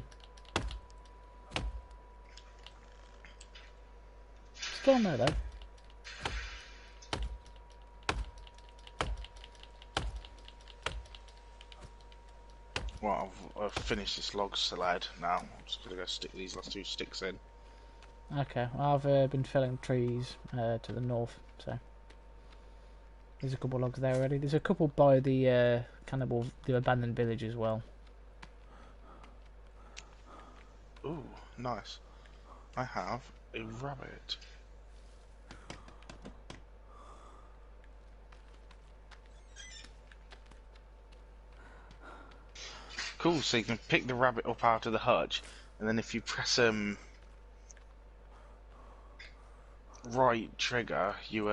Still on there though. Well, I've finished this log sled now. I'm just gonna go stick these last 2 sticks in. Okay, I've been felling trees to the north, so there's a couple logs there already. There's a couple by the the abandoned village as well. Ooh, nice. I have a rabbit. Cool, so you can pick the rabbit up out of the hutch, and then if you press right trigger, you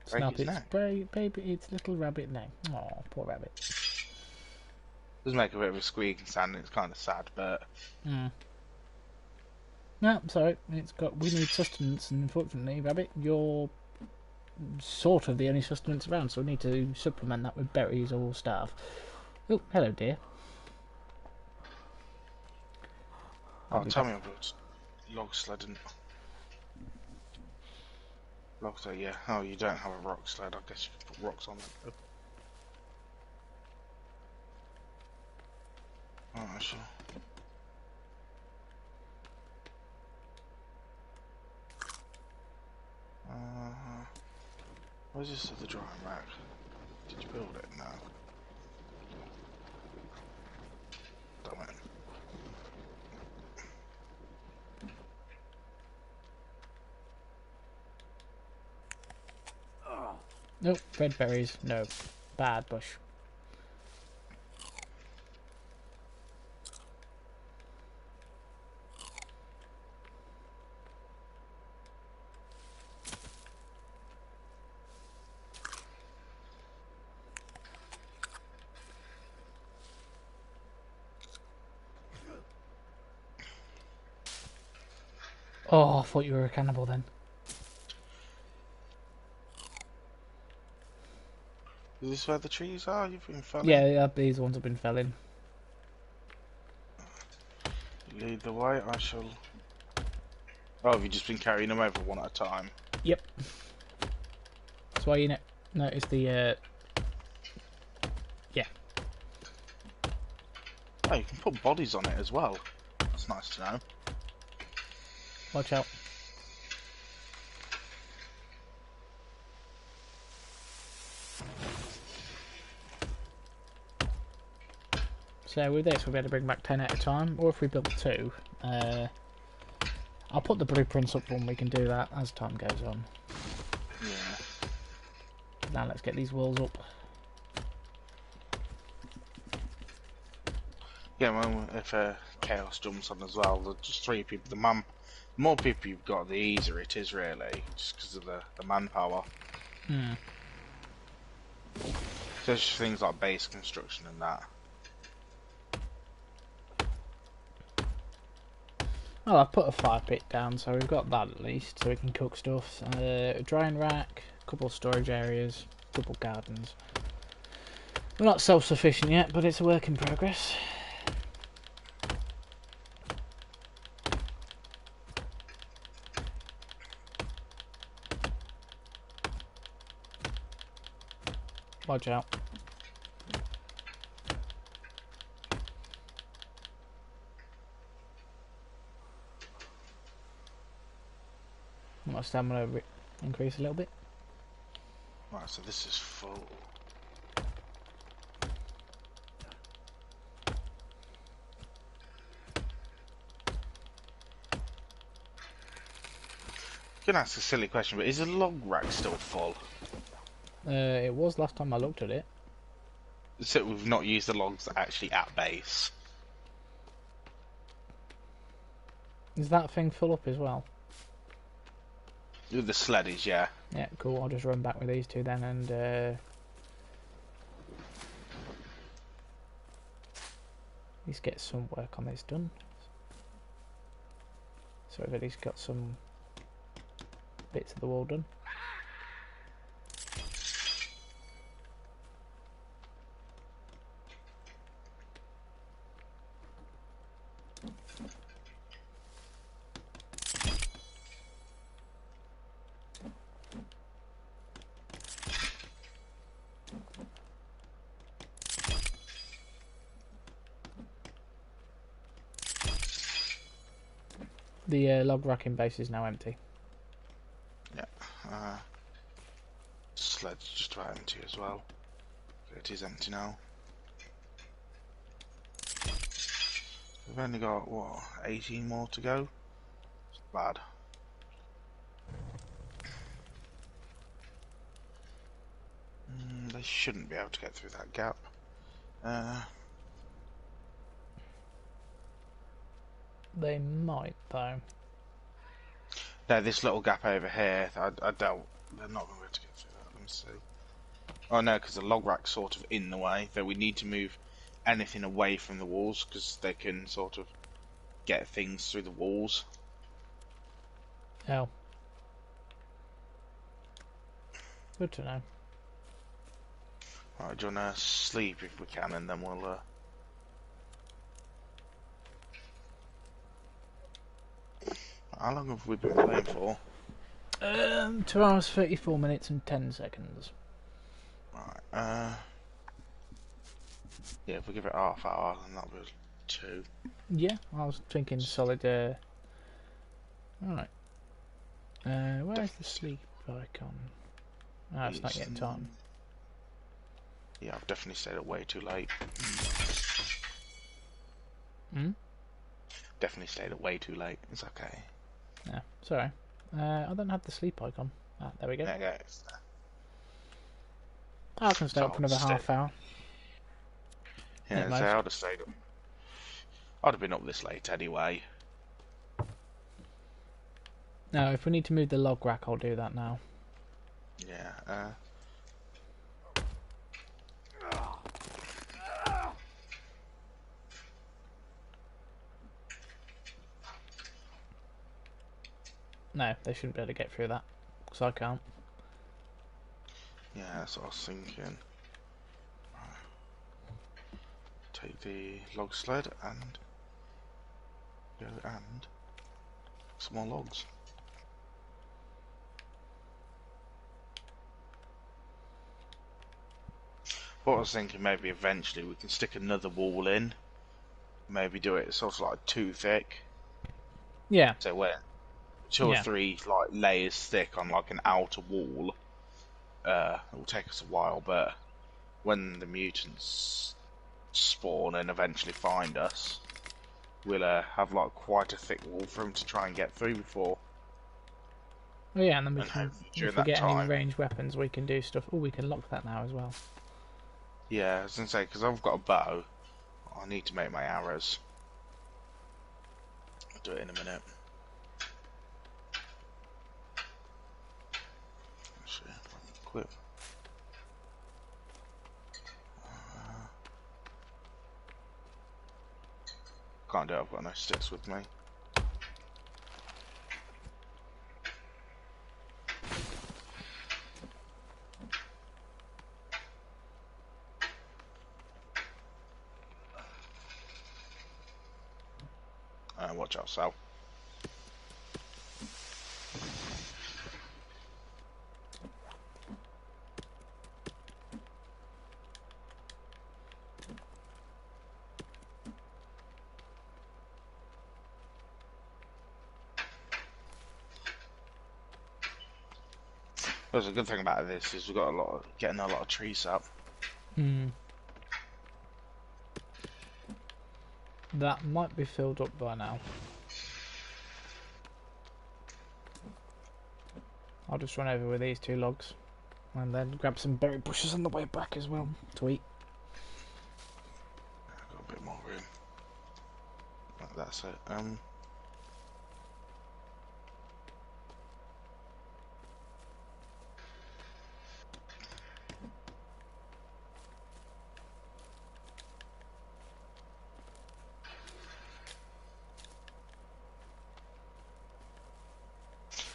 Snap its baby, its little rabbit neck. Oh, poor rabbit. Does make a bit of a squeaking sound, and it's kind of sad, but. No, sorry, we need sustenance, and unfortunately, rabbit, you're sort of the only sustenance around, so we need to supplement that with berries or stuff. Oh, hello, dear. Oh, tell me about log sledding. Log sled, yeah. Oh, you don't have a rock sled. I guess you can put rocks on it. Oh, sure. Where's this other drying rack? Did you build it? No. Damn it. Nope, red berries, no. Bad bush. Oh, I thought you were a cannibal then. Is this where the trees are? You've been felling? Yeah, these ones have been felling. Lead the way, I shall... Oh, have you just been carrying them over one at a time? Yep. That's why you notice the, yeah. Oh, you can put bodies on it as well. That's nice to know. Watch out. So with this we'll be able to bring back 10 at a time, or if we build 2, I'll put the blueprints up when we can do that as time goes on. Yeah. Now let's get these walls up. Yeah, well, if Chaos jumps on as well, there's just 3 people. The more people you've got, the easier it is, really, just because of the manpower. So there's things like base construction and that. Well, I've put a fire pit down, so we've got that at least, so we can cook stuff. A drying rack, a couple of storage areas, a couple of gardens. We're not self-sufficient yet, but it's a work in progress. Watch out. My stamina increase a little bit. Right, so this is full. I'm gonna ask a silly question, but is the log rack still full? It was last time I looked at it. So we've not used the logs actually at base. Is that thing full up as well? With the sleddies, yeah. Yeah, cool. I'll just run back with these two then and at least get some work on this done. So I've at least got some bits of the wall done. The log racking base is now empty. Yeah. Sled's just about empty as well. It is empty now. We've only got, what, 18 more to go? It's bad. They shouldn't be able to get through that gap. They might though. No, this little gap over here, I doubt they're not going to be able to get through that. Let me see. Oh no, because the log rack's sort of in the way, that we need to move anything away from the walls, because they can sort of get things through the walls. Oh. Good to know. Right, do you want to sleep if we can, and then we'll... How long have we been playing for? 2 hours 34 minutes and 10 seconds. Right, yeah, if we give it half hour, then that'll be 2. Yeah, I was thinking solid. Alright. Where's the sleep icon? Ah, it's not yet time. Yeah, I've definitely stayed up way too late. Hmm? Definitely stayed up way too late. It's okay. Yeah, sorry. I don't have the sleep icon. Ah, there we go. There you go. I can stay up for another half hour. Yeah, so I'd have stayed up. I'd have been up this late anyway. No, if we need to move the log rack, I'll do that now. Yeah, No, they shouldn't be able to get through that, because I can't. yeah, that's what I was thinking. Take the log sled and go and some more logs. What I was thinking, maybe eventually we can stick another wall in. Maybe do it sort of like 2 thick. Yeah. So we're 2 or 3 like layers thick on like an outer wall. It will take us a while, but when the mutants spawn and eventually find us, we'll have like quite a thick wall for them to try and get through before. Oh yeah, and then we can, if we get any any ranged weapons, we can do stuff. Oh, we can lock that now as well. Yeah, I was gonna say, because I've got a bow, I need to make my arrows. I'll do it in a minute. Actually, equip. Can't do it, I've got no sticks with me. Watch out, Sal. There's a good thing about this is we've got getting a lot of trees up. Hmm. That might be filled up by now. I'll just run over with these 2 logs and then grab some berry bushes on the way back as well to eat. Got a bit more room. That's it.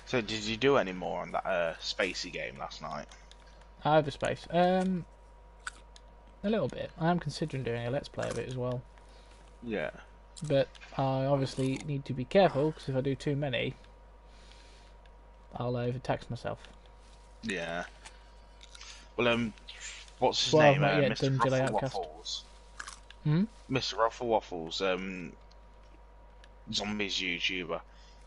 So did you do any more on that spacey game last night? Overspace. A little bit. I am considering doing a let's play of it as well. Yeah. But I obviously need to be careful because if I do too many, I'll overtax myself. Yeah. Well, what's his Well, I've name? not yet Mr. done Jedi Ruffle Outcast. Waffles. Hmm? Mr. Ruffle Waffles, Zombies YouTuber.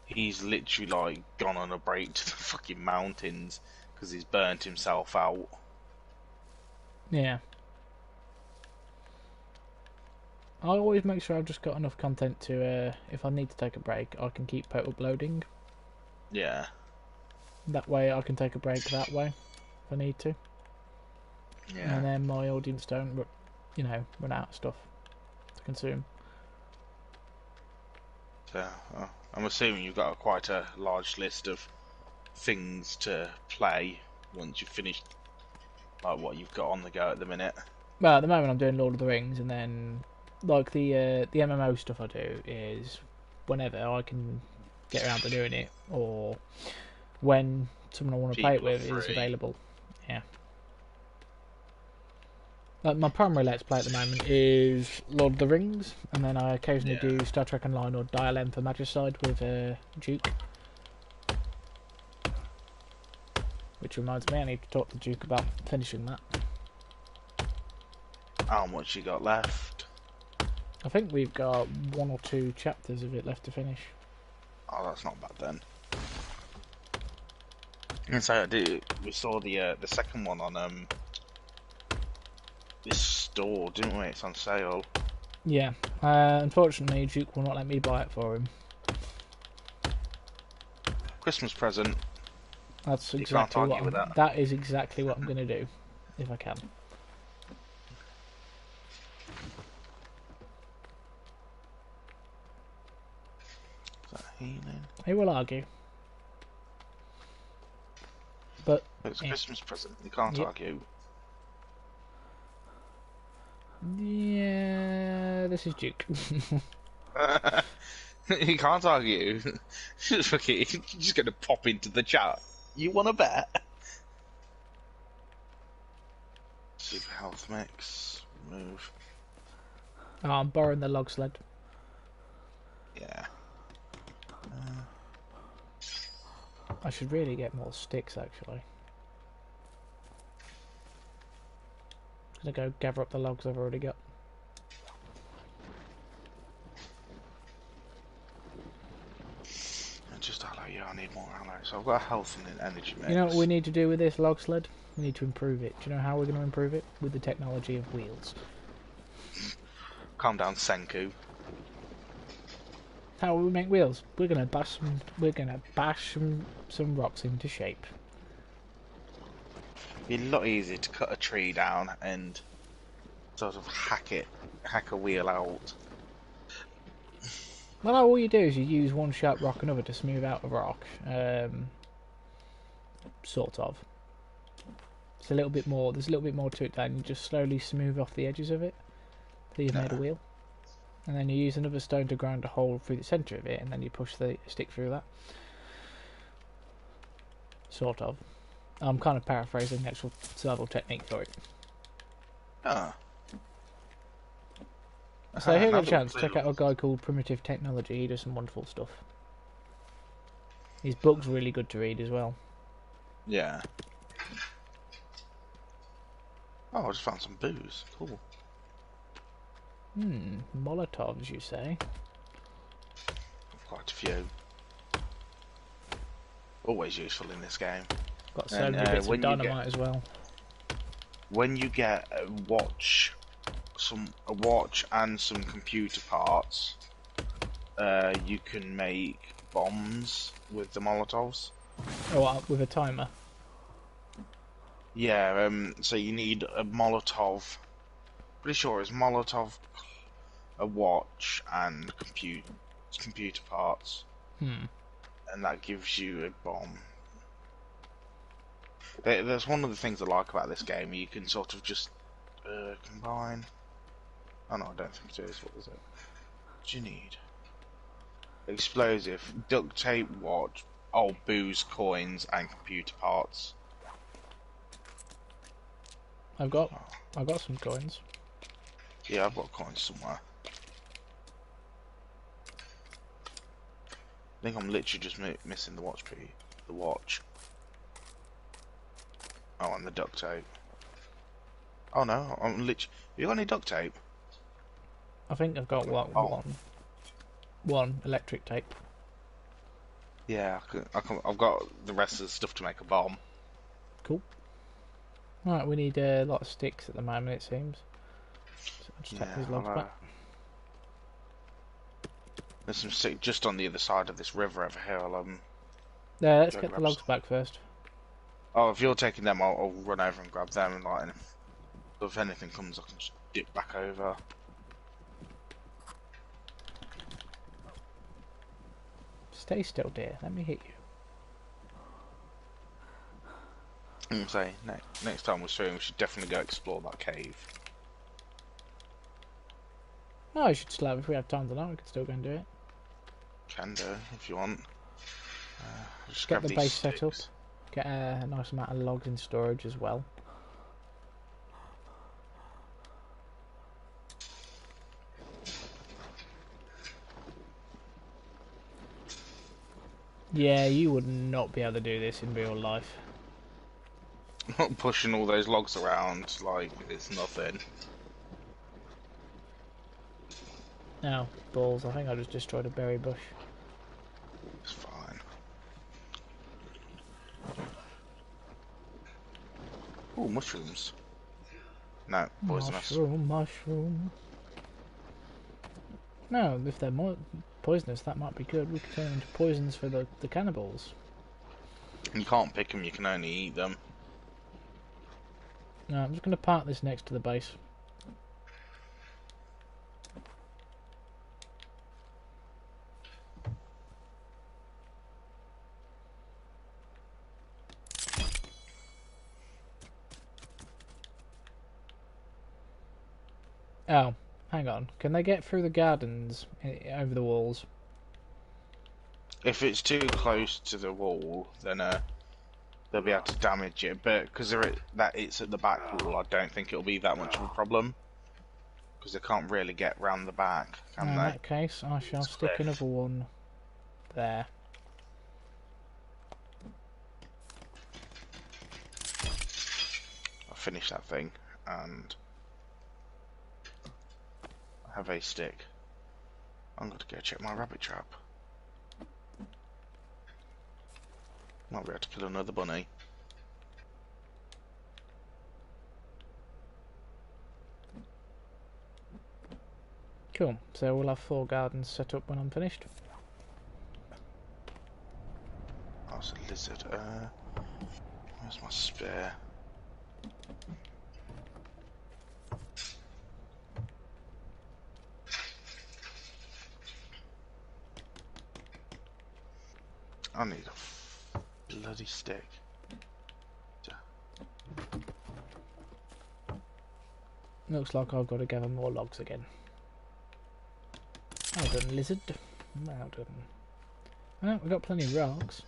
He's literally like gone on a break to the fucking mountains because he's burnt himself out. Yeah. I always make sure I've just got enough content to, if I need to take a break, I can keep uploading. Yeah. That way I can take a break that way, if I need to. Yeah. And then my audience don't, run out of stuff to consume. So, I'm assuming you've got quite a large list of things to play once you've finished like what you've got on the go at the minute. Well, at the moment I'm doing Lord of the Rings, and then like the MMO stuff I do is whenever I can get around to doing it, or when someone I want to play it People are with is free. available. Yeah. My primary let's play at the moment is Lord of the Rings, and then I occasionally do Star Trek Online or Dial M for Magicide with Duke. Which reminds me, I need to talk to Duke about finishing that. How much you got left? I think we've got 1 or 2 chapters of it left to finish. Oh, that's not bad then. And so we saw the second one on this store, didn't we? It's on sale. Yeah. Unfortunately, Duke will not let me buy it for him. Christmas present. That's You exactly can't what argue with that. that is exactly what I'm going to do, if I can. Is that healing? He will argue. But It's a Christmas present. You can't argue. Yeah, this is Duke. You can't argue. Okay, you're just going to pop into the chat. You want to bet? Super health mix. Remove. Oh, I'm borrowing the log sled. Yeah. I should really get more sticks, actually. I'm gonna go gather up the logs I've already got. Just allow you. I need more alloy. So I've got a health and an energy mix. You know what we need to do with this log sled? We need to improve it. Do you know how we're going to improve it? With the technology of wheels. Calm down, Senku. How will we make wheels? We're gonna bash some. We're gonna bash some rocks into shape. It'd be a lot easier to cut a tree down and sort of hack a wheel out. Well, all you do is you use one sharp rock another to smooth out a rock. Sort of. It's a little bit more. There's a little bit more to it than you just slowly smooth off the edges of it. So you've made a wheel. And then you use another stone to grind a hole through the centre of it, and then you push the stick through that. Sort of. I'm kind of paraphrasing the actual survival technique for it. Ah. So if you Now get a that chance, we're check clear- out a guy called Primitive Technology. He does some wonderful stuff. His book's really good to read as well. Yeah. Oh, I just found some booze. Cool. Molotovs, you say? Quite a few. Always useful in this game. Got so And, many bits of when you get- dynamite as well. When you get a watch and some computer parts, you can make bombs with the Molotovs. Oh, with a timer. Yeah, so you need a Molotov. Pretty sure it's Molotov, a watch, and computer parts. And that gives you a bomb. That's one of the things I like about this game. You can sort of just combine. Oh no, I don't think it is. What is it? What do you need? Explosive, duct tape, watch, booze, coins, and computer parts. I've got some coins. Yeah, I've got coins somewhere. I think I'm literally just missing the watch piece. The watch. Oh, and the duct tape. Oh no, I'm literally. Have you got any duct tape? I think I've got one electric tape. Yeah, I've got the rest of the stuff to make a bomb. Cool. Right, we need a lot of sticks at the moment, it seems. So I'll just take these logs back. There's some stick just on the other side of this river over here. Yeah, let's go get the grab logs some. back first. Oh, if you're taking them, I'll run over and grab them. And if anything comes, I can just dip back over. Stay still, dear. Let me hit you. And say next time we're streaming, we should definitely go explore that cave. Oh, I should still have. If we have time tonight, we could still go and do it. Can do if you want. Just Get grab the these base set up. sticks. Get a nice amount of logs in storage as well. Yeah, you would not be able to do this in real life. Not pushing all those logs around like it's nothing. Oh, balls. I think I just destroyed a berry bush. It's fine. Oh, mushrooms. No, poisonous. Mushroom. No, if they're poisonous, that might be good. We could turn them into poisons for the cannibals. You can't pick them, you can only eat them. No, I'm just going to park this next to the base. Oh, hang on. Can they get through the gardens over the walls? If it's too close to the wall, then they'll be able to damage it. But because it's at the back wall, I don't think it'll be that much of a problem. Because they can't really get round the back, can In they? that case, I shall stick another one there. I'll finish that thing and I have a stick. I'm going to go check my rabbit trap. Might be able to kill another bunny. Cool. So we'll have 4 gardens set up when I'm finished. Oh, it's a lizard. Where's my spare? I need a bloody stick. Looks like I've got to gather more logs again. Well done, lizard. Well done. Well, we've got plenty of rocks.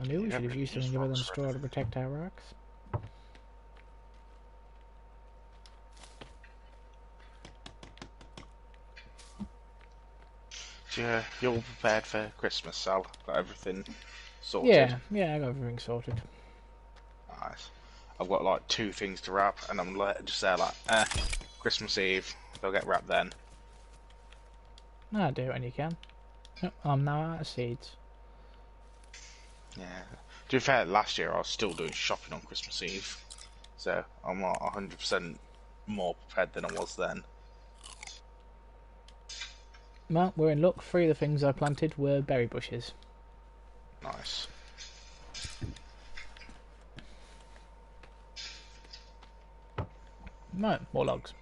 I knew we should have used something other than straw to protect our rocks. you're all prepared for Christmas, Sal. Got everything sorted. Yeah, I got everything sorted. Nice. I've got like 2 things to wrap, and I'm just there like, Christmas Eve. They'll get wrapped then. No, do it when you can. Oh, I'm now out of seeds. Yeah. To be fair, last year I was still doing shopping on Christmas Eve, so I'm not 100% more prepared than I was then. Well, we're in luck. 3 of the things I planted were berry bushes. Nice. No, more logs.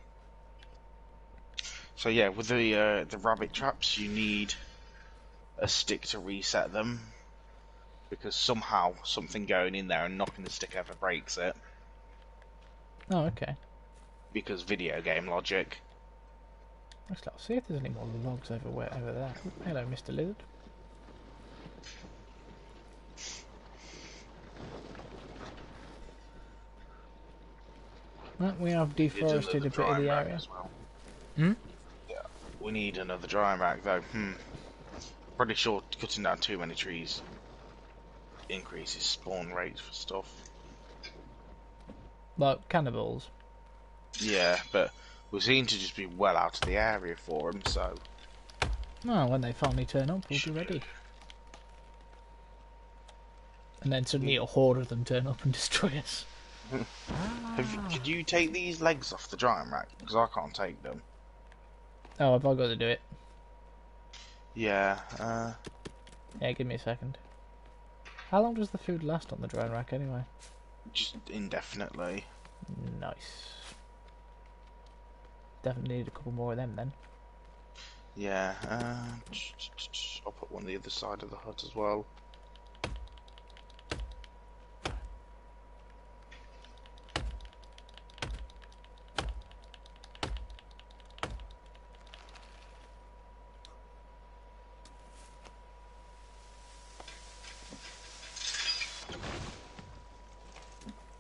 So yeah, with the rabbit traps, you need a stick to reset them, because somehow something going in there and knocking the stick over breaks it. Oh, okay. Because video game logic. Let's see if there's any more logs over there. Hello, Mr. Lizard. Well, we have deforested a bit of the area. Well. Hmm? Yeah, we need another drying rack though. Pretty sure cutting down too many trees increases spawn rates for stuff. Like cannibals. Yeah, but we seem to just be well out of the area for them, so... Well, when they finally turn up, we'll be ready. And then suddenly a horde of them turn up and destroy us. Could you take these legs off the drying rack? Because I can't take them. Oh, have I got to do it? Yeah, Yeah, give me a second. How long does the food last on the drying rack anyway? just indefinitely. Nice. Definitely need a couple more of them then. Yeah, I'll put one on the other side of the hut as well.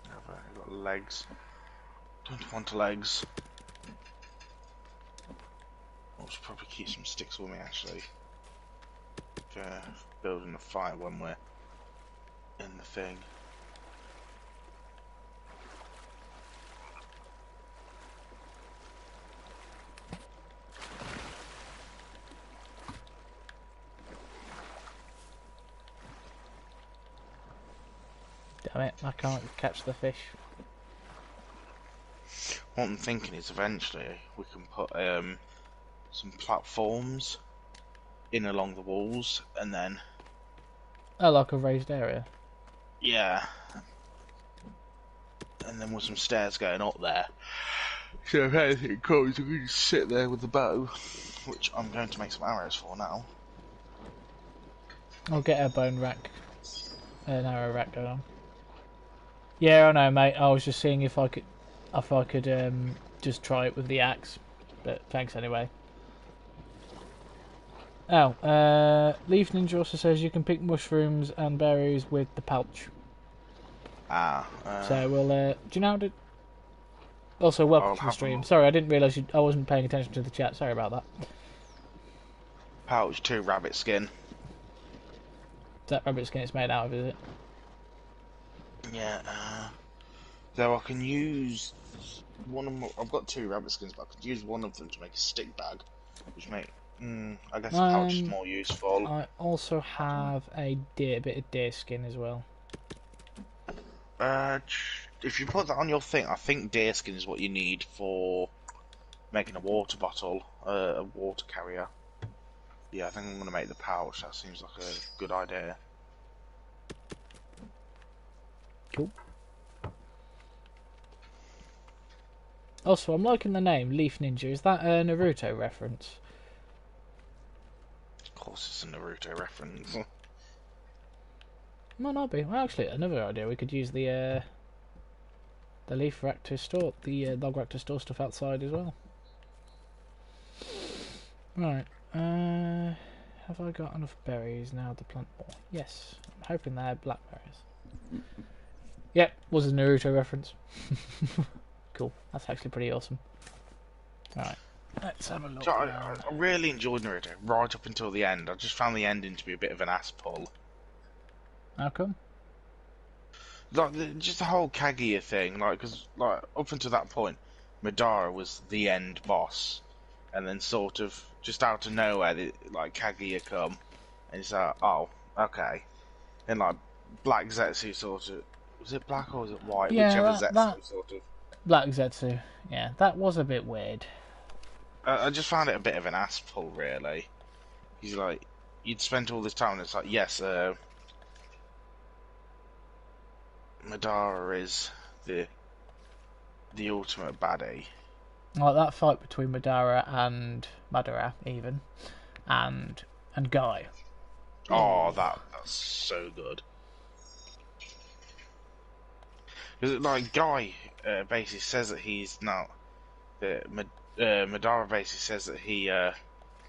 I've got legs. Don't want legs. I should probably keep some sticks with me actually. For building a fire when we're in the thing. Damn it, I can't catch the fish. What I'm thinking is eventually we can put some platforms in along the walls, and then Oh, like a raised area? yeah, and then with some stairs going up there. So if anything comes, we can just sit there with the bow, which I'm going to make some arrows for now. I'll get a bone rack, an arrow rack going on. Yeah, I know, mate. I was just seeing if I could just try it with the axe, but thanks anyway. Oh, Leaf Ninja also says you can pick mushrooms and berries with the pouch. So we'll. Do you know how to? Also, welcome to the stream. Sorry, I didn't realise I wasn't paying attention to the chat. Sorry about that. Pouch 2 rabbit skin. Is that rabbit skin it's made out of, is it? Yeah. So I can use one of my, I've got 2 rabbit skins, but I could use one of them to make a stick bag, which make I guess the pouch is more useful. I also have a bit of deer skin as well. If you put that on your thing, I think deer skin is what you need for making a water bottle, a water carrier. Yeah, I think I'm going to make the pouch. That seems like a good idea. Cool. Also, I'm liking the name Leaf Ninja. Is that a Naruto reference? Of course, it's a Naruto reference. Might not be. Well, actually, another idea. We could use the leaf rack to store the log rack to store stuff outside as well. Right. Have I got enough berries now to plant more? Yes. I'm hoping they're blackberries. Yep, was a Naruto reference. Cool. That's actually pretty awesome. Alright. Let's have a look. So I really enjoyed Naruto right up until the end. I just found the ending to be a bit of an ass pull. How come? Like just the whole Kaguya thing, like because like up until that point, Madara was the end boss, and then sort of just out of nowhere, like Kaguya come, and it's like, oh, okay, and like Black Zetsu sort of, was it black or was it white? Whichever Yeah, that Zetsu sort of. Black Zetsu. Yeah, that was a bit weird. I just found it a bit of an ass pull, really. He's like, you'd spent all this time, and it's like, yes, Madara is the ultimate baddie. Like that fight between Madara even, and Guy. Oh, that's so good. Because like Guy basically says that he's not. Madara basically says that he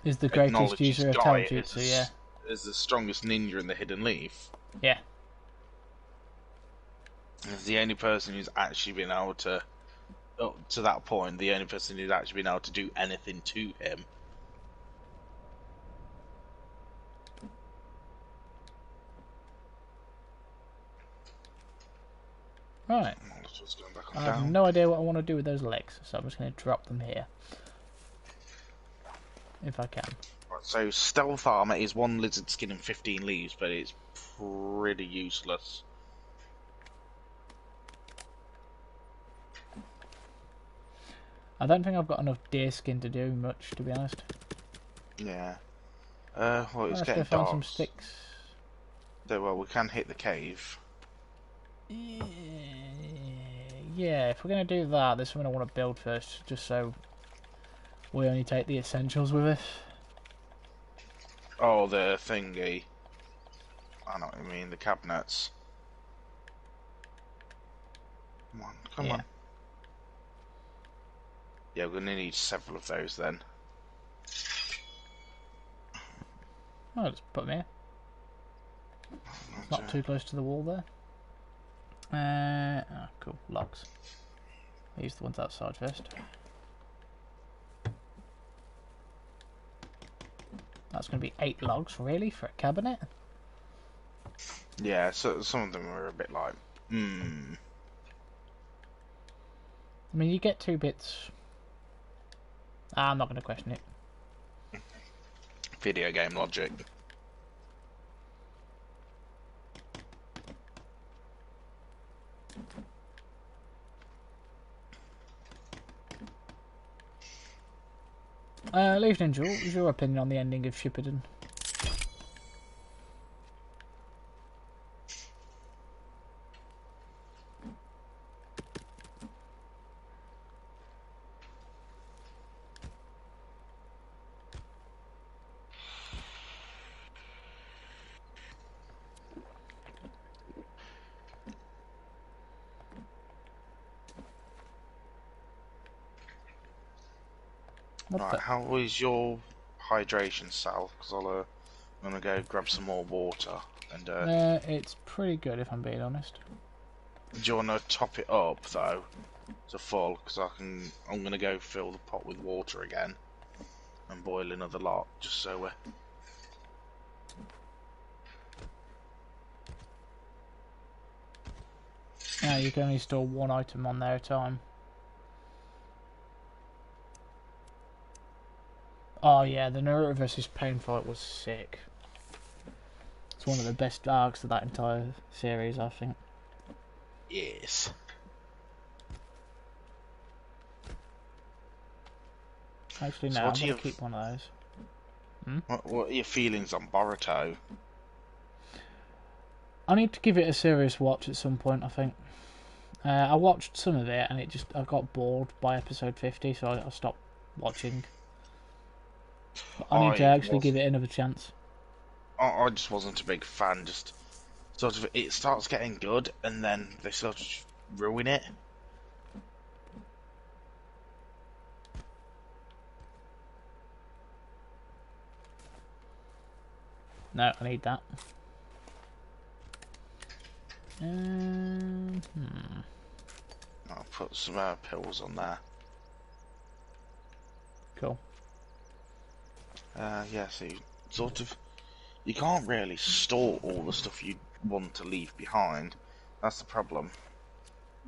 Is the greatest acknowledges user of Guy Taijutsu, yeah. as the strongest ninja in the Hidden Leaf. Yeah. He's the only person who's actually been able to, up to that point, the only person who's actually been able to do anything to him. Right. I have no idea what I want to do with those legs, so I'm just going to drop them here. If I can. Right, so Stealth Armor is 1 lizard skin and 15 leaves, but it's pretty useless. I don't think I've got enough deer skin to do much, to be honest. Yeah. Well, it's Let's getting go find dark. some sticks. So, well, we can hit the cave. Yeah, if we're going to do that, there's something I want to build first, just so we only take the essentials with us. Oh, the thingy. I know what you mean, the cabinets. Come on. Yeah, we're going to need several of those then. Oh, just put them here. Not too close to the wall there. Cool. Logs. I'll use the ones outside first. That's going to be 8 logs, really, for a cabinet? Yeah, so some of them were a bit like, I mean, you get 2 bits. I'm not going to question it. Video game logic. Leaf Ninja, what was your opinion on the ending of Shippuden? Right, how is your hydration, Sal? Because I'm gonna go grab some more water. And it's pretty good, if I'm being honest. do you want to top it up though to full? Because I'm gonna go fill the pot with water again and boil another lot, just so we're. Yeah, you can only store 1 item on there at a time. Oh yeah, the Naruto vs Pain fight was sick. It's one of the best arcs of that entire series, I think. Yes. Actually, no, So I'm going to keep one of those. What are your feelings on Boruto? I need to give it a serious watch at some point, I think. I watched some of it and I got bored by episode 50, so I stopped watching. But I need to actually give it another chance. I just wasn't a big fan, just sort of, it starts getting good and then they sort of ruin it. No, I need that. I'll put some pills on there. Cool. Yeah, so you can't really store all the stuff you want to leave behind. That's the problem.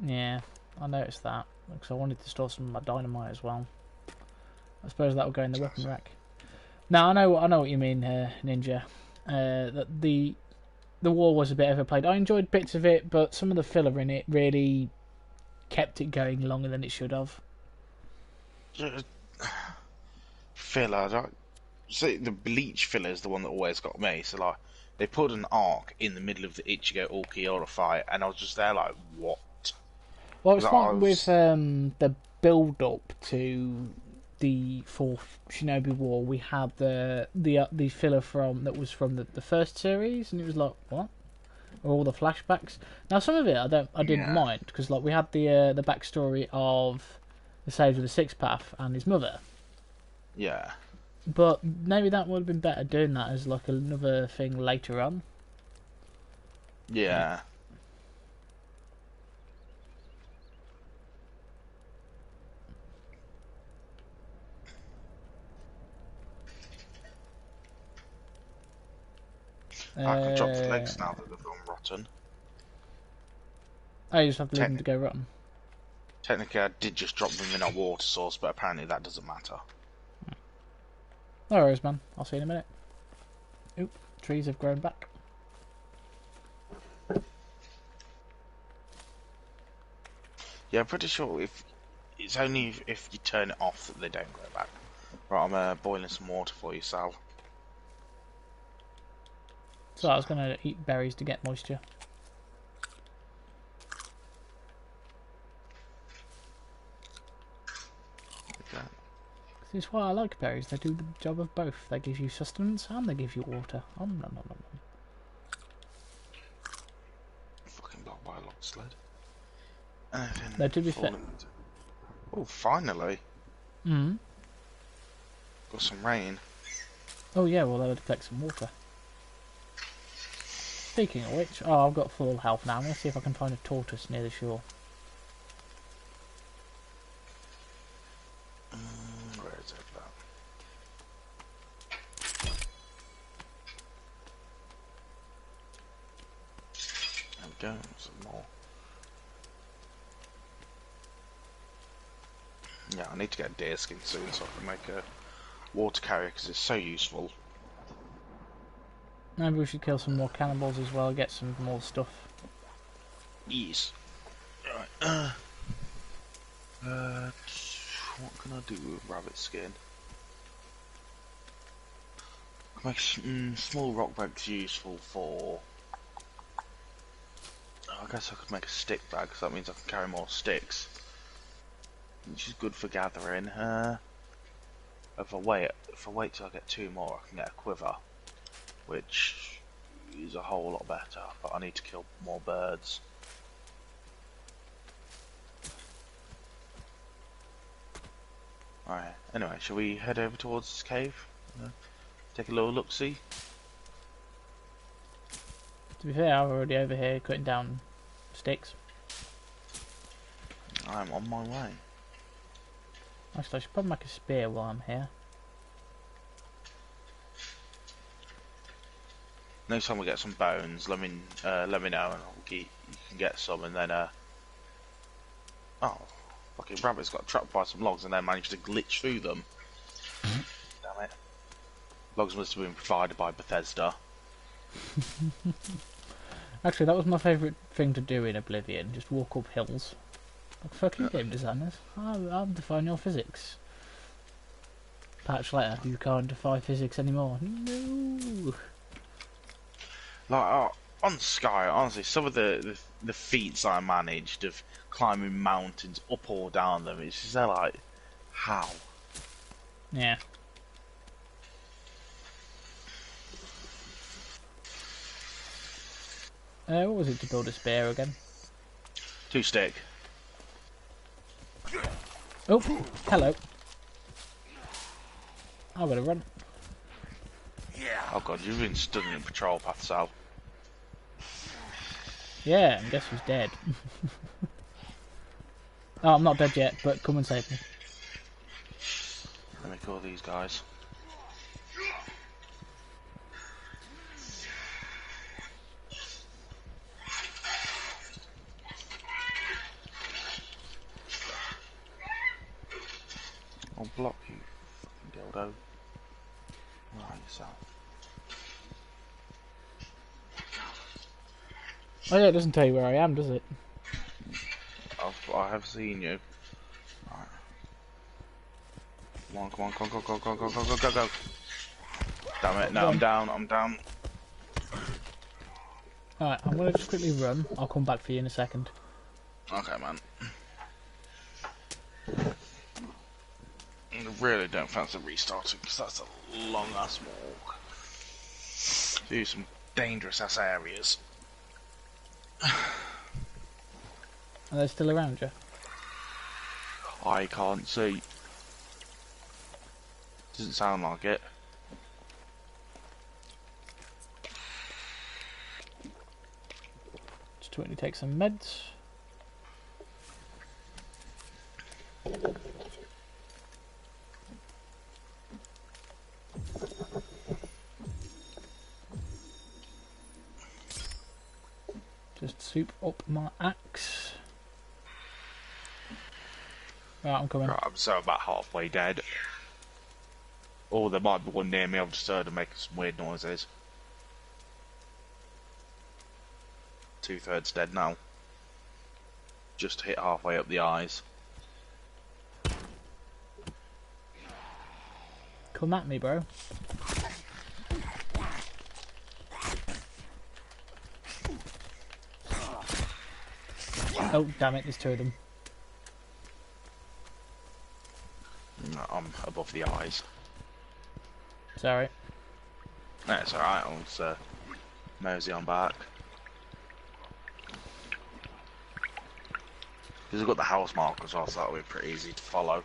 Yeah, I noticed that because I wanted to store some of my dynamite as well. I suppose that will go in the weapon rack. Now I know what you mean, Ninja. That the war was a bit overplayed. I enjoyed bits of it, but some of the filler in it really kept it going longer than it should have. Filler. See, the bleach filler is the one that always got me. So like, they put an arc in the middle of the Ichigo Ulquiorra fight, and I was just there like, what? Well, it's like with the build-up to the fourth Shinobi War, we had the filler that was from the first series, and it was like, what? Or all the flashbacks. Now some of it I didn't mind because like we had the backstory of the Sage of the Sixth Path and his mother. Yeah. But maybe that would have been better doing that as like another thing later on. Yeah. I can drop the legs now that they've gone rotten. Oh, you just have to leave them to go rotten. Technically, I did just drop them in a water source, but apparently that doesn't matter. No worries, man. I'll see you in a minute. Oop, trees have grown back. Yeah, I'm pretty sure it's only if you turn it off that they don't grow back. Right, I'm boiling some water for you, Sal. So I was going to eat berries to get moisture. Okay. This is why I like berries. They do the job of both. They give you sustenance and they give you water. Nom, nom, nom, nom. Fucking blocked by a log sled. No, to be fair. Oh, finally. Mm. Got some rain. Oh yeah, well that would collect some water. Speaking of which, oh, I've got full health now. I'm going to see if I can find a tortoise near the shore. Where is it? There we go, some more. Yeah, I need to get a deer skin soon so I can make a water carrier because it's so useful. Maybe we should kill some more cannibals as well, get some more stuff. Yes. Right. What can I do with rabbit skin? I can make small rock bricks useful for. I guess I could make a stick bag, because that means I can carry more sticks, which is good for gathering. If I wait till I get 2 more, I can get a quiver, which is a whole lot better. But I need to kill more birds. Alright, anyway, shall we head over towards this cave? Take a little look-see? To be fair, I'm already over here cutting down sticks. I'm on my way. Actually, I should probably make a spear while I'm here. Next time we get some bones, let me know and you can get some, and then oh, fucking rabbit's got trapped by some logs and then managed to glitch through them. Damn it. Logs must have been provided by Bethesda. Actually, that was my favourite thing to do in Oblivion, just walk up hills. Like fucking game designers, I'll define your physics. Patch later, you can't defy physics anymore. No. Like on Sky, honestly, some of the feats I managed of climbing mountains up or down them, it's just like, how? Yeah. What was it to build a spear again? 2 stick. Oh, hello. I better run. Oh god, you've been stood in a patrol path, Sal. Yeah, and guess who's dead? Oh, I'm not dead yet, but come and save me. Let me kill these guys. I'll block you, fucking dildo. Right, yourself. Oh yeah, it doesn't tell you where I am, does it? I have seen you. Right. Come on, come on, go, go, go, go, go, go, go, go, go. Damn it, no, I'm down, I'm down. Alright, I'm gonna just quickly run. I'll come back for you in a second. Okay, man. I really don't fancy restarting because that's a long ass walk. Do some dangerous ass areas. Are they still around you? I can't see. Doesn't sound like it. Just quickly take some meds. Just soup up my axe. Right, I'm coming. Right, I'm so about halfway dead. Oh, there might be one near me. I've just heard them making some weird noises. 2/3 dead now. Just hit halfway up the eyes. Come at me, bro. Oh, damn it, there's two of them. I'm above the eyes. Sorry. That's alright, I'll just mosey on back. Because I've got the house mark as well, so that'll be pretty easy to follow.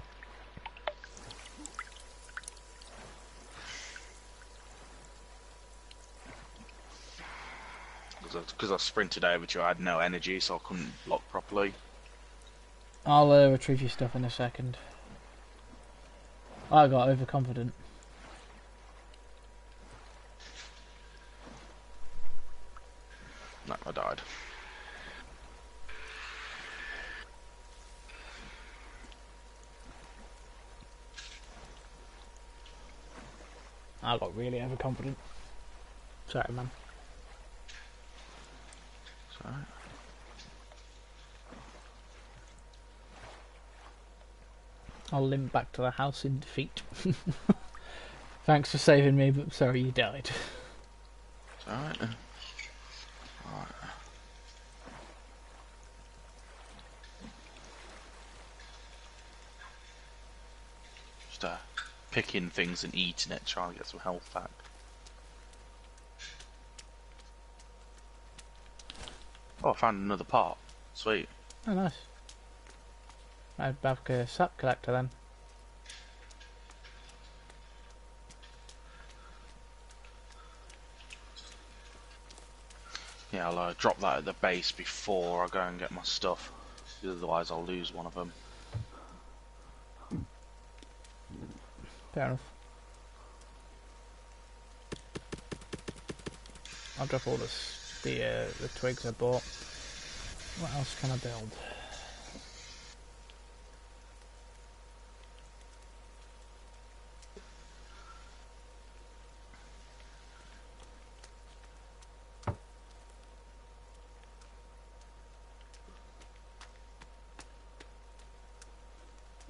Because I sprinted over to you, I had no energy, so I couldn't block properly. I'll retrieve your stuff in a second. I got overconfident. No, I died. I got really overconfident. Sorry, man. It's alright. I'll limp back to the house in defeat. Thanks for saving me, but sorry you died. It's alright then. Alright. Just picking things and eating it, trying to get some health back. Oh, I found another part. Sweet. Oh, nice. I'd back a sap collector then. Yeah, I'll drop that at the base before I go and get my stuff. Otherwise I'll lose one of them. Fair enough. I'll drop all the twigs I bought. What else can I build?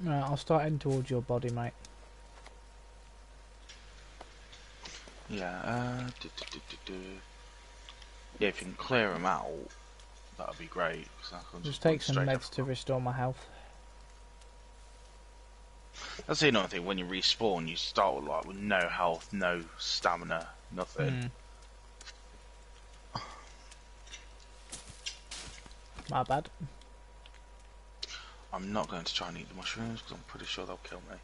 Right, I'll start heading towards your body, mate. Yeah, yeah, if you can clear them out, that would be great. I can Just take run some straight meds to restore my health. That's the another thing, when you respawn, you start with no health, no stamina, nothing. My bad. I'm not going to try and eat the mushrooms because I'm pretty sure they'll kill me.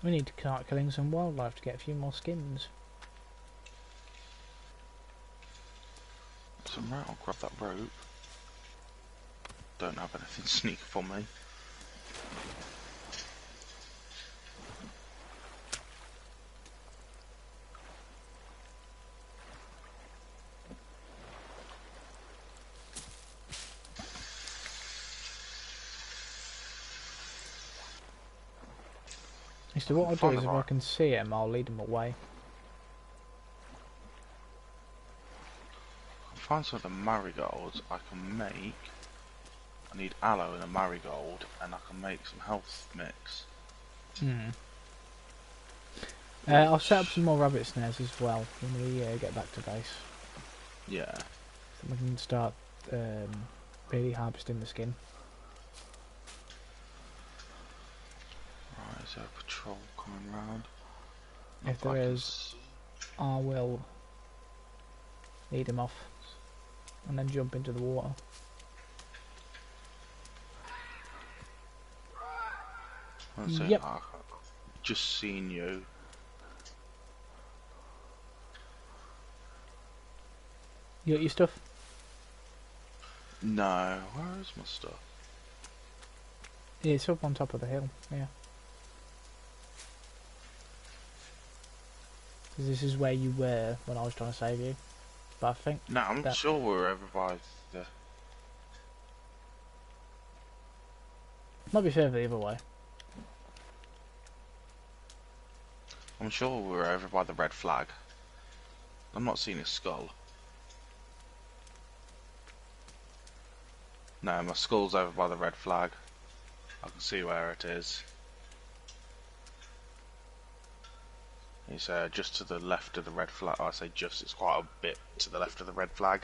We need to start killing some wildlife to get a few more skins. So right, I'll grab that rope. don't have anything sneak for me. So what I'll do is if I can see him, I'll lead him away. I'll find some of the marigolds I can make. I need aloe and a marigold, and I can make some health mix. I'll set up some more rabbit snares as well when we get back to base. Yeah. So we can start really harvesting the skin. Right, is there a patrol coming round? If there is, I will lead him off and then jump into the water. Yep. I've just seen you. You got your stuff? No, where is my stuff? Yeah, it's up on top of the hill, yeah. Because this is where you were when I was trying to save you. But I think... No, I'm sure we're over by the... Might be further the other way. I'm sure we're over by the red flag. I'm not seeing a skull. No, my skull's over by the red flag. I can see where it is. It's just to the left of the red flag. I say just, it's quite a bit to the left of the red flag.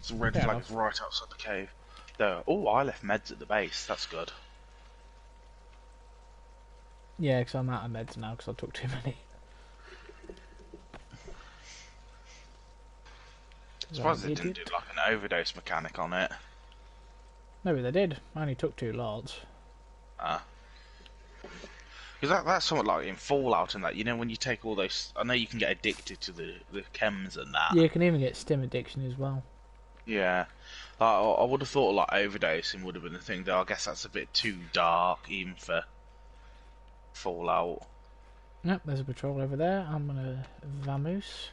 So the red flag is right outside the cave. There. Oh, I left meds at the base. That's good. Yeah, because I'm out of meds now because I took too many. I'm surprised they didn't do like an overdose mechanic on it. Maybe they did. I only took 2 lots. Because that's somewhat like in Fallout and that, you know, when you take all those... I know you can get addicted to the chems and that. Yeah, you can even get stim addiction as well. Yeah. Like, I would have thought like overdosing would have been the thing, though I guess that's a bit too dark even for Fallout. Yep, there's a patrol over there. I'm gonna vamoose.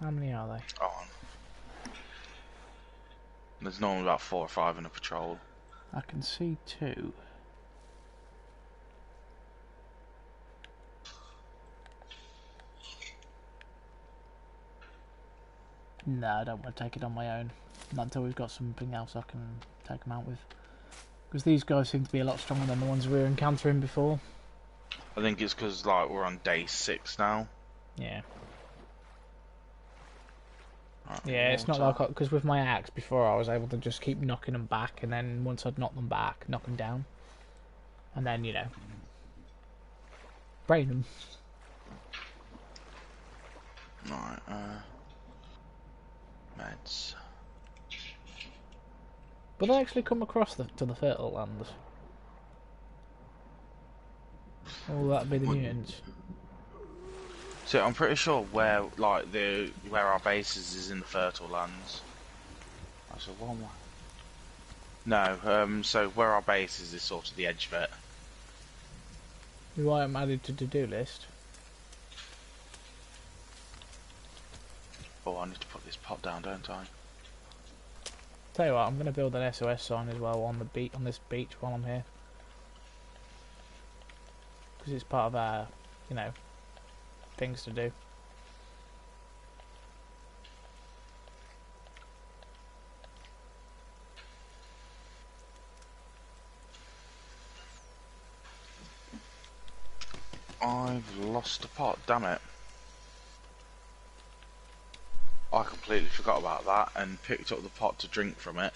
How many are they? Oh. There's normally about 4 or 5 in a patrol. I can see 2. No, I don't want to take it on my own. Not until we've got something else I can take them out with. Because these guys seem to be a lot stronger than the ones we were encountering before. I think it's because like we're on day 6 now. Yeah. Right, yeah, it's not like... Because with my axe before I was able to just keep knocking them back, and then once I'd knocked them back, knock them down. And then, you know... brain them. Right, meds. But they actually come across to the fertile lands. Oh, that'd be the mutants. So I'm pretty sure where our base is in the fertile lands. So what am I? No, so where our base is sort of the edge of it. You want them added to the-do list? Oh, I need to put this pot down, don't I? Tell you what, I'm going to build an SOS sign as well on this beach while I'm here. Because it's part of our, you know, things to do. I've lost a pot, damn it. I completely forgot about that and picked up the pot to drink from it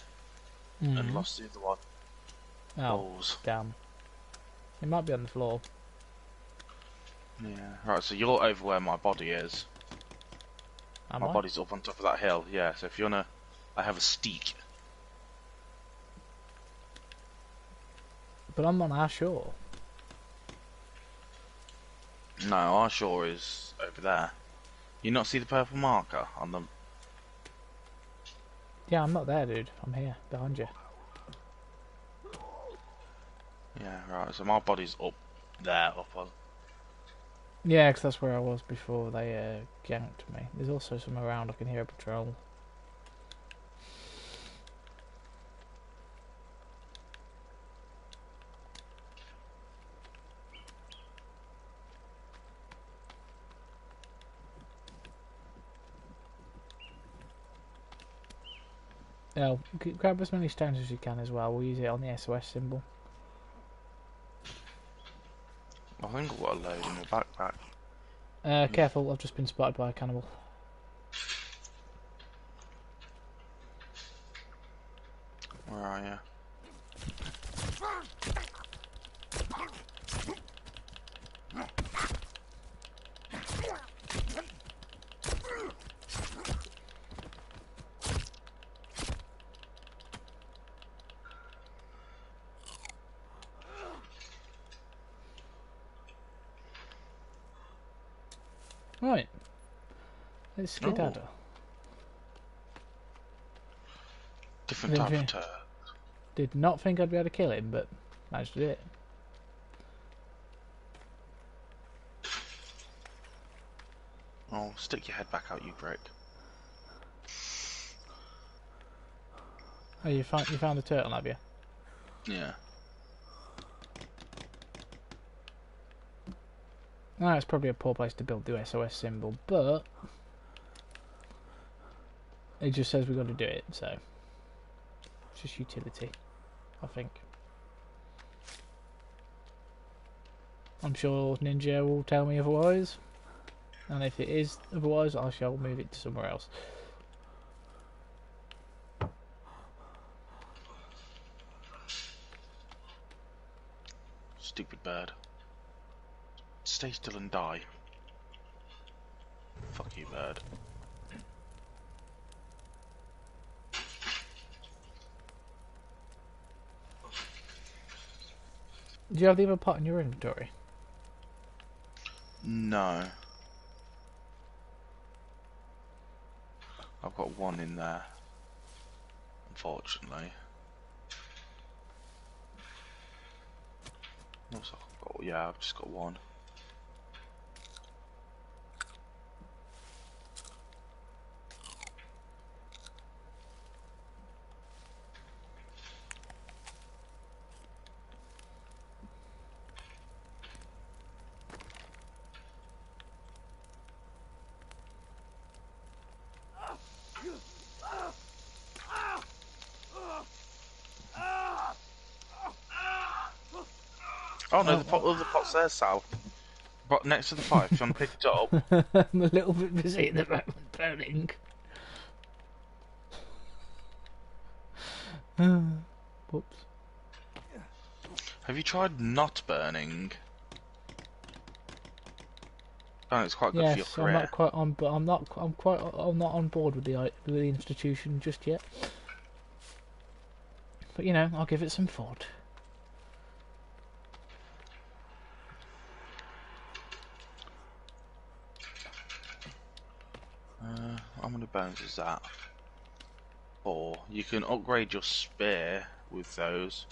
and lost the other one. Oh, balls. damn. It might be on the floor. Yeah. Right, so you're over where my body is. Am my I? body's up on top of that hill, yeah, so if you wanna... I have a steak. But I'm on our shore. No, our shore is over there. You not see the purple marker on the... Yeah, I'm not there, dude. I'm here, behind you. Yeah, right. So my body's up there, up on. Yeah, 'cause that's where I was before they ganked me. There's also some around. I can hear a patrol. Yeah, grab as many stones as you can as well. We'll use it on the SOS symbol. I think I've got a load in my backpack. Careful, I've just been spotted by a cannibal. Where are you? Right, let's skedaddle. Different type of turd. Did not think I'd be able to kill him, but managed to do it. Oh, stick your head back out, you prick. Oh, you found the turtle, have you? Yeah. No, it's probably a poor place to build the SOS symbol, but it just says we've got to do it, so it's just utility, I think. I'm sure Ninja will tell me otherwise, and if it is otherwise, I shall move it to somewhere else. Stupid bird. Stay still and die. Fuck you, bird. Do you have the other pot in your inventory? No. I've got one in there. Unfortunately. Looks like I've got, yeah, I've just got one. Oh no, the other pot's there, Sal. But next to the fire, if you want to pick it up. I'm a little bit busy at the moment, burning. Whoops. Have you tried not burning? Oh, it's quite good for your career. I'm not quite on, but I'm not on board with the institution just yet. But you know, I'll give it some thought. How many bones is that? 4. You can upgrade your spear with those.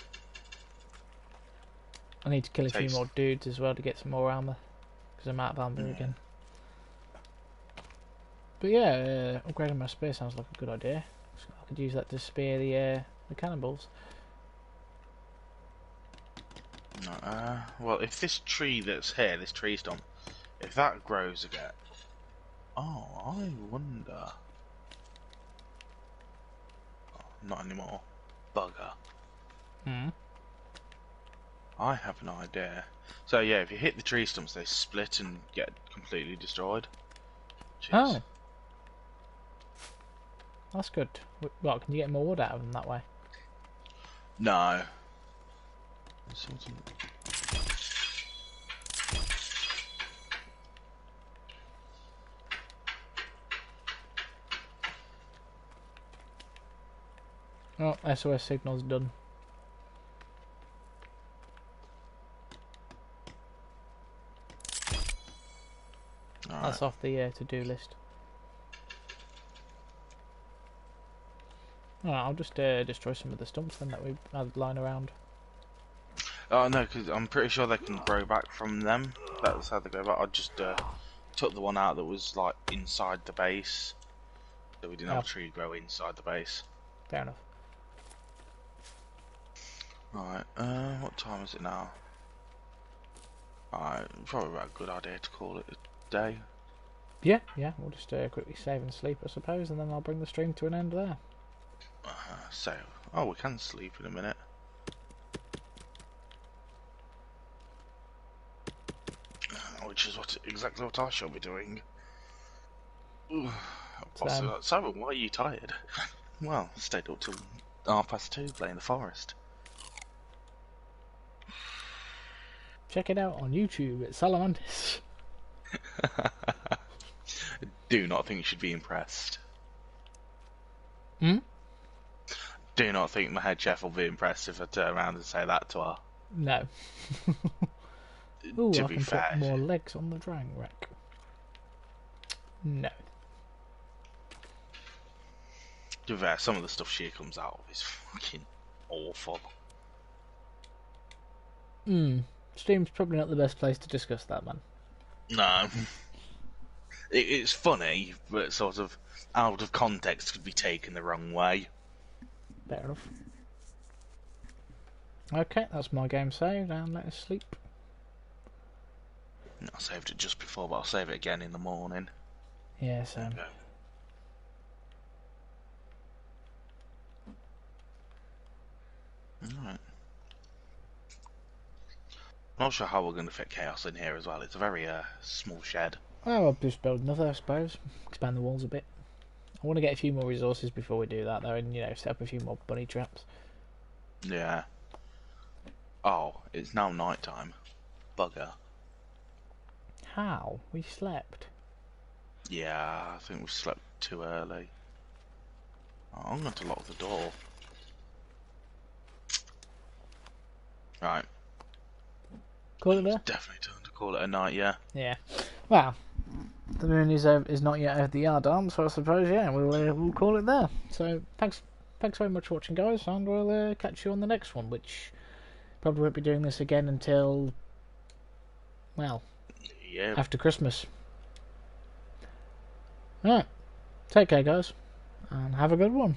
I need to kill a few more dudes as well to get some more armor, because I'm out of armor again. But yeah, upgrading my spear sounds like a good idea. I could use that to spear the cannibals. Well, if this tree that's here, this tree stump, if that grows again... Oh, I wonder... Oh, not anymore. Bugger. Hmm. I have an idea. So yeah, if you hit the tree stumps, they split and get completely destroyed. Oh. That's good. What, can you get more wood out of them that way? No. Oh, SOS signal's done. All That's right. off the to-do list. Alright, I'll just destroy some of the stumps then that we had lying around. Oh no, because I'm pretty sure they can grow back from them. That's how they grow back. I just took the one out that was like inside the base, so we didn't have a tree grow inside the base. Fair enough. Right, what time is it now? Alright, probably about a good idea to call it a day. Yeah, we'll just quickly save and sleep, I suppose, and then I'll bring the stream to an end there. Oh, we can sleep in a minute. Which is exactly what I shall be doing. Simon, why are you tired? Well, stayed up till 2:30 playing the forest. Check it out on YouTube, it's Salamandis. Do not think you should be impressed. Hmm? Do not think my head chef will be impressed if I turn around and say that to her. No. Ooh, To I be can fair, put more legs on the dragon wreck. No. to be fair, some of the stuff she comes out of is fucking awful. Stream's probably not the best place to discuss that, man. No. It's funny, but sort of out of context could be taken the wrong way. Fair enough. Okay, that's my game saved, and let us sleep. I saved it just before, but I'll save it again in the morning. Yeah, same. Okay. Alright. Not sure how we're going to fit chaos in here as well. It's a very small shed. Well, I'll just build another, I suppose. Expand the walls a bit. I want to get a few more resources before we do that, though, and, set up a few more bunny traps. Yeah. Oh, it's now night time. Bugger. How? We slept. Yeah, I think we slept too early. Oh, I'm going to lock the door. Right. Call it there? Definitely time to call it a night, yeah. Yeah. Well, the moon is not yet over the yard arm, so I suppose, yeah, we'll call it there. So, thanks very much for watching, guys, and we'll catch you on the next one, which probably won't be doing this again until, well, Yeah. after Christmas. Alright, take care, guys, and have a good one.